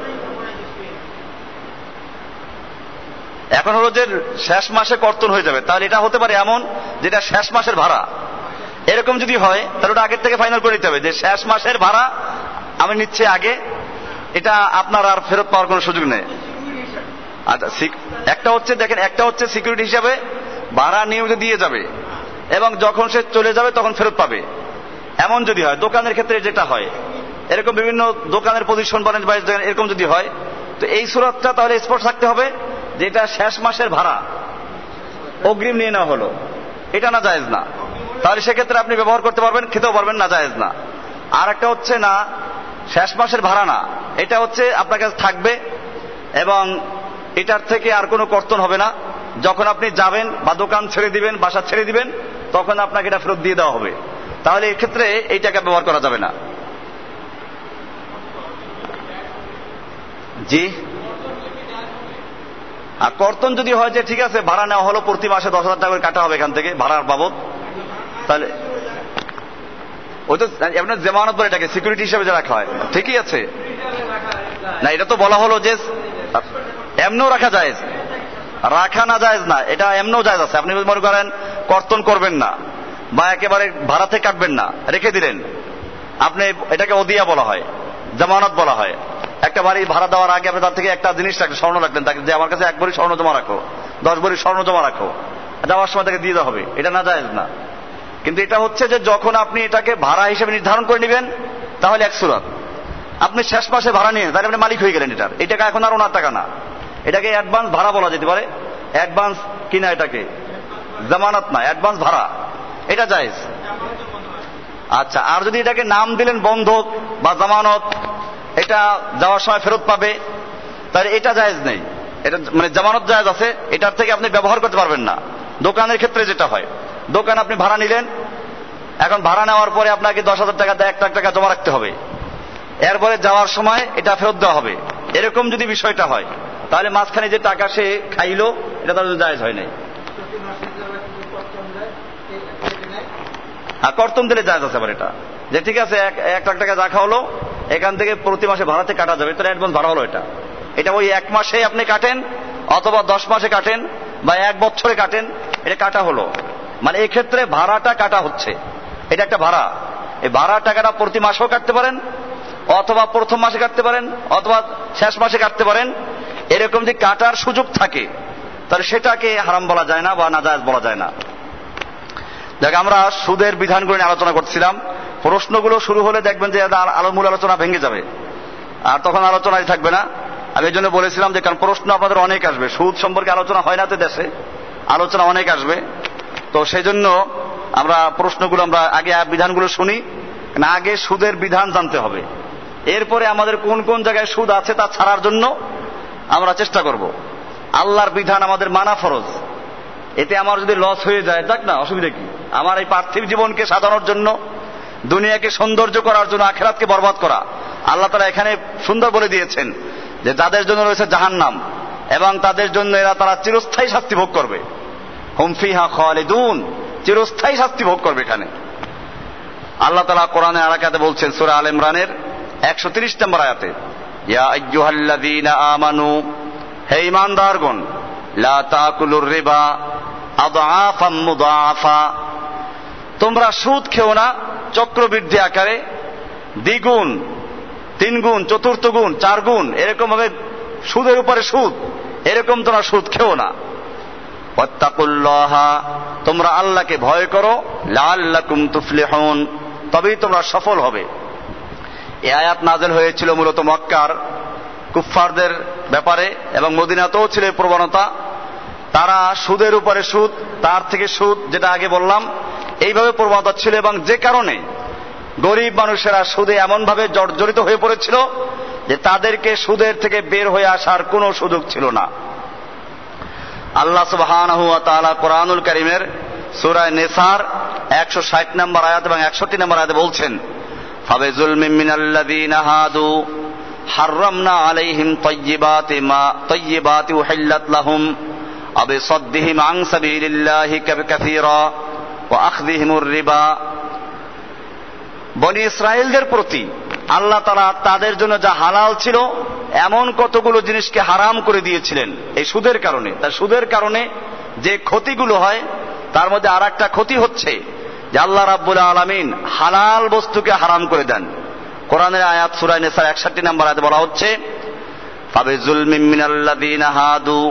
এখন হলো যে শেষ মাসে কর্তন হয়ে যাবে, তাহলে এটা হতে পারে এমন যেটা শেষ মাসের ভাড়া। এরকম যদি হয় তাহলে ওটা আগের থেকে ফাইনাল করে নিতে হবে যে শেষ মাসের ভাড়া আমি নিচ্ছি আগে, এটা আপনার আর ফেরত পাওয়ার কোনো সুযোগ নেই। আচ্ছা, একটা হচ্ছে দেখেন, একটা হচ্ছে সিকিউরিটি হিসাবে ভাড়া নিয়মিত দিয়ে যাবে এবং যখন সে চলে যাবে তখন ফেরত পাবে। এমন যদি হয়, দোকানের ক্ষেত্রে যেটা হয়, এরকম বিভিন্ন দোকানের পজিশন বলেন বা এরকম যদি হয়, তো এই সুরতটা তাহলে স্পষ্ট থাকতে হবে যেটা শেষ মাসের ভাড়া অগ্রিম নিয়ে নেওয়া হলো, এটা না জায়েজ না। তাহলে সেক্ষেত্রে আপনি ব্যবহার করতে পারবেন, খেতেও পারবেন, না জায়েজ না। আর একটা হচ্ছে না শেষ মাসের ভাড়া না, এটা হচ্ছে আপনার কাছে থাকবে এবং এটার থেকে আর কোনো কর্তন হবে না। যখন আপনি যাবেন বা দোকান ছেড়ে দিবেন, বাসা ছেড়ে দিবেন, তখন আপনাকে এটা ফেরত দিয়ে দেওয়া হবে। তাহলে এক্ষেত্রে এই টাকা ব্যবহার করা যাবে না। জি, আর কর্তন যদি হয় যে ঠিক আছে ভাড়া নেওয়া হলো, প্রতি মাসে 10,000 টাকা করে কাটা হবে এখান থেকে ভাড়ার বাবদ, তাহলে ওই তো আপনার জামানত বলে এটাকে সিকিউরিটি হিসেবে যে রাখা হয়, ঠিকই আছে না। এটা তো বলা হলো যে এমনও রাখা যায়, রাখা না জায়েজ না, এটা এমনও জায়েজ আছে। আপনি মনে করেন কর্তন করবেন না বা একেবারে ভাড়া থেকে কাটবেন না, রেখে দিলেন, আপনি এটাকে ওদিয়া বলা হয়, জামানত বলা হয়। একটা বাড়ি ভাড়া দেওয়ার আগে আপনি তার থেকে একটা জিনিস রাখলেন, স্বর্ণ রাখলেন, তাকে যে আমার কাছে 1 ভরি স্বর্ণ জমা রাখো, 10 ভরি স্বর্ণ জমা রাখো, যাওয়ার সময় তাকে দিয়ে দেওয়া হবে, এটা না জায়েজ না। কিন্তু এটা হচ্ছে যে যখন আপনি এটাকে ভাড়া হিসেবে নির্ধারণ করে নেবেন তাহলে এক সুরত। আপনি শেষ মাসে ভাড়া নিয়ে তাহলে আপনি মালিক হয়ে গেলেন এটার, এই টাকা এখন আর ওনার টাকা না, এটাকে অ্যাডভান্স ভাড়া বলা যেতে পারে। অ্যাডভান্স কিনা, এটাকে জামানত না, অ্যাডভান্স ভাড়া, এটা জায়েজ। আচ্ছা, আর যদি এটাকে নাম দিলেন বন্ধক বা জামানত, এটা যাওয়ার সময় ফেরত পাবে, তাহলে এটা জায়েজ নেই। এটা মানে জামানত জায়েজ আছে, এটার থেকে আপনি ব্যবহার করতে পারবেন না। দোকানের ক্ষেত্রে যেটা হয়, দোকান আপনি ভাড়া নিলেন, এখন ভাড়া নেওয়ার পরে আপনাকে 10,000 টাকা 1 লাখ টাকা জমা রাখতে হবে, এরপরে যাওয়ার সময় এটা ফেরত দেওয়া হবে। এরকম যদি বিষয়টা হয় তাহলে মাঝখানে যে টাকা সে খাইলো এটা তার জায়েজ হয় নাই। হ্যাঁ, কর্তন দিলে জায়েজ আছে আবার এটা, যে ঠিক আছে 1 লাখ টাকা রাখা হলো, এখান থেকে প্রতি মাসে ভাড়াতে কাটা যাবে, তাহলে অ্যাডভান্স ভাড়া হলো এটা। এটা ওই 1 মাসে আপনি কাটেন অথবা 10 মাসে কাটেন বা 1 বছরে কাটেন, এটা কাটা হলো, মানে এই ক্ষেত্রে ভাড়াটা কাটা হচ্ছে, এটা একটা ভাড়া। এই ভাড়ার টাকাটা প্রতি মাসেও কাটতে পারেন, অথবা প্রথম মাসে কাটতে পারেন, অথবা শেষ মাসে কাটতে পারেন। এরকম যে কাটার সুযোগ থাকে, তাহলে সেটাকে হারাম বলা যায় না বা নাজায়েজ বলা যায় না। দেখ, আমরা সুদের বিধানগুলো নিয়ে আলোচনা করছিলাম। প্রশ্নগুলো শুরু হলে দেখবেন যে মূল আলোচনা ভেঙে যাবে, আর তখন আলোচনায় থাকবে না। আমি এই জন্য বলেছিলাম যে, কারণ প্রশ্ন আপনাদের অনেক আসবে, সুদ সম্পর্কে আলোচনা হয় না তো দেশে, আলোচনা অনেক আসবে। তো সেই জন্য আমরা প্রশ্নগুলো আমরা আগে বিধানগুলো শুনি, না আগে সুদের বিধান জানতে হবে, এরপরে আমাদের কোন কোন জায়গায় সুদ আছে তা ছাড়ার জন্য আমরা চেষ্টা করব। আল্লাহর বিধান আমাদের মানা ফরজ, এতে আমার যদি লস হয়ে যায় যাক না, অসুবিধা কি? আমার এই পার্থিব জীবনকে সাজানোর জন্য, দুনিয়াকে সৌন্দর্য করার জন্য আখিরাতকে বরবাদ করা, আল্লাহ তাআলা এখানে সুন্দর বলে দিয়েছেন যে যাদের জন্য রয়েছে জাহান্নাম, এবং তাদের জন্য তারা চিরস্থায়ী শাস্তি ভোগ করবে। হুম ফিহা খালিদুন, চিরস্থায়ী শাস্তি ভোগ করবে। এখানে আল্লাহ তাআলা কোরআনে আর এক আয়াতে বলছেন, সূরা আল ইমরানের 130 নম্বর আয়াতে, ইয়া আইয়ুহাল্লাযীনা আমানু, হে ঈমানদারগণ, লা তাকুলুর রিবা আদআফাম মুদাআফা, তোমরা সুদ খেও না চক্রবৃদ্ধি আকারে, দ্বিগুণ, তিনগুণ, চতুর্থ গুণ, 4 গুণ, এরকম ভাবে সুদের উপরে সুদ, এরকম তোমরা সুদ খেও না। ওয়াত্তাকুল্লাহা, তোমরা আল্লাহকে ভয় করো, লাআল্লাকুম তুফলিহুন, তবেই তোমরা সফল হবে। এই আয়াত নাযিল হয়েছিল মূলত মক্কার কুফফারদের ব্যাপারে, এবং মদিনাতেও ছিল এই প্রবণতা। তারা সুদের উপরে সুদ, তার থেকে সুদ, যেটা আগে বললাম, এইভাবে প্রবণতা ছিল, এবং যে কারণে গরিব মানুষেরা সুদে এমন ভাবে জর্জরিত হয়ে পড়েছিল যে তাদেরকে সুদের থেকে বের হয়ে আসার কোনো সুযোগ ছিল না। আল্লাহ সুবহানাহু ওয়া তাআলা কোরআনুল কারীমের সূরা নিসার 160 নম্বর আয়াত এবং 61 নম্বর আয়াতে বলছেন, ফাবিজুলমিন মিনাল্লাযীনা হাদু হাররামনা আলাইহিম তাইয়্যিবাতি উহিল্লাত লাহুম আবিসাদ্দিহিম আন সাবিলিল্লাহি কাসীরা ওয়া আখযিহিমুর রিবা। বনি ইসরায়েলদের প্রতি আল্লাহ তাআলা তাদের জন্য যা হালাল ছিল এমন কতগুলো জিনিসকে হারাম করে দিয়েছিলেন এই সুদের কারণে। তার সুদের কারণে যে ক্ষতিগুলো হয়, তার মধ্যে আর একটা ক্ষতি হচ্ছে যে আল্লাহ রাব্বুল আলামিন হালাল বস্তুকে হারাম করে দেন। কোরআনের আয়াত সূরা নিসার 61 নম্বর আয়াতে বলা হচ্ছে, ফাবিজুলমিন মিনাল্লাযীনা হাদু,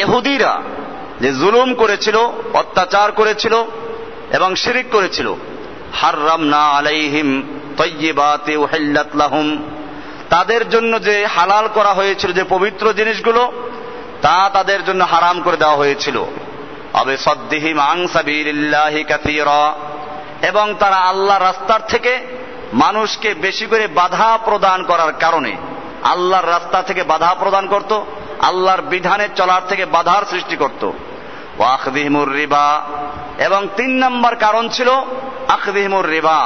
ইহুদিরা যে জুলুম করেছিল, অত্যাচার করেছিল এবং শিরক করেছিল, হাররামনা আলাইহিম তাইয়্যিবাতি উহিল্লাত লাহুম, তাদের জন্য যে হালাল করা হয়েছিল যে পবিত্র জিনিসগুলো, তা তাদের জন্য হারাম করে দেওয়া হয়েছিল। আবিসাদ্দিহিম আন সাবিলিল্লাহি কাসীরা, এবং তারা আল্লাহর রাস্তার থেকে মানুষকে বেশি করে বাধা প্রদান করার কারণে, আল্লাহর রাস্তা থেকে বাধা প্রদান করত, আল্লাহর বিধানে চলার থেকে বাধার সৃষ্টি করত। ওয়া আখযিহিমুর রিবা, এবং 3 নম্বর কারণ ছিল আখযিহিমুর রিবা,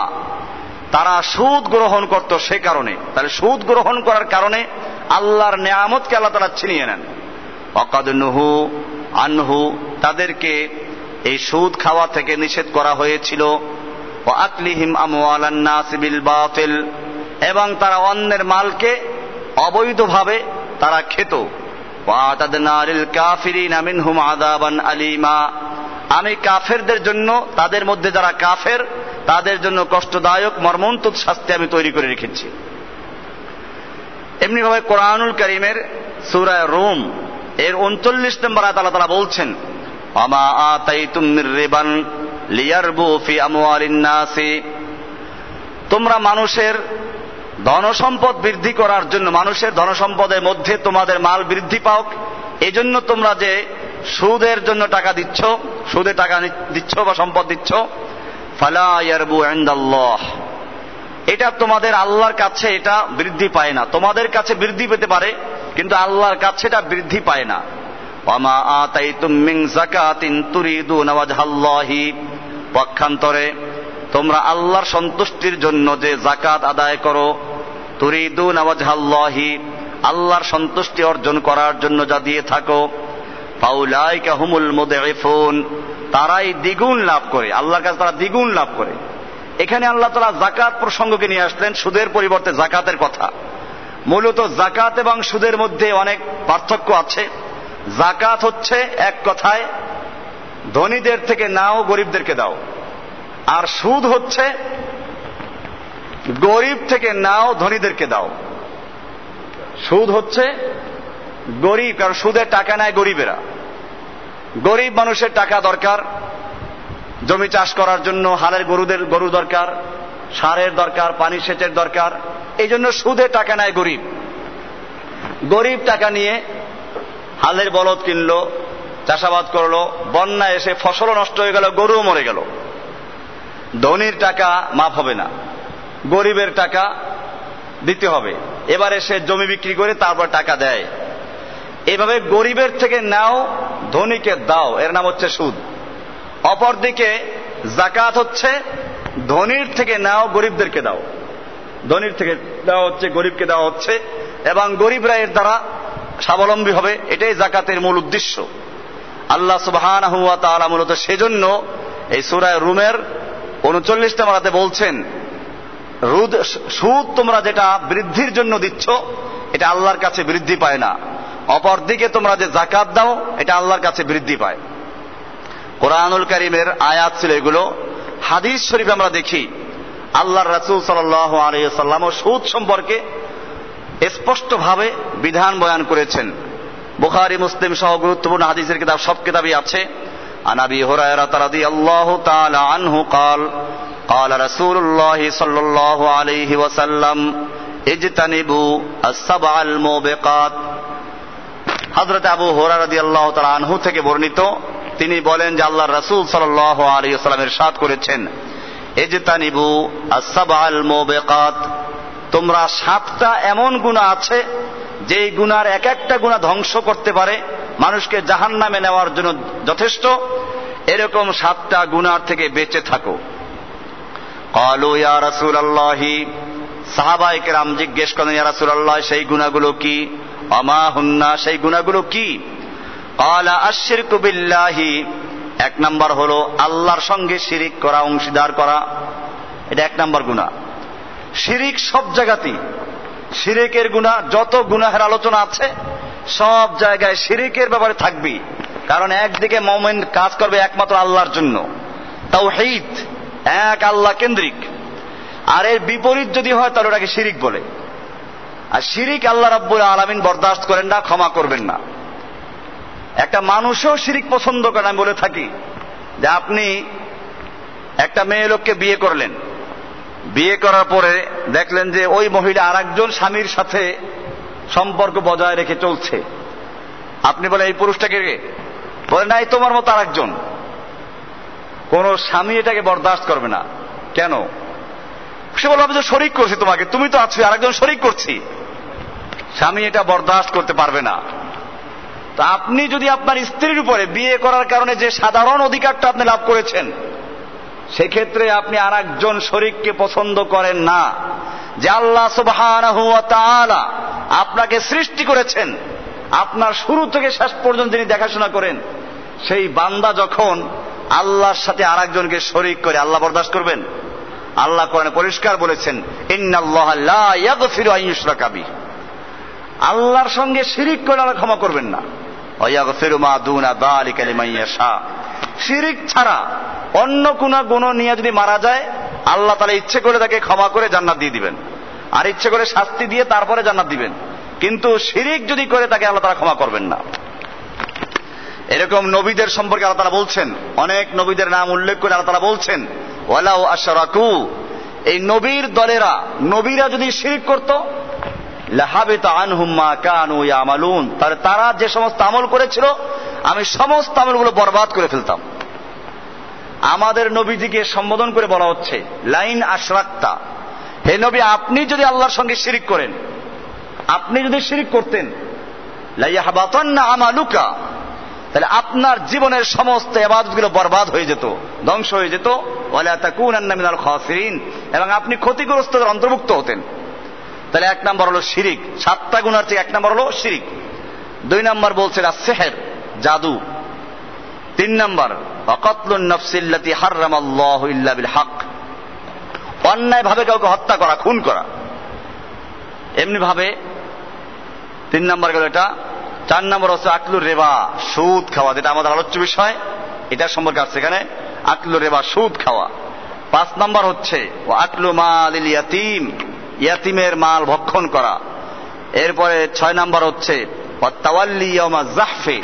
তারা সুদ গ্রহণ করত। সে কারণে, তাহলে সুদ গ্রহণ করার কারণে আল্লাহর নিয়ামতকে আল্লাহ তাআলা ছিনিয়ে নেন। ওয়াকাদ নুহু আনহু, তাদেরকে এই সুদ খাওয়া থেকে নিষেধ করা হয়েছিল। ওয়া আকলিহিম আমওয়ালান নাস বিল বাতিল, এবং তারা অন্যের মালকে অবৈধভাবে তারা খেত। ওয়া আতাদনা লিল কাফিরিনা মিনহুম আযাবান আলীমা, আমি কাফেরদের জন্য, তাদের মধ্যে যারা কাফের তাদের জন্য কষ্টদায়ক মর্মন্তুদ শাস্তি আমি তৈরি করে রেখেছি। এমনি ভাবে কোরআনুল কারীমের সূরা রুম এর 39 নম্বর আয়াতে আল্লাহ তাআলা বলছেন, ওয়ামা আতাইতুম মির রিবান লিয়ারবু ফি আমওয়ালিন নাসি, তোমরা মানুষের ধনসম্পদ বৃদ্ধি করার জন্য, মানুষের ধনসম্পদের মধ্যে তোমাদের মাল বৃদ্ধি পাওক, এজন্য তোমরা যে সুদের জন্য টাকা দিচ্ছ, সুদে টাকা দিচ্ছ বা সম্পদ দিচ্ছ, ফালা ইয়ারবু ইনদাল্লাহ, এটা তোমাদের আল্লাহর কাছে এটা বৃদ্ধি পায় না। তোমাদের কাছে বৃদ্ধি পেতে পারে, কিন্তু আল্লাহর কাছে এটা বৃদ্ধি পায় না। ওয়ামা আতাইতুম মিন যাকাতিন তুরিদুনা ওয়াজহাল্লাহি, পক্ষান্তরে তোমরা আল্লাহর সন্তুষ্টির জন্য যে যাকাত আদায় করো, তুরিদুনা ওয়াজহাল্লাহি, আল্লাহর সন্তুষ্টি অর্জন করার জন্য যা দিয়ে থাকো, ফাউলাইকা হুমুল মুদঈফুন, তারাই দ্বিগুণ লাভ করে, আল্লাহর কাছে তারা দ্বিগুণ লাভ করে। এখানে আল্লাহ তাআলা যাকাত প্রসঙ্গকে নিয়ে আসলেন, সুদের পরিবর্তে যাকাতের কথা। মূলত যাকাত এবং সুদের মধ্যে অনেক পার্থক্য আছে। যাকাত হচ্ছে এক কথায় ধনীদের থেকে নাও, গরিবদেরকে দাও। আর সুদ হচ্ছে গরিব থেকে নাও, ধনীদেরকে দাও। সুদ হচ্ছে গরিব, কারণ সুদের টাকা নেয় গরিবেরা। গরিব মানুষের টাকা দরকার, জমি চাষ করার জন্য হালের গরু দরকার, সারের দরকার, পানি সেচের দরকার, এই জন্য সুদে টাকা নেয় গরিব। গরিব টাকা নিয়ে হালের বলদ কিনলো, চাষাবাদ করলো, বন্যা এসে ফসলও নষ্ট হয়ে গেল, গরুও মরে গেল। ধনীর টাকা মাফ হবে না, গরিবের টাকা দিতে হবে। এবারে সে জমি বিক্রি করে তারপর টাকা দেয়। এভাবে গরিবের থেকে নাও, ধনীকে দাও, এর নাম হচ্ছে সুদ। অপরদিকে যাকাত হচ্ছে ধনীর থেকে নাও, গরিবদেরকে দাও। ধনীর থেকে দেওয়া হচ্ছে, গরিবকে দেওয়া হচ্ছে, এবং গরিবরা এর দ্বারা স্বাবলম্বী হবে। এটাই যাকাতের মূল উদ্দেশ্য। আল্লাহ সুবহানাহু ওয়া তাআলা মূলত সেজন্য এই সূরা রুমের 39 নম্বর আয়াতে বলছেন, সুদ তোমরা যেটা বৃদ্ধির জন্য দিচ্ছ, এটা আল্লাহর কাছে বৃদ্ধি পায় না। অপরদিকে তোমরা যে যাকাত দাও, এটা আল্লাহর কাছে বৃদ্ধি পায়। কোরআনুল কারীমের আয়াত ছিল এগুলো। হাদিস শরীফে আমরা দেখি আল্লাহর রাসূল সাল্লাল্লাহু আলাইহি ওয়াসাল্লাম সুদ সম্পর্কে স্পষ্টভাবে বিধান বয়ান করেছেন। বুখারী, মুসলিম সহ গুরুত্বপূর্ণ হাদিসের কিতাব, সব কিতাবই আছে। আন আবি হুরায়রা রাদিয়াল্লাহু তাআলা আনহু قال قال رسول الله صلى الله عليه وسلم اجتنبوا السبع الموبقات। হযরত আবু হুরায়রা রাদিয়াল্লাহু তাআলা আনহু থেকে বর্ণিত, তিনি বলেন যে আল্লাহর রাসূল সাল্লাল্লাহু আলাইহি ওয়াসাল্লাম ইরশাদ করেছেন, ইজতানিবু আস-সাবআল মুবিকাত, তোমরা 7টা এমন গুনাহ আছে যেই গুনার এক একটা গুনাহ ধ্বংস করতে পারে, মানুষকে জাহান্নামে নেওয়ার জন্য যথেষ্ট। এরকম 7টা গুনার থেকে বেঁচে থাকো। ক্বালু ইয়া রাসূলুল্লাহি, সাহাবায়ে কেরাম জিজ্ঞেস করেন, ইয়া রাসূলুল্লাহ সেই গুনাহগুলো কি? আমা হুন্না, সেই গুনাহগুলো কি? ক্বালা আশ-শিরকু বিল্লাহি, এক নাম্বার হলো আল্লাহর সঙ্গে শিরিক করা, অংশীদার করা, এটা এক নাম্বার গুনাহ। শিরিক সব জায়গাতেই, শিরিকের গুনাহ, যত গুনাহের আলোচনা আছে সব জায়গায় শিরিকের ব্যাপারে থাকবে। কারণ একদিকে মুমিন কাজ করবে একমাত্র আল্লাহর জন্য, তাওহীদ, এক আল্লাহ কেন্দ্রিক। আর এর বিপরীত যদি হয় তাহলে ওটাকে শিরিক বলে। আর শিরিক আল্লাহ রাব্বুল আলামিন বরদাস্ত করেন না, ক্ষমা করবেন না। একটা মানুষও শিরিক পছন্দ করে। আমি বলে থাকি যে আপনি একটা মেয়ে লোককে বিয়ে করলেন, বিয়ে করার পরে দেখলেন যে ওই মহিলা আরেকজন স্বামীর সাথে সম্পর্ক বজায় রেখে চলছে। আপনি বলেন এই পুরুষটাকে, বলে নাই তোমার মতো আরেকজন। কোন স্বামী এটাকে বরদাস্ত করবে না। কেন? সে বলবে আমি তো শরিক করছি তোমাকে, তুমি তো আছো, আরেকজন শরিক করছি। স্বামী এটা বরদাস্ত করতে পারবে না। তা আপনি যদি আপনার স্ত্রীর উপরে বিয়ে করার কারণে যে সাধারণ অধিকারটা আপনি লাভ করেছেন, সেক্ষেত্রে আপনি আরেকজন শরিককে পছন্দ করেন না। যে আল্লাহ সুবহানাহু ওয়া তাআলা আপনাকে সৃষ্টি করেছেন, আপনার শুরু থেকে শেষ পর্যন্ত যিনি দেখাশোনা করেন, সেই বান্দা যখন আল্লাহর সাথে আরেকজনকে শরিক করে, আল্লাহ বরদাস্ত করবেন? আল্লাহ কোরআনে পরিষ্কার বলেছেন, ইন্নাল্লাহা লা ইয়াগফিরু আন ইউশরাকা বিহি, আল্লাহর সঙ্গে শিরিক করে আল্লাহ ক্ষমা করবেন না। ওয়া ইয়াগফিরু মা দুনা যালিকা লিমান ইয়াশা, শিরিক ছাড়া অন্য কোন গুনাহ নিয়ে যদি মারা যায়, আল্লাহ তাআলা ইচ্ছে করে তাকে ক্ষমা করে জান্নাত দিয়ে দিবেন, আর ইচ্ছে করে শাস্তি দিয়ে তারপরে জান্নাত দিবেন। কিন্তু শিরিক যদি করে তাকে আল্লাহ তাআলা ক্ষমা করবেন না। এরকম নবীদের সম্পর্কে আল্লাহ তাআলা বলছেন, অনেক নবীদের নাম উল্লেখ করে আল্লাহ তাআলা বলছেন, ওয়ালাউ আশরাকু, এই নবীর দলেরা, নবীরা যদি শিরিক করত, লাহাবিতা আনহুম মা কানু ইয়ামালুন, তাহলে তারা যে সমস্ত আমল করেছিল আমি সমস্ত আমলগুলো বরবাদ করে ফেলতাম। আমাদের নবীজিকে সম্বোধন করে বলা হচ্ছে, লাইন আশরাকতা, হে নবী আপনি যদি আল্লাহর সঙ্গে শিরিক করেন, আপনি যদি শিরিক করতেন, লা ইয়াহবাতান্না আমালুকা, তাহলে আপনার জীবনের সমস্ত ইবাদতগুলো বরবাদ হয়ে যেত, ধ্বংস হয়ে যেত। ওয়ালা তাকুনান্না মিনাল খাসিরিন, এবং আপনি ক্ষতিগ্রস্তদের অন্তর্ভুক্ত হতেন। তাহলে এক নাম্বার হলো শিরিক, 7টা গুনার থেকে এক নাম্বার হলো শিরিক। 2 নাম্বার বলছেন as-সিহর, জাদু। 3 নাম্বার ওয়াকাতলুন নাফসিল্লাতী হারামাল্লাহু ইল্লা বিল হক, অন্যায় ভাবে কাউকে হত্যা করা, খুন করা, এমনি ভাবে। 3 নাম্বার গেল এটা। 4 নাম্বার হচ্ছে আকলুর রিবা, সুদ খাওয়া, যেটা আমাদের আলোচ্য বিষয়। এটা সম্পর্কে আসছে এখানে, আকলু রিবা, সুদ খাওয়া। 5 নম্বর হচ্ছে ওয়া আকলু মালিল ইয়াতিম, ইয়াতিমের মাল ভক্ষণ করা। এরপরে 6 নম্বর হচ্ছে ওয়া তাওয়াল্লি ইয়াউমা যাহফি,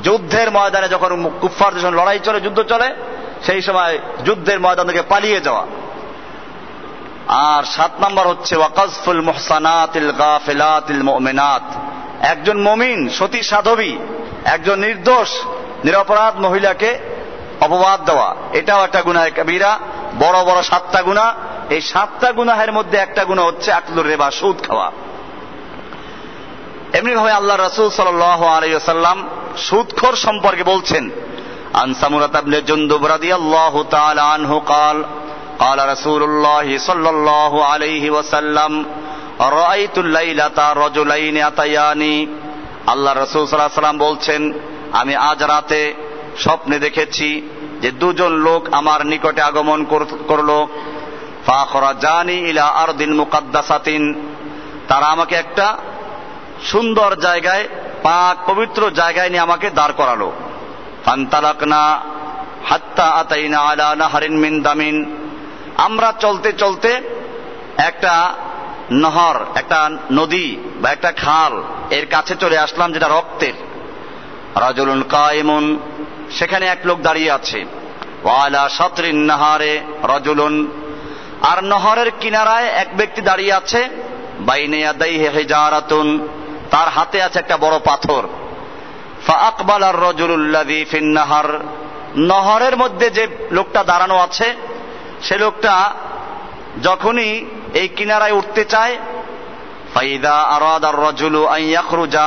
যুদ্ধের ময়দানে যখন কুফফারদের সঙ্গে লড়াই চলে, যুদ্ধ চলে, সেই সময় যুদ্ধের ময়দান থেকে পালিয়ে যাওয়া। আর 7 নম্বর হচ্ছে ওয়া কাযফুল মুহসানাতিল গাফিলাতিল মুমিনাত, একজন মুমিন সতী সাধবী, একজন নির্দোষ নিরপরাধ মহিলাকে অপবাদ দেওয়া, এটাও একটা গুনাহ কবিরা। বড় বড় 7টা গুনাহ, এই 7টা গুনাহের মধ্যে একটা গুনাহ হচ্ছে আকলুর রিবা, সুদ খাওয়া। এমনি ভাবে আল্লাহ রাসূল সাল্লাল্লাহু আলাইহি ওয়াসাল্লাম সুদখোর সম্পর্কে বলছেন, আন সামুরাত ইবনে জুনদুব রাদিয়াল্লাহু তাআলা আনহু قال قال رسول الله صلى الله عليه وسلم رأيت الليلة رجلين أتياني, আল্লাহ রাসূল সাল্লাল্লাহু আলাইহি ওয়াসাল্লাম বলছেন, আমি আজ রাতে স্বপ্নে দেখেছি যে দুজন লোক আমার নিকটে আগমন করলো। ফাখরাজানি ইলা আরদিন মুকাদ্দাসাতিন, তারা আমাকে একটা সুন্দর জায়গায়, পাক পবিত্র জায়গায় নিয়ে আমাকে দাঁড় করালো। ফান্তালাকনা হাত্তা আতাইনা আলা নাহরিন মিন দামিন, আমরা চলতে চলতে একটা নহর, একটা নদী বা একটা খাল এর কাছে চলে আসলাম যেটা রক্তের। রাজুলুন কায়েমুন, সেখানে এক লোক দাঁড়িয়ে আছে। ওয়া আলা শাতরিন নাহারে রাজুলুন, আর নহরের কিনারায় এক ব্যক্তি দাঁড়িয়ে আছে। বাইনে ইয়াদাইহি হিজারাতুন, তার হাতে আছে একটা বড় পাথর। ফাআকবালা আর-রাজুলুল্লাযী ফিন নাহার, নহরের মধ্যে যে লোকটা দাঁড়ানো আছে সে লোকটা যখনই এই কিনারায় উঠতে চায়, ফাইদা আরাদা আর-রাজুলু আন ইয়াখরুজা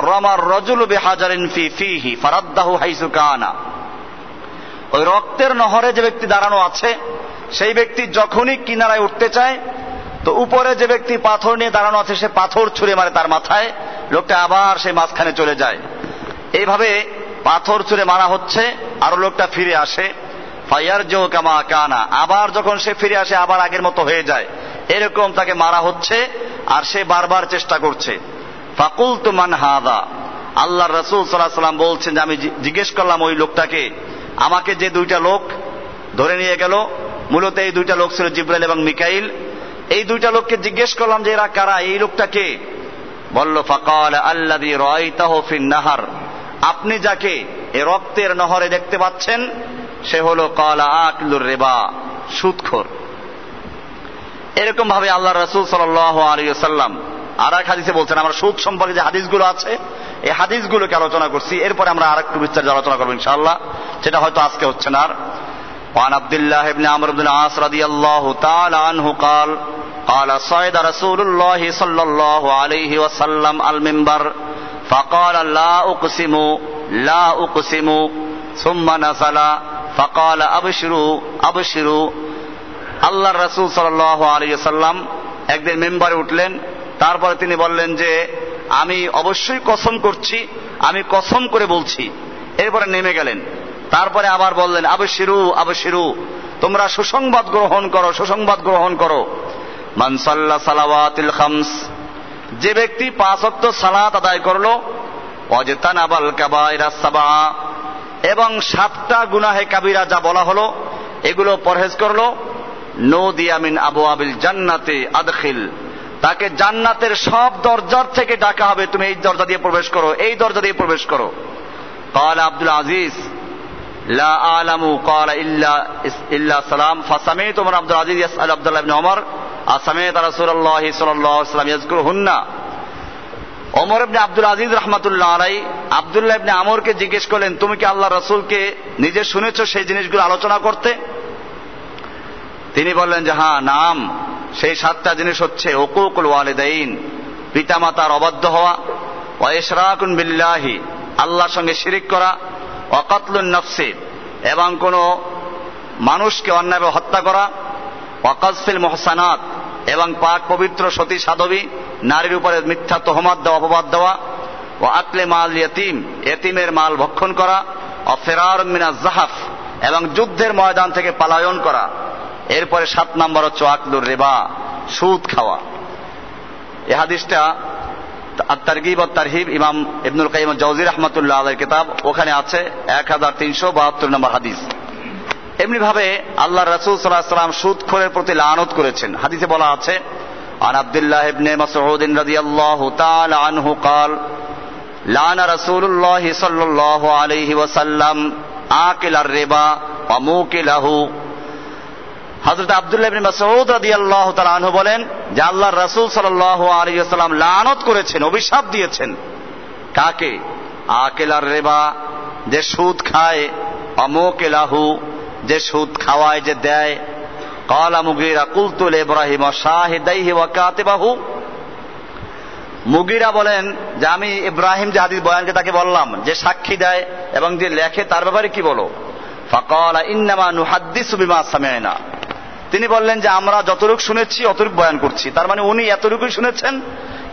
রামা আর-রাজুলু বিহাজারিন ফি ফিহি ফারাদ্দাহু হাইসু কানা, ওই রক্তের নহরে যে ব্যক্তি দাঁড়ানো আছে সেই ব্যক্তি যখনই কিনারায় উঠতে চায়, তো উপরে যে ব্যক্তি পাথর নিয়ে দাঁড়ানো আছে সে পাথর ছুঁড়ে মারে তার মাথায়, লোকটা আবার সেই মাঝখানে চলে যায়। এইভাবে পাথর ছুঁড়ে মারা হচ্ছে, আরো লোকটা ফিরে আসে। ফায়ারজু কামা কানা, আবার যখন সে ফিরে আসে আবার আগের মতো হয়ে যায়। এরকম তাকে মারা হচ্ছে আর সে বারবার চেষ্টা করছে। ফাকুলতু মান হাযা, আল্লাহর রাসূল সাল্লাল্লাহু আলাইহি ওয়াসাল্লাম বলছেন যে আমি জিজ্ঞেস করলাম ওই লোকটাকে, আমাকে যে 2টা লোক ধরে নিয়ে গেল, মূলত এই 2টা লোক ছিল জিবরাইল এবং মিকাইল, এই 2টা লোককে জিজ্ঞেস করলাম যে এরা কারা, এই লোকটা কে? বলল ফাকালা আল্লাযী রাআইতাহু ফিন নাহার, আপনি যাকে এই রক্তের নহরে দেখতে পাচ্ছেন সে হলো কালা আকলুর রিবা, সুদখোর। এরকম ভাবে আল্লাহ রাসূল সাল্লাল্লাহু আলাইহি ওয়াসাল্লাম আর এক হাদিসে বলছেন, আমরা সুদ সম্পর্কে যে হাদিসগুলো আছে এই হাদিসগুলোকে আলোচনা করছি, এরপরে আমরা আরেকটু বিস্তারিত আলোচনা করবো ইনশাআল্লাহ, সেটা হয়তো আজকে হচ্ছে না। আর وعن عبد الله بن عمرو بن العاص رضي الله تعالى عنه قال قال صعد رسول الله صلى الله عليه وسلم المنبر فقال لا أقسم ثم نزل فقال أبشروا أبشروا, আল্লাহর রাসূল সাল্লাল্লাহু আলাইহি ওয়াসাল্লাম একদিন মিম্বারে উঠলেন, তারপরে তিনি বললেন যে আমি অবশ্যই কসম করছি, আমি কসম করে বলছি। এরপরে নেমে গেলেন, তারপরে আবার বললেন আবশিরু আবশিরু, তোমরা সুসংবাদ গ্রহণ করো, সুসংবাদ গ্রহণ করো। মান সাল্লা সালাওয়াতিল খামস, যে ব্যক্তি 5 ওয়াক্ত সালাত আদায় করলো, ওয়াজতানাবাল কাবায়রাস সাবআ, এবং 7টা গুনাহে কাবিরা যা বলা হলো এগুলো পরহেজ করলো, নুদিয়া মিন আবওয়াবিল জান্নাতি আদখিল, তাকে জান্নাতের সব দরজার থেকে ডাকা হবে, তুমি এই দরজা দিয়ে প্রবেশ করো, এই দরজা দিয়ে প্রবেশ করো। قال عبد العزيز لا اعلم قال الا সালাম فسمعت عمر عبد العزيز يسأل عبد الله بن عمر اسمعت رسول الله صلى الله عليه وسلم يذكرهن, ওমর ইবনে আব্দুল আজিজ রাহমাতুল্লাহ আলাইহি আব্দুল্লাহ ইবনে আমরকে জিজ্ঞেস করলেন, তুমি কি আল্লাহ রাসূলকে নিজে শুনেছো সেই জিনিসগুলো আলোচনা করতে? তিনি বললেন যে হ্যাঁ, নাম, সেই 7টা জিনিস হচ্ছে উকুকুল ওয়ালিদাইন, পিতামাতার অবাধ্য হওয়া, ওয়া ইশরাকুন বিল্লাহি, আল্লাহর সঙ্গে শিরিক করা, ওয়া কাতলুন নাফসি, এবং কোন মানুষকে অন্যায়ভাবে হত্যা করা, ওয়া কাযফিল মুহসানাত, এবং পাক পবিত্র সতী সাধবী নারীর উপরে মিথ্যা তহমত দেওয়া, অপবাদ দেওয়া, ওয়া আকলে মাল ইয়াতিম, এতিমের মাল ভক্ষণ করা, ওয়া ফিরারুম মিনাজ যাহফ, এবং যুদ্ধের ময়দান থেকে পলায়ন করা। এরপরে 7 নম্বর হচ্ছে আকলুর রিবা, সুদ খাওয়া। এই হাদিসটা আত-তারগীব ওয়াত তারহিব, ইমাম ইবনুল কাইয়িম আল-জাওযী রাহমাতুল্লাহ আলাইহির কিতাব, ওখানে আছে 1372 নম্বর হাদিস। এমনি ভাবে আল্লাহর রাসূল সাল্লাল্লাহু আলাইহি ওয়াসাল্লাম সুদখোরের প্রতি লানত করেছেন। হাদিসে বলা আছে, আন আব্দুল্লাহ ইবনে মাসউদ রাদিয়াল্লাহু তাআলা আনহু قال লানা রাসূলুল্লাহ সাল্লাল্লাহু আলাইহি ওয়াসাল্লাম আকিলার রিবা ওয়া মুকিলাহু। হযরত আব্দুল্লাহ ইবনে মাসউদ রাদিয়াল্লাহু তাআলা আনহু বলেন যে আল্লাহর রাসূল সাল্লাল্লাহু আলাইহি ওয়াসাল্লাম লানত করেছেন, অভিশাপ দিয়েছেন। কাকে? আকিলার রিবা, যে সুদ খায়, ওয়া মুকিলাহু, যে সুদ খাওয়ায়, যে দেয়। ক্বালা মুগীরা কুলতু লিইব্রাহিম ওয়া শাহিদাইহি ওয়া কাতিবাহু। মুগীরা বলেন যে আমি ইব্রাহিম যে হাদিস বয়ানকে তাকে বললাম যে সাক্ষী দেয় এবং যে লেখে তার ব্যাপারে কি বলো? ফাকালা ইন্নামা নুহাদ্দিসু বিমা সামি'না। তিনি বললেন যে আমরা যতটুকু শুনেছি অতটুকু বয়ান করছি। তার মানে উনি এতটুকুই শুনেছেন,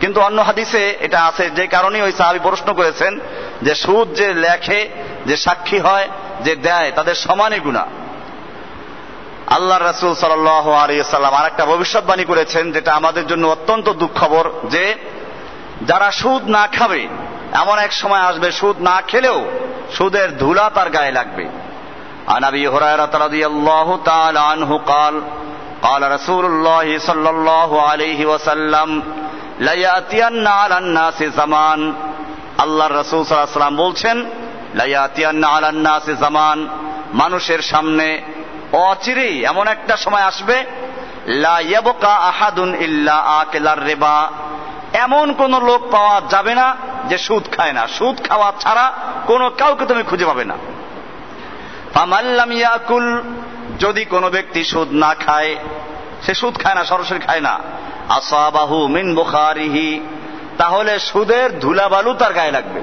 কিন্তু অন্য হাদিসে এটা আছে, যে কারণে ওই সাহাবী প্রশ্ন করেছেন যে সুদ যে লেখে, যে সাক্ষী হয়, যে দেয়, তাদের সমানই গুনাহ। আল্লাহর রাসূল সাল্লাল্লাহু আলাইহি ওয়াসাল্লাম আরেকটা ভবিষ্যৎবাণী করেছেন, যেটা আমাদের জন্য অত্যন্ত দুঃখবর, যে যারা সুদ না খাবে, এমন এক সময় আসবে সুদ না খেলেও সুদের ধুলা তার গায়ে লাগবে। আন আবি হুরায়রা রাদিয়াল্লাহু তাআলা আনহু قال قال رسول الله صلى الله عليه وسلم لا ياتين على الناس زمان। আল্লাহর রাসূল সাল্লাল্লাহু আলাইহি ওয়াসাল্লাম বলছেন, লা ইয়াতিয়ান্না আলান নাসি জামান, মানুষের সামনে অচিরেই এমন একটা সময় আসবে, লা ইয়াবকা আহাদুন ইল্লা আকিলার রিবা, এমন কোন লোক পাওয়া যাবে না যে সুদ খায় না। সুদ খাওয়া ছাড়া কোনো কাউকে তুমি খুঁজে পাবে না। ফামান লাম ইয়াকুল, যদি কোনো ব্যক্তি সুদ না খায়, সে সুদ খায় না, সরাসরি খায় না, আসাবাহু মিন বুখারিহি, তাহলে সুদের ধুলাবালু তার গায়ে লাগবে।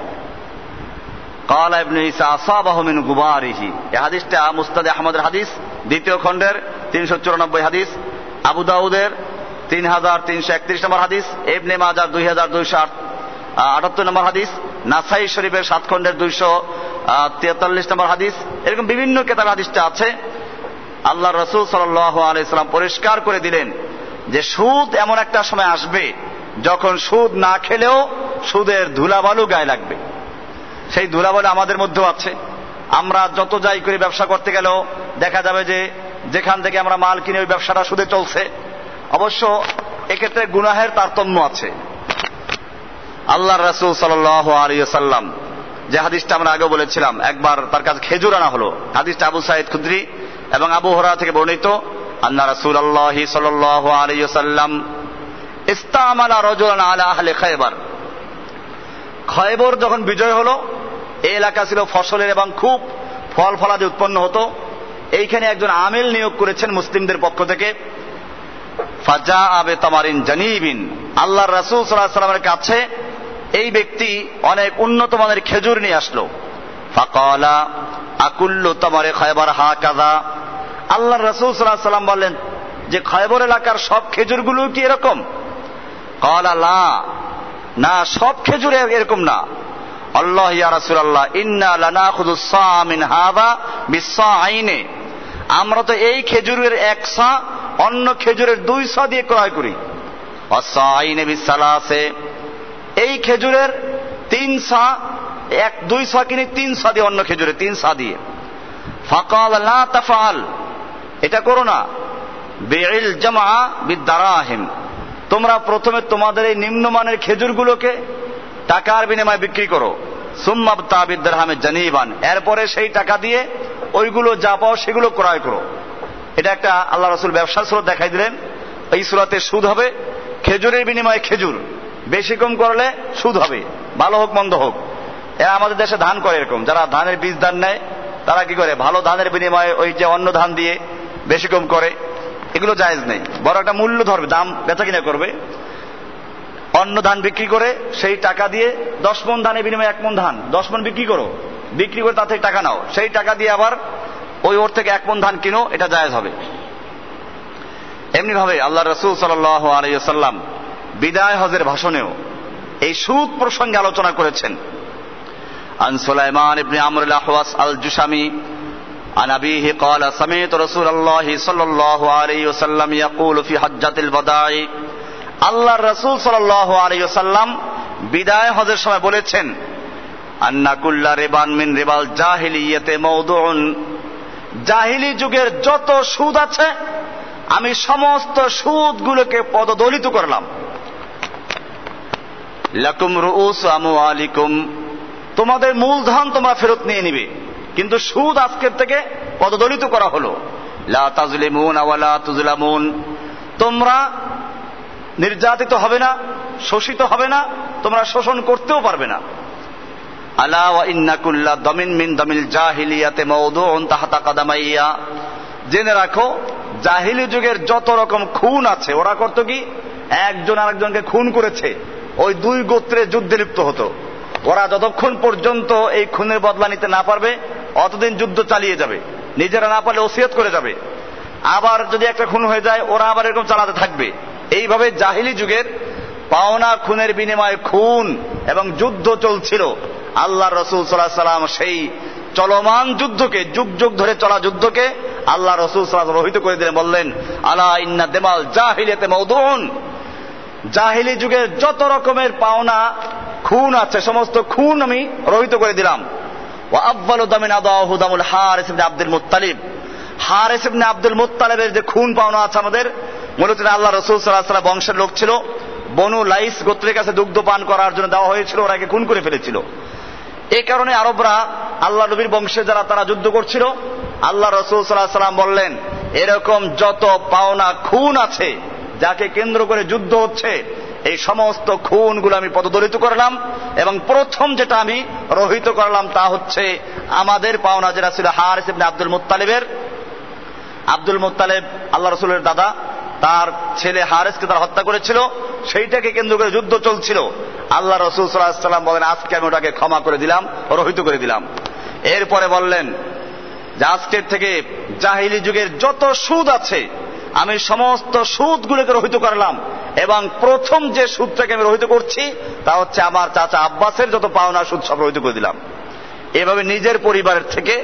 ক্বালা ইবনে ঈসা আসাবাহু মিন গুবারিহি। এই হাদিসটা মুসনাদ আহমদের হাদিস, দ্বিতীয় খণ্ডের 394 হাদিস, আবু দাউদের 3331 নম্বর হাদিস, ইবনে মাজাহ 2278 নম্বর হাদিস, নাসাই শরীফের 7 খণ্ডের 243 নম্বর হাদিস। এরকম বিভিন্ন কিতাব হাদিসটা আছে। আল্লাহর রাসূল সাল্লাল্লাহু আলাইহি ওয়াসাল্লাম পরিষ্কার করে দিলেন যে সুদ এমন একটা সময় আসবে যখন সুদ না খেলেও সুদের ধুলাবালু গায়ে লাগবে। সেই ধুলাবালু আমাদের মধ্যেও আছে। আমরা যত যাই করে ব্যবসা করতে গেলেও দেখা যাবে যে যেখান থেকে আমরা মাল কিনে ওই ব্যবসাটা সুদে চলছে। অবশ্য এক্ষেত্রে গুনাহের তারতম্য আছে। আল্লাহর রাসূল সাল্লাল্লাহু আলাইহি ওয়াসাল্লাম যে হাদিসটা আমরা আগে বলেছিলাম, একবার তার কাছে খেজুর আনা হলো। হাদিসটা আবু সাঈদ খুদরি এবং আবু হুরায়রা থেকে বর্ণিত, আন্না রাসূলুল্লাহ সাল্লাল্লাহু আলাইহি ওয়াসাল্লাম ইস্তামালা রাজুলান আলা আহলি খায়বার। খায়বর যখন বিজয় হলো, এই এলাকা ছিল ফসলের এবং খুব ফল ফলাদি উৎপন্ন হতো। এইখানে একজন আমিল নিয়োগ করেছেন মুসলিমদের পক্ষ থেকে। ফাজা আবে তামারিন জানিবিন, আল্লাহর রাসূল সাল্লাল্লাহু আলাইহি ওয়াসাল্লামের কাছে এই ব্যক্তি অনেক উন্নত মানের খেজুর নিয়ে আসলো। ফাকালা আকুল্লু তামারে খায়বার হাকাযা। আল্লাহর রাসূল সাল্লাল্লাহু আলাইহি ওয়াসাল্লাম বললেন যে খায়বর এলাকার সব খেজুরগুলো কি এরকম? ক্বালা লা, না, সব খেজুর এরকম না। আল্লাহ ইয়া রাসূলুল্লাহ ইন্না লানাখুযু সা মিন হাযা বিসসাইনে, আমরা তো এই খেজুরের 1 সা অন্য খেজুরের 2 সা দিয়ে ক্রয় করি। ওয়াসাইনে বিসালাসে, এই খেজুরের 3 সা, 2 সা কিনে 3 সা দিয়ে অন্য খেজুরের 3 সা দিয়ে। ফাকাল লা তাফআল, এটা করো না। বিইল জামআ বিদারাহিম, তোমরা প্রথমে তোমাদের এই নিম্নমানের খেজুরগুলোকে টাকার বিনিময়ে বিক্রি করো। সুম্মা তাবিদ দিরহামে জানিবান, এরপরে সেই টাকা দিয়ে ওইগুলো যা পাও সেগুলো ক্রয় করো। এটা একটা আল্লাহ রাসূল ব্যবসার সুরত দেখাই দিলেন। এই সুরাতে সুদ হবে, খেজুরের বিনিময়ে খেজুর, বেশি কম করলে সুদ হবে, ভালো হোক মন্দ হোক। এরা আমাদের দেশে ধান করে এরকম, যারা ধানের বীজ ধান নেয় তারা কি করে, ভালো ধানের বিনিময়ে ওই যে অন্য ধান দিয়ে বেশি কম করে। এগুলো জায়েজ নেই, বড় একটা মূল্য ধরবে, দাম বেচা কিনা করবে। অন্য ধান বিক্রি করে সেই টাকা দিয়ে 10 মণ ধানের বিনিময়ে 1 মণ ধান 10 মণ বিক্রি করো, বিক্রি করে তাতে টাকা নাও, সেই টাকা দিয়ে আবার ওর থেকে 1 মণ ধান কিনো, এটা জায়েজ হবে। এমনি ভাবে আল্লাহর রাসূল সাল্লাল্লাহু আলাইহি ওয়াসাল্লাম বিদায় হজের ভাষণেও এই সুদ প্রসঙ্গে আলোচনা করেছেন। আন সুলাইমান ইবনে আমর আল-আহওয়াস আল-জুশামি আন আবিহি ক্বালা সামি'তু রাসূলুল্লাহ সাল্লাল্লাহু আলাইহি ওয়াসাল্লাম ইয়াকুলু ফি হাজ্জাতিল বাদাই। আল্লাহর রাসূল সাল্লাল্লাহু আলাইহি ওয়াসাল্লাম বিদায় হজের সময় বলেছেন, আন্না কুল্লা রিবান মিন রিবাল জাহিলিয়াতে মাওদুউন, জাহিলি যুগের যত সুদ আছে আমি সমস্ত সুদগুলোকে পদদলিত করলাম। লাকুম রুউস আমওয়ালিকুম, তোমাদের মূলধন তোমরা ফেরত নিয়ে নিবে, কিন্তু সুদ আজকের থেকে পদদলিত করা হলো। লা তাজলিমুন ওয়া লা তুজলামুন, তোমরা নির্যাতিত হবে না, শোষিত হবে না, তোমরা শোষণ করতেও পারবে না। আলা ওয়া ইন্না কুল্লা দামিন মিন দামিল জাহিলিয়াতে মাওদুউন তাহতা কাদামাইয়া, জেনে রাখো জাহিলি যুগের যত রকম খুন আছে, ওরা করত কি, একজন আরেকজনকে খুন করেছে, ওই দুই গোত্রে যুদ্ধে লিপ্ত হতো। ওরা যতক্ষণ পর্যন্ত এই খুনের বদলা নিতে না পারবে অতদিন যুদ্ধ চালিয়ে যাবে, নিজেরা না পারলে ওসিয়ত করে যাবে। আবার যদি একটা খুন হয়ে যায় ওরা আবার এরকম চালাতে থাকবে। এইভাবে জাহিলি যুগের পাওনা খুনের বিনিময়ে খুন এবং যুদ্ধ চলছিল। আল্লাহ রসুল সাল্লাল্লাহু আলাইহি ওয়াসাল্লাম সেই চলমান যুদ্ধকে, যুগ যুগ ধরে চলা যুদ্ধকে আল্লাহ রসুল সাল্লাল্লাহু আলাইহি ওয়াসাল্লাম রহিত করে দিলেন, বললেন আলা ইন্না দিমাল জাহিলিয়াতে মাওদুউন, জাহিলি যুগের যত রকমের পাওনা খুন আছে সমস্ত খুন আমি রহিত করে দিলাম। ওয়া আফযালু দামিন আদাহু দামুল হারিস ইবনে আব্দুল মুত্তালিব, হারিস ইবনে আব্দুল মুত্তালিবের যে খুন পাওনা আছে আমাদের, মূলত আল্লাহ রাসূল সাল্লাল্লাহু আলাইহি ওয়াসাল্লাম বংশের লোক ছিল, বনু লাইস গোত্রের কাছে দুগ্ধ পান করার জন্য দেওয়া হয়েছিল, ওরাকে খুন করে ফেলেছিল। এই কারণে আরবরা আল্লাহ নবীর বংশে যারা তারা যুদ্ধ করছিল, আল্লাহ রাসূল সাল্লাল্লাহু আলাইহি ওয়াসাল্লাম বললেন এরকম যত পাওনা খুন আছে যাকে কেন্দ্র করে যুদ্ধ হচ্ছে, এই সমস্ত খুনগুলো আমি পদদলিত করলাম, এবং প্রথম যেটা আমি রহিত করলাম তা হচ্ছে আমাদের পাওনা যেটা ছিল হারিস ইবনে আব্দুল মুত্তালিবের। আব্দুল মুত্তালিব আল্লাহ রাসূলের দাদা, তার ছেলে হারিসকে তারা হত্যা করেছিল, সেইটাকে কেন্দ্র করে যুদ্ধ চলছিল। আল্লাহ রাসূল সাল্লাল্লাহু আলাইহি ওয়াসাল্লাম বলেন আজকে আমি ওটাকে ক্ষমা করে দিলাম, রহিত করে দিলাম। এরপরে বললেন যে আজকের থেকে জাহিলি যুগের যত সুদ আছে আমি সমস্ত সুদগুলোকে রহিত করলাম, এবং প্রথম যে সুদটাকে আমি রহিত করছি তা হচ্ছে আমার চাচা আব্বাসের যত পাওনা সুদ সব রহিত করে দিলাম। এভাবে নিজের পরিবারের থেকে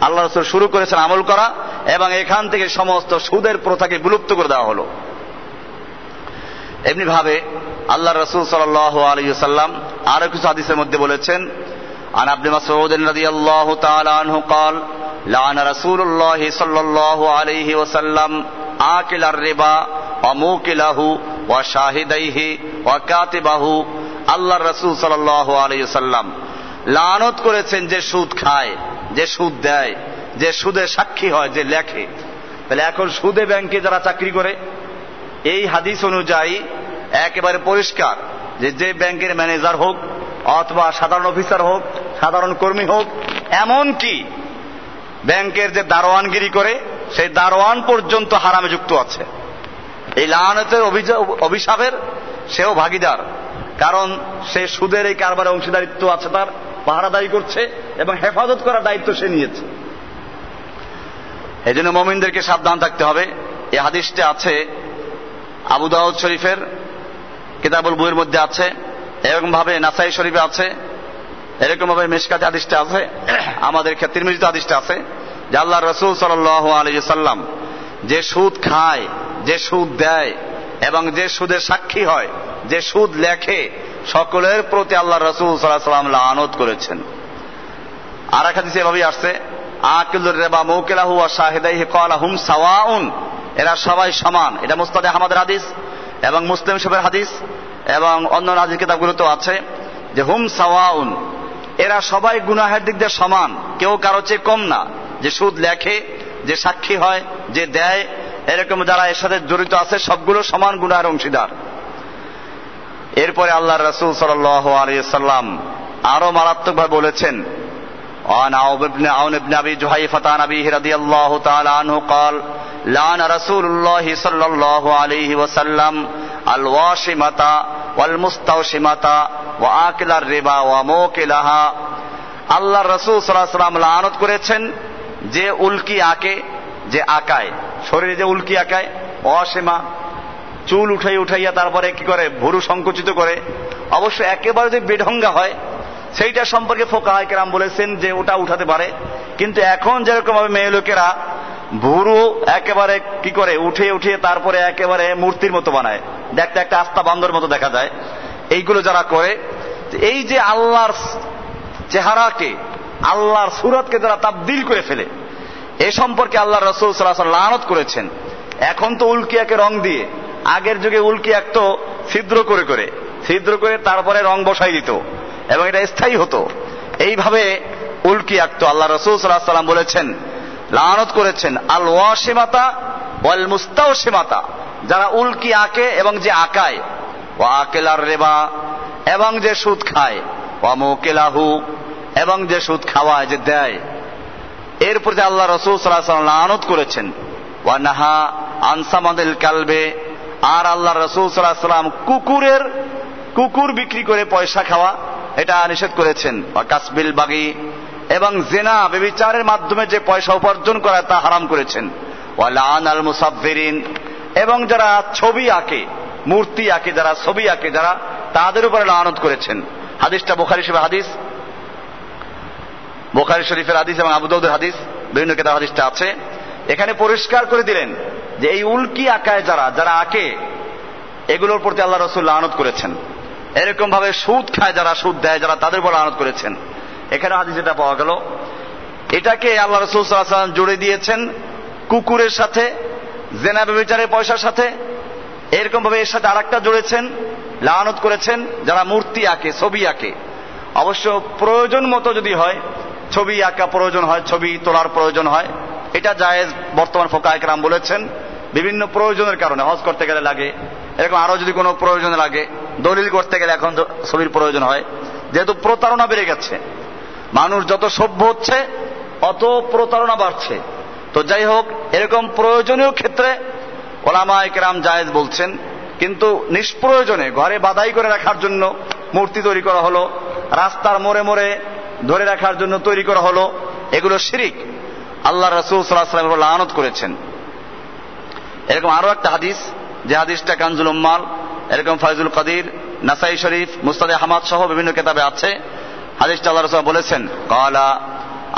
আল্লাহ রাসূল শুরু করেছেন আমল করা, এবং এখান থেকে সমস্ত সুদের প্রথাকে বিলুপ্ত করে দেওয়া হলো। এমনি ভাবে আল্লাহ রাসূল সাল্লাল্লাহু আলাইহি ওয়াসাল্লাম আরো কিছু হাদিসের মধ্যে বলেছেন, আন ইবনে মাসউদ রাদিয়াল্লাহু তাআলা আনহু قال لعن رسول الله صلى الله عليه وسلم آكل الربا وموكله وشاهديه وكاتبه। আল্লাহ রাসূল সাল্লাল্লাহু আলাইহি ওয়াসাল্লাম লানত করেছেন যে সুদ খায়, যে সুদ দেয়, যে সুদের সাক্ষী হয়, যে লেখে। তাহলে এখন সুদে ব্যাংকে যারা চাকরি করে, এই হাদিস অনুযায়ী একেবারে পরিষ্কার যে যে ব্যাংকের ম্যানেজার হোক অথবা সাধারণ অফিসার হোক, সাধারণ কর্মী হোক, এমনকি ব্যাংকের যে দারোয়ানগিরি করে সেই দারোয়ান পর্যন্ত হারামে যুক্ত আছে। এই লানতের অভিশাপের সেও ভাগীদার, কারণ সে সুদের এই কারবারে অংশীদারিত্ব আছে, তার পাহারাদারি করছে এবং হেফাজত করার দায়িত্ব সে নিয়েছে। এই জন্য মুমিনদেরকে সাবধান থাকতে হবে। এই হাদিসটা আছে আবু দাউদ শরীফের কিতাবুল বুয়ের মধ্যে আছে, এরকম ভাবে নাসাই শরীফে আছে, এরকম ভাবে মিশকাতে হাদিসটা আছে, আমাদের তিরমিজিতে হাদিসটা আছে যে আল্লাহ রাসূল সাল্লাল্লাহু আলাইহি ওয়াসাল্লাম যে সুদ খায়, যে সুদ দেয় এবং যে সুদের সাক্ষী হয়, যে সুদ লেখে, সকলের প্রতি আল্লাহ রাসূল সাল্লাল্লাহু আলাইহি ওয়াসাল্লাম লানত করেছেন। আর এক হাদিসে এভাবেই আসছে, আকিলুর রিবা মুকিলাহু ওয়া শাহিদাইহি ক্বালা হুম সাওয়াউন, এরা সবাই সমান। এটা মুসনাদে আহমদের হাদিস এবং মুসলিম শরীফের হাদিস এবং অন্য হাদিস কিতাবগুলোতেও আছে যে হুম সাওয়াউন, এরা সবাই গুনাহের দিক দিয়ে সমান, কেউ কারো চেয়ে কম না। যে সুদ লেখে, যে সাক্ষী হয়, যে দেয়, এরকম যারা এর সাথে জড়িত আছে সবগুলো সমান গুনাহের অংশীদার। এরপরে আল্লাহর রাসূল সাল্লাল্লাহু আলাইহি ওয়াসাল্লাম আরো মারাত্মকভাবে বলেছেন, عن عون بن أبي جحيفة عن أبيه رضي الله تعالى عنه قال لعن رسول الله صلى الله عليه وسلم الواشمة والمستوشمة وآكل الربا وموكلها। আল্লাহর রাসূল সাল্লাল্লাহু আলাইহি ওয়াসাল্লাম লানত করেছেন যে উল্কি আঁকে, যে আঁকায়, শরীরে যে উল্কি আঁকায়, অসীমা চুল উঠাইয়া তারপরে কি করে ভুরু সংকুচিত করে, অবশ্য একেবারে যে বেঢঙ্গা হয় সেইটা সম্পর্কে ফুকাহা কেরাম বলেছেন যে ওটা উঠাতে পারে, কিন্তু এখন যেরকম ভাবে মেয়ে লোকেরা ভুরু একেবারে কি করে উঠিয়ে তারপরে একেবারে মূর্তির মতো বানায়, দেখতে একটা আস্তা বান্দর মতো দেখা যায়, এইগুলো যারা করে এই যে আল্লাহর চেহারাকে, আল্লাহর সুরতকে যারা তাবদীল করে ফেলে, এ সম্পর্কে আল্লাহ রাসূল সাল্লাল্লাহু আলাইহি ওয়াসাল্লাম লানত করেছেন। এখন তো উল্কিয়াকে রং দিয়ে, আগের যুগে উল্কিয়াক তো ছিদ্র করে তারপরে রং বসাই দিত এবং এটা স্থায়ী হতো। এইভাবে উল্কি আঁকতো। আল্লাহ রাসূল সাল্লাল্লাহু আলাইহি ওয়াসাল্লাম বলেছেন, লানত করেছেন আল ওয়াশিমাতা ওয়াল মুস্তাওশিমাতা, যারা উল্কি আঁকে এবং যে আঁকায়, ওয়া আকিলার রিবা, এবং যে সুদ খায়, ওয়া মুকিলাহু, এবং যে সুদ খাওয়ায়, যে দেয়, এর প্রতি আল্লাহ রাসূল সাল্লাল্লাহু আলাইহি ওয়াসাল্লাম লানত করেছেন। ওয়া নাহা আন সামাদিল কালবে, আর আল্লাহ রাসূল সাল্লাল্লাহু আলাইহি ওয়াসাল্লাম কুকুর বিক্রি করে পয়সা খাওয়া এটা নিষেধ করেছেন। ওয়া কাসবিল বাগি, এবং জিনা ব্যভিচারের মাধ্যমে যে পয়সা উপার্জন করা তা হারাম করেছেন। ওয়া লাআন আল মুসাফফিরিন, এবং যারা ছবি আঁকে, মূর্তি আঁকে, যারা ছবি আঁকে, যারা, তাদের উপরে লানত করেছেন। হাদিসটা বুখারী শরীফের হাদিস, বুখারী শরীফের হাদিস এবং আবু দাউদের হাদিস, বিভিন্ন কিতাব হাদিসটা আছে। এখানে পরিষ্কার করে দিলেন যে এই উল্কি আঁকায় যারা আঁকে, এগুলোর প্রতি আল্লাহ রাসূল লানত করেছেন। এরকম ভাবে সুদ খায় যারা, সুদ দেয় যারা, তাদের উপর লানত করেছেন। এখানে হাদিস যেটা পাওয়া গেল, এটাকে আল্লাহ রাসূল সাল্লাল্লাহু আলাইহি ওয়াসাল্লাম জুড়ে দিয়েছেন কুকুরের সাথে, জেনা ব্যভিচারের পয়সার সাথে। এরকম ভাবে এর সাথে আরেকটা জুড়েছেন, লানত করেছেন যারা মূর্তি আঁকে, ছবি আঁকে। অবশ্য প্রয়োজন মতো যদি হয়, ছবি আঁকা প্রয়োজন হয়, ছবি তোলার প্রয়োজন হয়, এটা জায়েজ। বর্তমান ফুকাহা কেরাম বলেছেন বিভিন্ন প্রয়োজনের কারণে, হজ করতে গেলে লাগে, এরকম আরো যদি কোনো প্রয়োজন লাগে, দলিল করতে গেলে এখন ছবির প্রয়োজন হয়। যেহেতু প্রতারণা বেড়ে গেছে, মানুষ যত সভ্য হচ্ছে অত প্রতারণা বাড়ছে, তো যাই হোক, এরকম প্রয়োজনীয় ক্ষেত্রে ওলামায়ে কেরাম জায়েজ বলছেন। কিন্তু নিষ্প্রয়োজনে ঘরে বাধাই করে রাখার জন্য মূর্তি তৈরি করা হলো, রাস্তার মোড়ে মোড়ে ধরে রাখার জন্য তৈরি করা হলো, এগুলো শিরিক। আল্লাহ রাসূল সাল্লাল্লাহু আলাইহি ওয়াসাল্লাম লানত করেছেন। এরকম আরো একটা হাদিস, যে হাদিসটা কানজুল উম্মাল, এরকম ফায়জুল কাদির, নাসাই শরীফ, মুসনাদে আহমদ সহ বিভিন্ন কিতাবে আছে। হাদিসটা আল্লাহ রাসূল বলেছেন, ক্বালা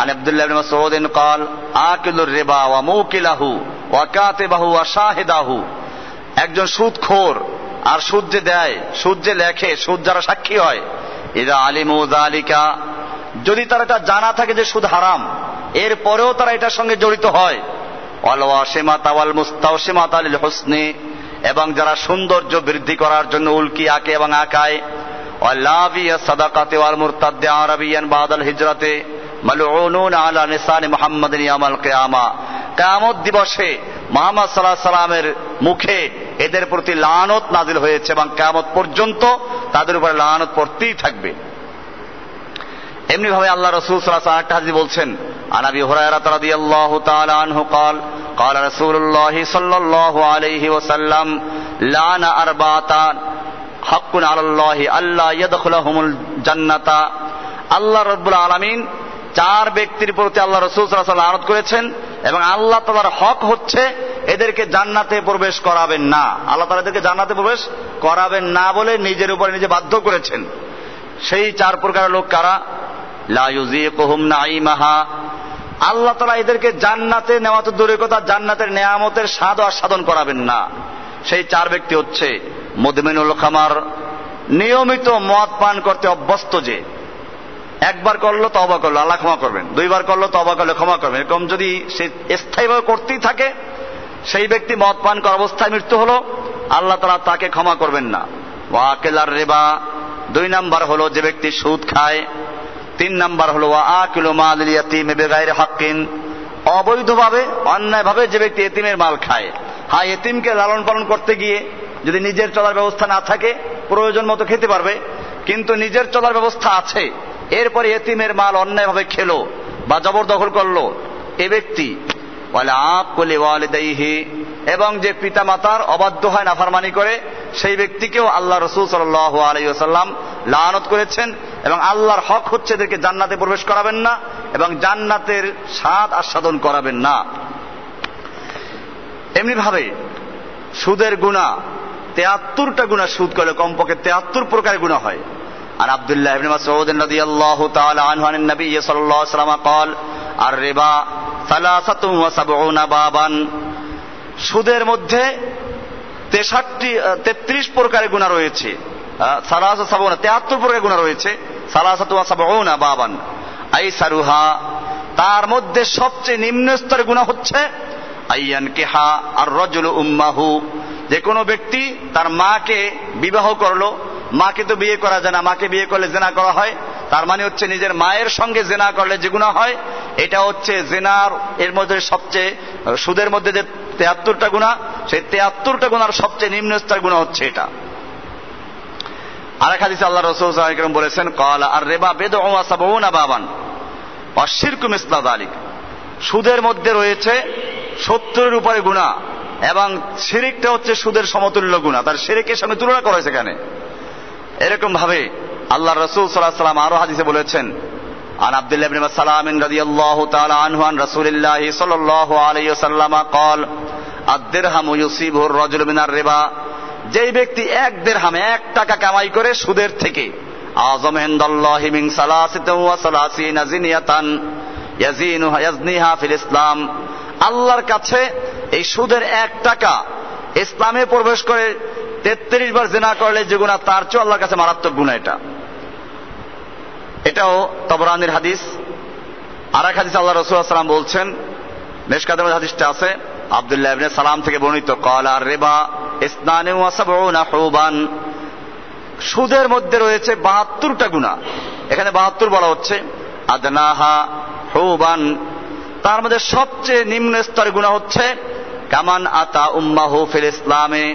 আন আব্দুল্লাহ ইবনে মাসউদ ক্বাল আকিলুর রিবা ওয়া মুকিলাহু ওয়া কাতিবাহু ওয়া শাহিদাহু, একজন সুদখোর আর সুদ যে দেয়, সুদ যে লেখে, সুদ যারা সাক্ষী হয়, ইযা আলিমু যালিকা, যদি তারা এটা জানা থাকে যে সুদ হারাম, এরপরেও তারা এটার সঙ্গে জড়িত হয়, ওয়াল ওয়াশিমাতা ওয়াল মুস্তাওশিমাতা লিল হুসনি, এবং যারা সৌন্দর্য বৃদ্ধি করার জন্য উল্কি আঁকে এবং আঁকায়, ওয়াল লাভিয়া সাদাকাতি ওয়াল মুরতাদ্দি আরাবিয়ান বাদাল হিজরাতে মালউনুন আলা নিসানি মুহাম্মাদিন ইয়াউমাল কিয়ামা, কিয়ামত দিবসে মুহাম্মদ সাল্লাল্লাহু আলাইহি সাল্লামের মুখে এদের প্রতি লানত নাজিল হয়েছে এবং কিয়ামত পর্যন্ত তাদের উপরে লানত পড়তেই থাকবে। এমনি ভাবে আল্লাহ রাসূল সাল্লাল্লাহু আলাইহি ওয়াসাল্লাম একটা হাদিস বলছেন, আন আবি হুরায়রা রাদিয়াল্লাহু তাআলা আনহু قال قال رسول الله صلى الله عليه وسلم لعن أربعة حق على الله ألا يدخلهم الجنة, আল্লাহ রাব্বুল আলামিন চার ব্যক্তির প্রতি আল্লাহ রাসূল সাল্লাল্লাহু আলাইহি ওয়াসাল্লাম লানত করেছেন এবং আল্লাহ তাআলার হক হচ্ছে এদেরকে জান্নাতে প্রবেশ করাবেন না। আল্লাহ তাআলা এদেরকে জান্নাতে প্রবেশ করাবেন না বলে নিজের উপরে নিজে বাধ্য করেছেন। সেই চার প্রকার লোক কারা? লা ইউযীকুহুম নাঈমাহা, আল্লাহ তাআলা এদেরকে জান্নাতে নেওয়া তো দূরের কথা, জান্নাতের নেয়ামতের স্বাদ আস্বাদন করাবেন না। সেই চার ব্যক্তি হচ্ছে মুদমিনুল খামার, নিয়মিত মদ পান করতে অভ্যস্ত, যে একবার করলো তওবা করলো আল্লাহ ক্ষমা করবেন, দুইবার করলো তওবা করলে ক্ষমা করবেন, এরকম যদি সে স্থায়ীভাবে করতেই থাকে, সেই ব্যক্তি মদ পান করা অবস্থায় মৃত্যু হলো, আল্লাহ তাআলা তাকে ক্ষমা করবেন না। ওয়া আকিলার রিবা, দুই নাম্বার হলো যে ব্যক্তি সুদ খায়। তিন নাম্বার হলো ওয়া আকিলু মালিল ইয়াতীম বিগাইরি হাক্কিন, অবৈধভাবে অন্যায়ভাবে যে ব্যক্তি এতিমের মাল খায়। হ্যাঁ, এতিমকে লালন পালন করতে গিয়ে যদি নিজের চলার ব্যবস্থা না থাকে, প্রয়োজন মতো খেতে পারবে, কিন্তু নিজের চলার ব্যবস্থা আছে, এরপরে এতিমের মাল অন্যায়ভাবে খেলো বা জবরদখল করলো, এ ব্যক্তি ওয়ালা আকুলি ওয়ালিদাইহি, এবং যে পিতা মাতার অবাধ্য হয়, নাফরমানি করে, সেই ব্যক্তিকেও আল্লাহ রাসূল সাল্লাল্লাহু আলাইহি ওয়াসাল্লাম লানত করেছেন এবং আল্লাহর হক হচ্ছে এদেরকে জান্নাতে প্রবেশ করাবেন না এবং জান্নাতের স্বাদ আস্বাদন করাবেন না। এমনি ভাবে সুদের গুনাহ 73টা গুনাহ, সুদ করলে কমপক্ষে 73 প্রকারের গুনাহ হয়। আর আব্দুল্লাহ ইবনে মাসউদ রাদিয়াল্লাহু তাআলা আনহু আন নবী সাল্লাল্লাহু আলাইহি ওয়াসাল্লাম قال আর-রিবা 73 বাবান, সুদের মধ্যে 33 প্রকারের গুনাহ রয়েছে। সালাসা সাবউনা 73 প্রকার গুনাহ রয়েছে। সালাসাতু ওয়া সাবউনা বাবান আইসারুহা, তার মধ্যে সবচেয়ে নিম্ন স্তরের গুনাহ হচ্ছে আইয়ান কিহা আর রাজুলু উম্মাহু, যে কোনো ব্যক্তি তার মাকে বিবাহ করলো। মাকে তো বিয়ে করা যায় না, মাকে বিয়ে করলে জেনা করা হয়, তার মানে হচ্ছে নিজের মায়ের সঙ্গে জেনা করলে যে গুনাহ হয় এটা হচ্ছে জেনার এর মধ্যে সবচেয়ে, সুদের মধ্যে যে 73টা গুনাহ, সেই 73টা গুনার সবচেয়ে নিম্ন স্তরের গুনাহ হচ্ছে এটা। আরেক হাদিসে আল্লাহ রাসূল সাল্লাল্লাহু আলাইহি ওয়াসাল্লাম বলেছেন, ক্বালা আর রিবা বিদউ ওয়া সাবউনা বাবান ওয়া শিরকু মিসলা যালিক, সুদের মধ্যে রয়েছে 70-এর উপরে গুনাহ এবং শিরকটা হচ্ছে সুদের সমতুল্য গুনাহ, তার শিরকের সঙ্গে তুলনা করা হয়েছে এখানে। এরকম ভাবে আল্লাহ রাসূল সাল্লাল্লাহু আলাইহি ওয়াসাল্লাম আরো হাদিসে বলেছেন, আন আব্দুল্লাহ ইবনে সালাম রাদিয়াল্লাহু তাআলা আনহু আন রাসূলিল্লাহি সাল্লাল্লাহু আলাইহি ওয়াসাল্লাম قال الدرهم يصيبه الرجل من الربا, যেই ব্যক্তি 1 দিরহাম 1 টাকা কামাই করে সুদের থেকে, আযম ইনদাল্লাহি মিন সালাসাতিন ওয়া সালাসিনা জিনিয়াতান ইয়াজনিহা ফিল ইসলাম, আল্লাহর কাছে এই সুদের 1 টাকা ইসলামে প্রবেশ করে 33 বার জিনা করলে যে গুনাহ, তার চেয়ে আল্লাহর কাছে মারাত্মক গুনাহ এটা। এটাও তাবরানির হাদিস। আর এক হাদিস আল্লাহ রাসূল সাল্লাল্লাহু আলাইহি ওয়াসাল্লাম বলছেন, মিশকাতের হাদিসটা আছে আব্দুল্লাহ ইবনে সালাম থেকে বর্ণিত, ক্বালা আর রিবা ইসনানি ওয়া সাবউনা হুবান, সুদের মধ্যে রয়েছে 72টা গুনাহ। এখানে 72 বলা হচ্ছে, আদনাহা হুবান, তার মধ্যে সবচেয়ে নিম্ন স্তরের গুনাহ হচ্ছে কামান আতা উম্মাহু ফিল ইসলামে,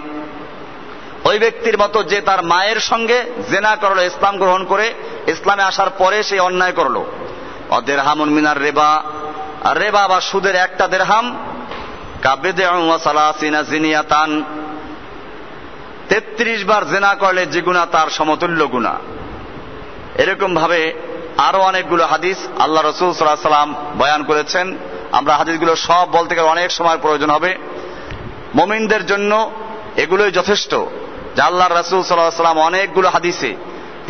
ওই ব্যক্তির মতো যে তার মায়ের সঙ্গে জেনা করলো, ইসলাম গ্রহণ করে ইসলামে আসার পরে সেই অন্যায় করলো। অদিরহামুন মিনার রিবা, আর রিবা বা সুদের 1টা দিরহাম কাবিদউ ওয়া সালাসিনা জিনিয়াতান, 33 বার জেনা করলে যে গুনাহ তার সমতুল্য গুনাহ। এরকম ভাবে আরো অনেকগুলো হাদিস আল্লাহ রাসূল সাল্লাল্লাহু আলাইহি ওয়াসাল্লাম বয়ান করেছেন। আমরা হাদিসগুলো সব বলতে গেলে অনেক সময় প্রয়োজন হবে, মুমিনদের জন্য এগুলোই যথেষ্ট। যে আল্লাহর রাসূল সাল্লাল্লাহু আলাইহি ওয়াসাল্লাম অনেকগুলো হাদিসে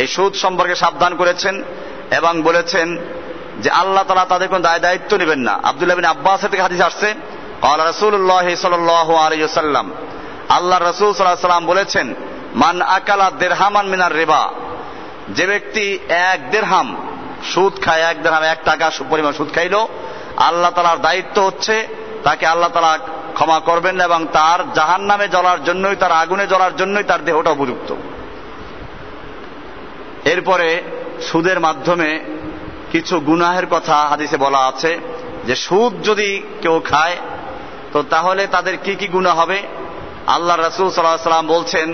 এই সুদ সম্পর্কে সাবধান করেছেন এবং বলেছেন যে আল্লাহ তাআলা তাদের কোনো দায়িত্ব নেবেন না। আব্দুল্লাহ বিন আব্বাস থেকে হাদিস আসছে, ক্বালা রাসূলুল্লাহ সাল্লাল্লাহু আলাইহি ওয়াসাল্লাম, আল্লাহর রাসূল সাল্লাল্লাহু আলাইহি ওয়াসাল্লাম বলেছেন, মান আকালা দিরহামান মিনার রিবা, যে ব্যক্তি 1 দিরহাম সুদ খায়, 1 দিরহাম 1 টাকা পরিমাণ সুদ খাইলো, আল্লাহ তাআলার দায়িত্ব হচ্ছে তাকে আল্লাহ তাআলা ক্ষমা করবেন না এবং তার জাহান্নামে জ্বলার জন্যই, তার আগুনে জ্বলার জন্যই তার দেহটা উপযুক্ত। এরপরে সুদের মাধ্যমে কিছু গুনাহের কথা হাদিসে বলা আছে, যে সুদ যদি কেউ খায় তো তাহলে তাদের কি কি গুনাহ হবে। আল্লাহ রাসূল সাল্লাল্লাহু আলাইহি ওয়াসাল্লাম বলছেন,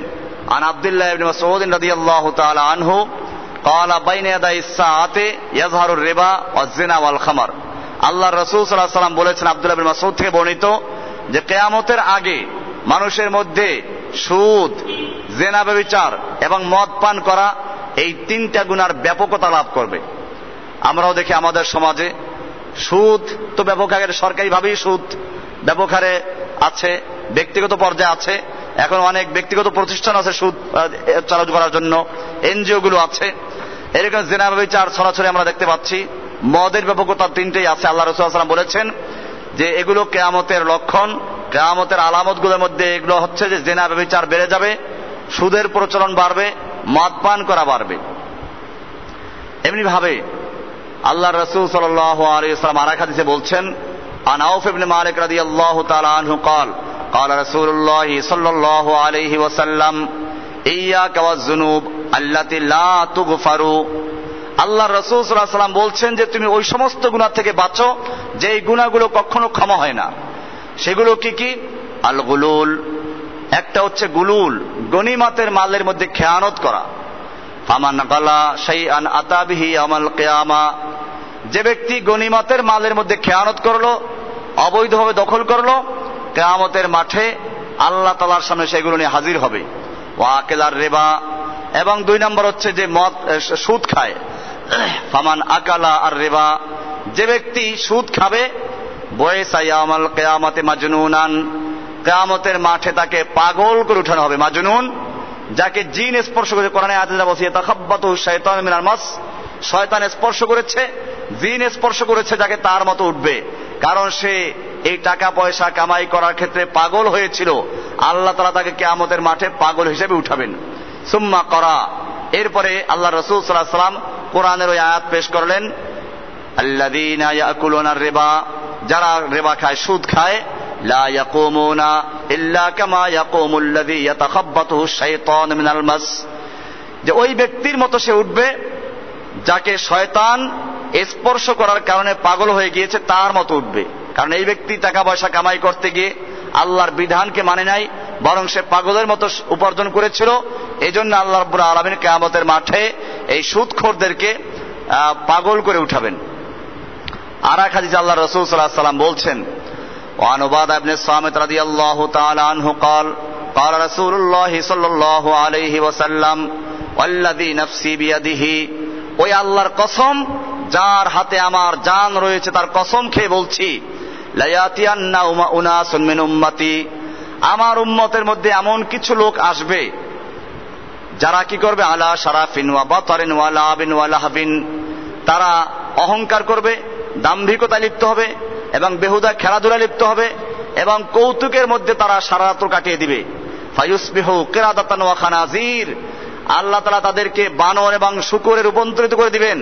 আন আব্দুল্লাহ ইবনে মাসউদ রাদিয়াল্লাহু তাআলা আনহু ক্বালা বাইনা ইয়াদাইস সাআতি ইয়াযহারুর রিবা ওয়াজ জিনা ওয়াল খামার, আল্লাহর রাসূল সাল্লাল্লাহু আলাইহি ওয়াসাল্লাম বলেছেন, আব্দুল্লাহ ইবনে মাসউদ থেকে বর্ণিত, যে কিয়ামতের আগে মানুষের মধ্যে সুদ, জিনা ব্যভিচার এবং মদ পান করা, এই 3টা গুনার ব্যাপকতা লাভ করবে। আমরাও দেখি আমাদের সমাজে সুদ তো ব্যাপক আকারে সরকারিভাবেই সুদ ব্যাপক হারে আছে, ব্যক্তিগত পর্যায়ে আছে, এখন অনেক ব্যক্তিগত প্রতিষ্ঠান আছে সুদ চালু করার জন্য, এনজিও গুলো আছে। এরকম জিনা ব্যভিচার ছড়াছড়ি আমরা দেখতে পাচ্ছি। মদের ব্যাপকতা 3টেই আছে। আল্লাহ রাসূল সাল্লাল্লাহু আলাইহি ওয়াসাল্লাম বলেছেন যে এগুলো কিয়ামতের লক্ষণ, কিয়ামতের আলামতগুলোর মধ্যে এগুলো হচ্ছে যে জিনা ব্যভিচার বেড়ে যাবে, সুদের প্রচলন বাড়বে, মদ পান করা বাড়বে। এমনি ভাবে আল্লাহর রাসূল সাল্লাল্লাহু আলাইহি ওয়াসাল্লাম আরেক হাদিসে বলছেন, আন আউফ ইবনে মালিক রাদিয়াল্লাহু তাআলা আনহু قال قال رسول الله صلى الله عليه وسلم إياك والذنوب التي لا تغفر, আল্লাহর রাসূল সাল্লাল্লাহু আলাইহি ওয়াসাল্লাম বলছেন যে তুমি ওই সমস্ত গুনাহ থেকে বাঁচো যে এই গুনাহগুলো কখনো ক্ষমা হয় না। সেগুলো কি কি? আল গুলুল, একটা হচ্ছে গুলুল, গনিমতের মালের মধ্যে খেয়ানত করা। ফামান গালা শাইআন আতা বিহি ইয়াউমাল কিয়ামা, যে ব্যক্তি গনিমতের মালের মধ্যে খেয়ানত করলো, অবৈধভাবে দখল করলো, কিয়ামতের মাঠে আল্লাহ তাআলার সামনে সেগুলো নিয়ে হাজির হবে। ওয়া আকিলার রিবা, এবং 2 নম্বর হচ্ছে যে মদ সুদ খায়। ফামান আকালা আর রিবা, যে ব্যক্তি সুদ খাবে, বয়সা ইয়াউমাল কিয়ামাতে মাজনুনান, কিয়ামতের মাঠে তাকে পাগল করে উঠানো হবে। মাজনুন যাকে জিন স্পর্শ করেছে, কোরআনে আয়াতে যা বলছে তাখাব্বাতু শাইতানু মিনাল মাস, শয়তান স্পর্শ করেছে, জিন স্পর্শ করেছে, যাকে তার মতো উঠবে। কারণ সে এই টাকা পয়সা কামাই করার ক্ষেত্রে পাগল হয়েছিল, আল্লাহ তাআলা তাকে কিয়ামতের মাঠে পাগল হিসেবে উঠাবেন। সুম্মা করা, এরপরে আল্লাহ রাসূল সাল্লাল্লাহু আলাইহি ওয়াসাল্লাম কোরআনের ওই আয়াত পেশ করলেন, আল্লাযীনা ইয়াকুলুনা রিবা, যারা রিবা খায়, সুদ খায়, লা ইয়াকুমুনা ইল্লা কামা ইয়াকুমুল্লাযী ইয়াতাখাব্বাতুহু শাইতানু মিনাল মাস, যে ওই ব্যক্তির মতো সে উঠবে যাকে শয়তান স্পর্শ করার কারণে পাগল হয়ে গিয়েছে, তার মতো উঠবে। কারণ এই ব্যক্তি টাকা পয়সা কামাই করতে গিয়ে আল্লাহর বিধানকে মানে নাই, বরং সে পাগলের মতো উপার্জন করেছিল। এই জন্য আল্লাহ রাব্বুল আলামিন কিয়ামতের মাঠে এই সুদখোরদেরকে পাগল করে উঠাবেন। আর এক হাদিসে আল্লাহ রাসূল সাল্লাল্লাহু আলাইহি ওয়াসাল্লাম বলছেন, ওয়ান উবাদা ইবনে সামিত রাদিয়াল্লাহু তাআলা আনহু قال قال رسول الله صلى الله عليه وسلم والذي نفسي بيده, ওই আল্লাহর কসম যার হাতে আমার জান রয়েছে তার কসম খেয়ে বলছি, লা ইয়াতিয়ান্না উনাসুন মিন উম্মতি, আমার উম্মতের মধ্যে এমন কিছু লোক আসবে যারা কি করবে, আলা শারাফিন ওয়া বাতারিন ওয়া লাবিন ওয়া লাহবিন, তারা অহংকার করবে, দাম্ভিকতা লিপ্ত হবে এবং বেহুদা খেলাধুলা লিপ্ত হবে এবং কৌতুকের মধ্যে তারা সারা রাত কাটিয়ে দিবে। ফায়ুসবিহু কিরাদাতান ওয়া খানাজির, আল্লাহ তাআলা তাদেরকে বানর এবং শূকরে রূপান্তরিত করে দিবেন।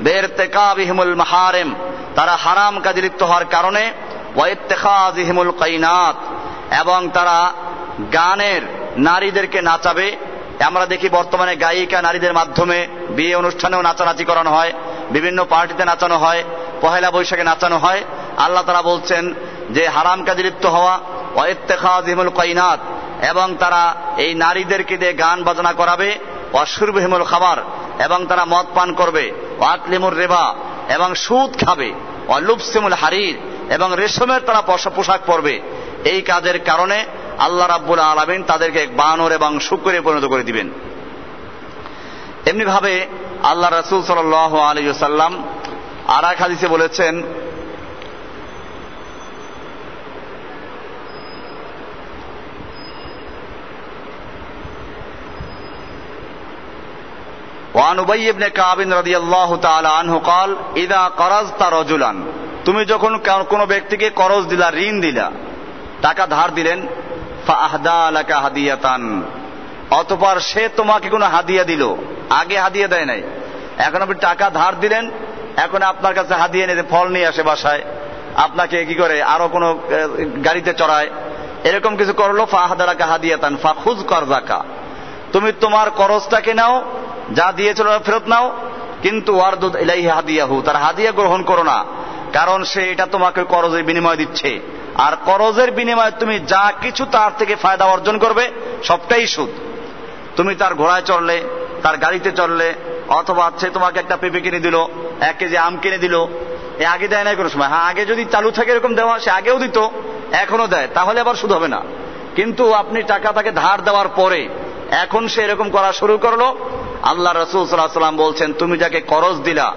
বিরতিকাবিহিমুল মাহারিম, তারা হারাম কাজে লিপ্ত হওয়ার কারণে, ওয়া ইত্তিখাযিহিমুল কাইনাত, এবং তারা গানের নারীদেরকে নাচাবে। আমরা দেখি বর্তমানে গায়িকা নারীদের মাধ্যমে বিয়ে অনুষ্ঠানেও নাচানাচি করানো হয়, বিভিন্ন পার্টিতে নাচানো হয়, পহেলা বৈশাখে নাচানো হয়। আল্লাহ তাআলা বলছেন যে হারাম কাজে লিপ্ত হওয়া, ওয়া ইত্তিখাযিহিমুল কাইনাত, এবং তারা এই নারীদেরকে দিয়ে গান বাজনা করাবে, ওয়া শুরবিহিমুল খাবার, এবং তারা মদ পান করবে, ওয়া আকলিমুর রিবা, এবং সুদ খাবে, ওয়া লুবসিমুল হারির, এবং রেশমের তারা পোশাক পরবে। এই কাজের কারণে আল্লাহ রাব্বুল আলামিন তাদেরকে বানর এবং শূকরে পরিণত করে দিবেন। এমনি ভাবে আল্লাহ রাসূল সাল্লাল্লাহু আলাইহি ওয়াসাল্লাম আর এক হাদিসে বলেছেন, ওয়ান উবাই ইবনে কাব রাদিয়াল্লাহু তাআলা আনহু قال ইযা কারাজতা রাজুলান, তুমি যখন কোন ব্যক্তিকে করজ দিলা, ঋণ দিলা, টাকা ধার দিলেন, ফাআহদা লাকা হাদিয়াতান, অতঃপর সে তোমাকে কোনো হাদিয়া দিল, আগে হাদিয়া দেয় নাই, এখন আপনি টাকা ধার দিলেন, এখন আপনার কাছে হাদিয়া নিয়ে ফল নিয়ে আসে বাসায়, আপনাকে কি করে আরো কোনো গাড়িতে চড়ায়, এরকম কিছু করলো। ফাআহদা লাকা হাদিয়াতান ফাখুয করজাকা, তুমি তোমার করজটাকে নাও, যা দিয়েছিল ফেরত নাও, কিন্তু ওয়ারদুদ ইলাইহি হাদিয়াহু, তার হাদিয়া গ্রহণ করো না, কারণ সে এটা তোমাকে করজের বিনিময় দিচ্ছে, আর করজের বিনিময়ে তুমি যা কিছু তার থেকে ফায়দা অর্জন করবে সবটাই সুদ। তুমি তার ঘোড়ায় চড়লে, তার গাড়িতে চড়লে, অথবা সে তোমাকে একটা পেঁপে কিনে দিল, 1 কেজি আম কিনে দিল, এ আগে দেয় নাই কোনো সময়। হ্যাঁ, আগে যদি চালু থাকে এরকম দেওয়া, সে আগেও দিত, এখনো দেয়, তাহলে আবার সুদ হবে না। কিন্তু আপনি টাকা তাকে ধার দেওয়ার পরে এখন সে এরকম করা শুরু করলো, আল্লাহ রাসূল সাল্লাল্লাহু আলাইহি ওয়াসাল্লাম বলছেন, তুমি যাকে করজ দিলা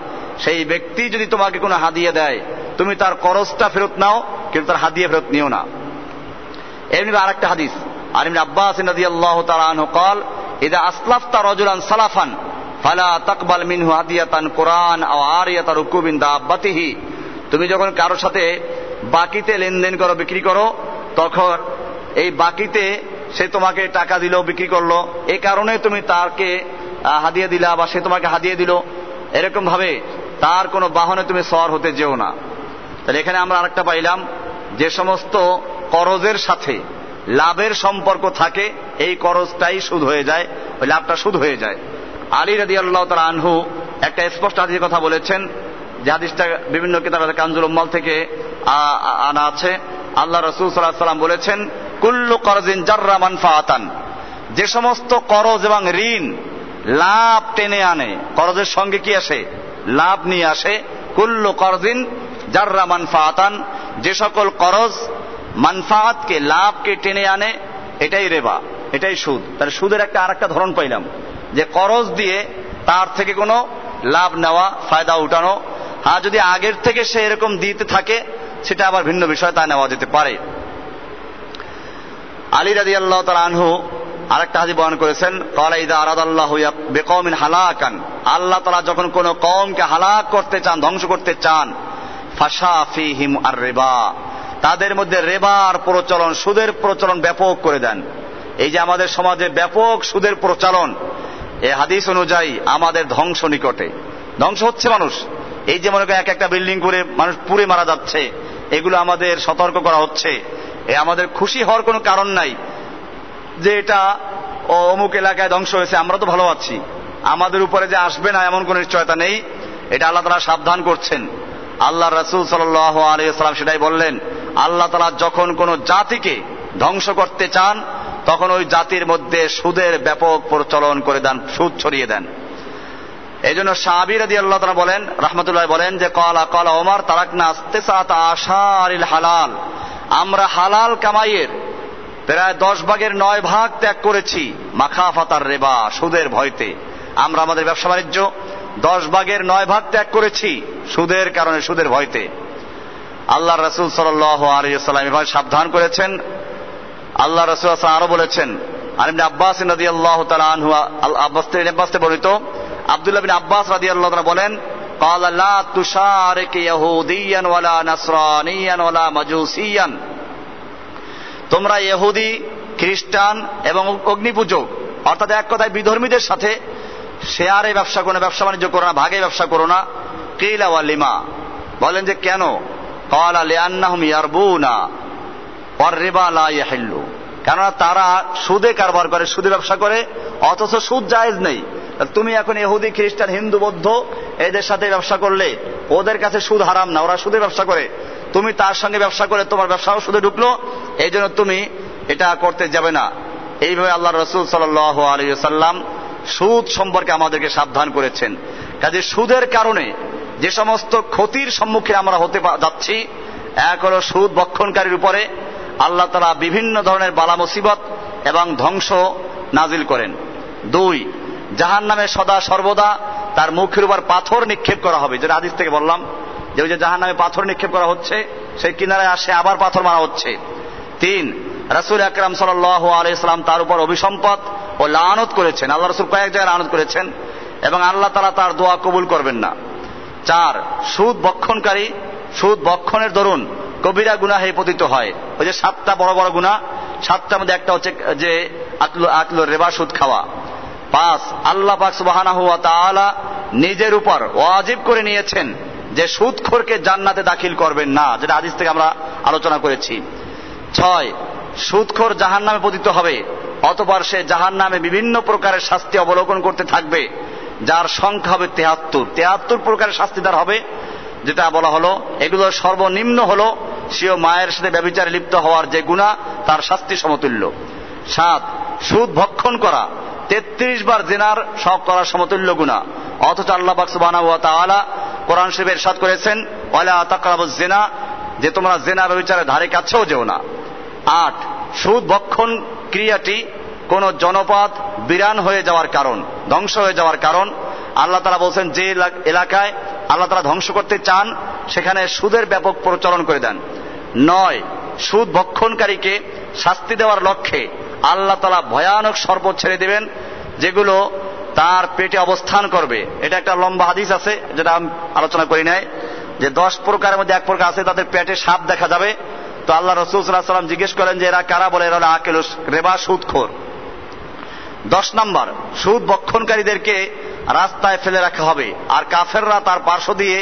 সেই ব্যক্তি যদি তোমাকে কোনো হাদিয়া দেয়, তুমি তার করজটা ফেরত নাও, কিন্তু তার হাদিয়া ফেরত নিও না। এমনি আরেকটা হাদিস, আর ইবনে আব্বাস রাদিয়াল্লাহু তাআলা আনহু قال ইযা আসলাফতা রাজুলান সালাফান ফালা তাকবাল মিনহু হাদিয়াতান কুরআন আও আরিয়াতা রুকুবিন দাব্বাতিহি, তুমি যখন কারোর সাথে বাকিতে লেনদেন করো, বিক্রি করো, তখন এই বাকিতে সে তোমাকে টাকা দিল, বিক্রি করলো, এই কারণে তুমি তাকে হাদিয়া দিলা বা সে তোমাকে হাদিয়া দিল, এরকম ভাবে তার কোনো বাহনে তুমি সওয়ার হতে যেও না। তাহলে এখানে আমরা আরেকটা পাইলাম, যে সমস্ত করজের সাথে লাভের সম্পর্ক থাকে এই করজটাই সুদ হয়ে যায়, ওই লাভটা সুদ হয়ে যায়। আলী রাদিয়াল্লাহু তাআলা আনহু একটা স্পষ্ট হাদিসের কথা বলেছেন, যে হাদিসটা বিভিন্ন কিতাবে কানজুল উম্মাল থেকে আনা আছে। আল্লাহ রাসূল সাল্লাল্লাহু আলাইহি ওয়াসাল্লাম বলেছেন, কুল্লু করজিন জাররা মানফাআতান, যে সমস্ত করজ এবং ঋণ লাভ টেনে আনে, করজের সঙ্গে কি আসে, লাভ নিয়ে আসে, কুল্লু করজিন জাররা মানফাআতান, যে সকল করজ মানফাআতকে, লাভকে টেনে আনে, এটাই রিবা, এটাই সুদ। তাহলে সুদের একটা আরেকটা ধরন পাইলাম, যে করজ দিয়ে তার থেকে কোনো লাভ নেওয়া, ফায়দা উঠানো। হ্যাঁ, যদি আগের থেকে সে এরকম দিতে থাকে সেটা আবার ভিন্ন বিষয়, তা নেওয়া যেতে পারে। আলী রাদিয়াল্লাহু তাআলা আনহু আরেকটা হাদিস বর্ণনা করেছেন, ক্বালা ইযা আরাদাল্লাহু বিকওমিন হালাকান, আল্লাহ তাআলা যখন কোন কওমকে হালাক করতে চান, ধ্বংস করতে চান, ফাশা ফীহিম আর-রিবা, তাদের মধ্যে রিবার প্রচলন, সুদের প্রচলন ব্যাপক করে দেন। এই যে আমাদের সমাজে ব্যাপক সুদের প্রচলন, এই হাদিস অনুযায়ী আমাদের ধ্বংস নিকটে। ধ্বংস হচ্ছে মানুষ, এই যে মনে করেন এক একটা বিল্ডিং করে মানুষ পুড়ে মারা যাচ্ছে, এগুলো আমাদের সতর্ক করা হচ্ছে। আমাদের খুশি হওয়ার কোনো কারণ নাই যে এটা অমুক এলাকায় ধ্বংস হয়েছে, আমরা তো ভালো আছি, আমাদের উপরে যে আসবে না এমন কোন নিশ্চয়তা নেই। এটা আল্লাহ তাআলা সাবধান করছেন। আল্লাহ রাসূল সাল্লাল্লাহু আলাইহি ওয়াসাল্লাম সেটাই বললেন, আল্লাহ তাআলা যখন কোন জাতিকে ধ্বংস করতে চান তখন ওই জাতির মধ্যে সুদের ব্যাপক প্রচলন করে দেন, সুদ ছড়িয়ে দেন। এই জন্য সাহাবী রাদিয়াল্লাহু তাআলা বলেন, রাহমাতুল্লাহ বলেন যে ক্বালা ওমর তারাকনা ইসতিসাআতা আশারিল হালাল, আমরা হালাল কামাইয়ের প্রায় 10 ভাগের 9 ভাগ ত্যাগ করেছি মাখাফাতার রিবা, সুদের ভয়তে। আমরা আমাদের ব্যবসা বাণিজ্য 10 ভাগের 9 ভাগ ত্যাগ করেছি সুদের কারণে, সুদের ভয়তে। আল্লাহ রাসূল সাল্লাল্লাহু আলাইহি ওয়াসাল্লাম এভাবে সাবধান করেছেন। আল্লাহ রাসূল সাল্লাল্লাহু আলাইহি ওয়াসাল্লাম আরো বলেছেন, ইবনে আব্বাস রাদিয়াল্লাহু তাআলা আনহু, আব্বাস বর্ণিত, আব্দুল্লাহ বিন আব্বাস রাদিয়াল্লাহু তাআলা বলেন, ক্বালা লা তুশারিক ইহুদিয়ান ওয়ালা নাসরানিয়ান ওয়ালা মাজুসিয়ান, তোমরা ইহুদি, খ্রিস্টান এবং অগ্নিপূজক অর্থাৎ এক কথায় বিধর্মীদের সাথে শেয়ারে ব্যবসা করো না, ব্যবসা বাণিজ্য করো না, ভাগে ব্যবসা করো না। কিলা ওয়া লিমা, বলেন যে কেন? ক্বালা লিআন্নাহুম ইয়ারবুনা ওয়ার রিবা লা ইয়াহিল্লু, কেননা তারা সুদে কারবার করে, সুদে ব্যবসা করে, অথচ সুদ জায়েজ নেই। তুমি এখন ইহুদি, খ্রিস্টান, হিন্দু, বৌদ্ধ এদের সাথে ব্যবসা করলে ওদের কাছে সুদ হারাম না, ওরা সুদে ব্যবসা করে, তুমি তার সঙ্গে ব্যবসা করে তোমার ব্যবসাও সুদে ঢুকলো, এই জন্য তুমি এটা করতে যাবে না। এইভাবে আল্লাহ রাসূল সাল্লাল্লাহু আলাইহি ওয়াসাল্লাম সুদ সম্পর্কে আমাদেরকে সাবধান করেছেন। কাজে সুদের কারণে যে সমস্ত ক্ষতির সম্মুখীন আমরা হতে যাচ্ছি, এক হলো সুদ ভক্ষণকারীর উপরে আল্লাহ তাআলা বিভিন্ন ধরনের বালা মুসিবত এবং ধ্বংস নাজিল করেন। 2, জাহান্নামে সদা সর্বদা তার মুখের উপর পাথর নিক্ষেপ করা হবে, যেটা হাদিস থেকে বললাম যে ওই যে জাহান্নামে পাথর নিক্ষেপ করা হচ্ছে, সেই কিনারায় আসে আবার পাথর মারা হচ্ছে। 3, রাসূল আকরাম সাল্লাল্লাহু আলাইহি ওয়াসাল্লাম তার উপর অভিসম্পদ ও লানত করেছেন, আল্লাহ রাসূল কয়েক জায়গায় লানত করেছেন এবং আল্লাহ তাআলা তার দোয়া কবুল করবেন না। 4, সুদ ভক্ষণকারী সুদ ভক্ষণের দরুন কবিরা গুনাহে পতিত হয়। ওই যে 7টা বড় বড় গুনাহ, 7টার মধ্যে একটা হচ্ছে যে আকলুর রিবা, সুদ খাওয়া। 5, আল্লাহ পাক সুবহানাহু ওয়া তাআলা নিজের উপর ওয়াজিব করে নিয়েছেন যে সুদখোরকে জান্নাতে দাখিল করবেন না, যেটা হাদিস থেকে আমরা আলোচনা করেছি। 6, সুদখোর জাহান্নামে পতিত হবে, অতঃপর সে জাহান্নামে বিভিন্ন প্রকারের শাস্তি অবলোকন করতে থাকবে, যার সংখ্যা হবে 73 প্রকারের শাস্তি তার হবে। যেটা বলা হলো এগুলোর সর্বনিম্ন হলো সেও মায়ের সাথে ব্যভিচারে লিপ্ত হওয়ার যে গুনাহ, তার শাস্তি সমতুল্য। 7, সুদ ভক্ষণ করা 33 বার জিনার সব করার সমতুল্য গুনাহ, অথচ আল্লাহ পাক সুবহানাহু ওয়া তাআলা কোরআন শরীফে ইরশাদ করেছেন, ওয়ালা তাকরাবুজ জিনা, যে তোমরা জিনা ব্যভিচারের ধারে কাছেও যেও না। 8, সুদ ভক্ষণ ক্রিয়াটি কোন জনপদ বিরান হয়ে যাওয়ার কারণ, ধ্বংস হয়ে যাওয়ার কারণ। আল্লাহ তাআলা বলছেন যে এলাকায় আল্লাহ তাআলা ধ্বংস করতে চান সেখানে সুদের ব্যাপক প্রচলন করে দেন। 9, সুদ ভক্ষণকারীকে শাস্তি দেওয়ার লক্ষ্যে আল্লাহ তাআলা ভয়ানক সর্প ছেড়ে দেবেন, যেগুলো তার পেটে অবস্থান করবে। এটা একটা লম্বা হাদিস আছে, যেটা আমি আলোচনা করি নাই, যে 10 প্রকারের মধ্যে 1 প্রকার আছে তাদের পেটে সাপ দেখা যাবে। তো আল্লাহ রাসূল সাল্লাল্লাহু আলাইহি ওয়াসাল্লাম জিজ্ঞেস করেন যে এরা কারা? বলে এরা হলো আকিলুস রিবা, সুদখোর। 10 নম্বর, সুদ ভক্ষণকারীদেরকে রাস্তায় ফেলে রাখা হবে, আর কাফেররা তার পার্শ্ব দিয়ে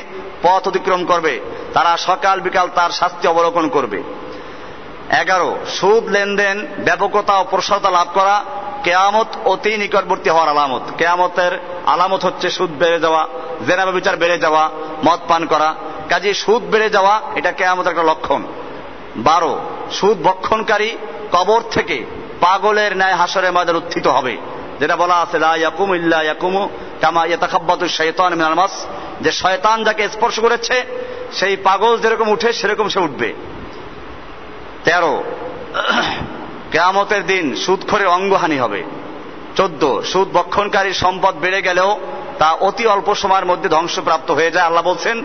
পথ অতিক্রম করবে, তারা সকাল বিকাল তার শাস্তি অবলোকন করবে। 11, সুদ লেনদেন ব্যাপকতা ও প্রসারতা লাভ করা কিয়ামত অতি নিকটবর্তী হওয়ার আলামত। কিয়ামতের আলামত হচ্ছে সুদ বেড়ে যাওয়া, জেনা ব্যভিচার বেড়ে যাওয়া, মদ পান করা। কাজে সুদ বেড়ে যাওয়া এটা কিয়ামতের একটা লক্ষণ। 12, সুদ ভক্ষণকারী কবর থেকে পাগলের ন্যায় হাসরের ময়দানে উত্থিত হবে, যেটা বলা আছে লা ইয়াকুমু ইল্লা ইয়াকুমু কামা ইয়াতাখাব্বাতু শাইতানু মিনাল মাস, যে শয়তান যাকে স্পর্শ করেছে সেই পাগল যেরকম উঠে সেরকম সে উঠবে। 13, কিয়ামতের দিন সুদখোরের অঙ্গহানি হবে। 14, সুদ ভক্ষণকারীর সম্পদ বেড়ে গেলেও তা অতি অল্প সময়ের মধ্যে ধ্বংসপ্রাপ্ত হয়ে যায়। আল্লাহ বলছেন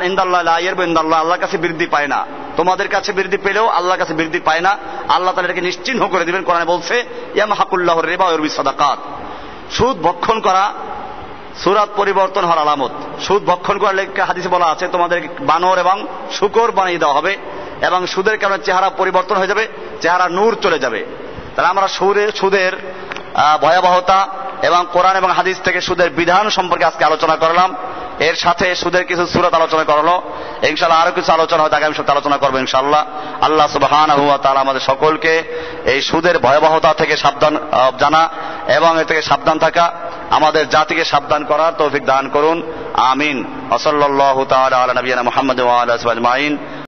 ইনদাল্লাহ লা ইয়ারবু ইনদাল্লাহ, আল্লাহর কাছে বৃদ্ধি পায় না, তোমাদের কাছে বৃদ্ধি পেলেও আল্লাহর কাছে বৃদ্ধি পায় না, আল্লাহ তাআলা এটাকে নিশ্চিহ্ন করে দিবেন। কোরআনে বলছে ইয়ামহাকুল্লাহুর রিবা ওয়া ইউরবি সাদাকাত। সুদ ভক্ষণ করা সূরাত পরিবর্তন হওয়ার আলামত। সুদ ভক্ষণ করলে হাদিসে বলা আছে তোমাদের বানর এবং শূকর বানিয়ে দেওয়া হবে এবং সুদের কারণে চেহারা পরিবর্তন হয়ে যাবে, চেহারা নূর চলে যাবে। তাহলে আমরা সুদের ভয়াবহতা এবং কোরআন এবং হাদিস থেকে সুদের বিধান সম্পর্কে আজকে আলোচনা করলাম। এর সাথে সুদের কিছু সূরাত আলোচনা করলো। ইনশাআল্লাহ আরো কিছু আলোচনা হয়তো আগামী সপ্তাহে আলোচনা করবো ইনশাআল্লাহ। আল্লাহ সুবহানাহু ওয়া তাআলা আমাদের সকলকে এই সুদের ভয়াবহতা থেকে সাবধান জানা এবং এ থেকে সাবধান থাকা, আমাদের জাতিকে সাবধান করার তৌফিক দান করুন। আমিন। ওয়া সাল্লাল্লাহু তাআলা আলা নবিয়িনা মুহাম্মাদ ওয়া আলা আলিহি ওয়া সাহবিহি আজমাইন।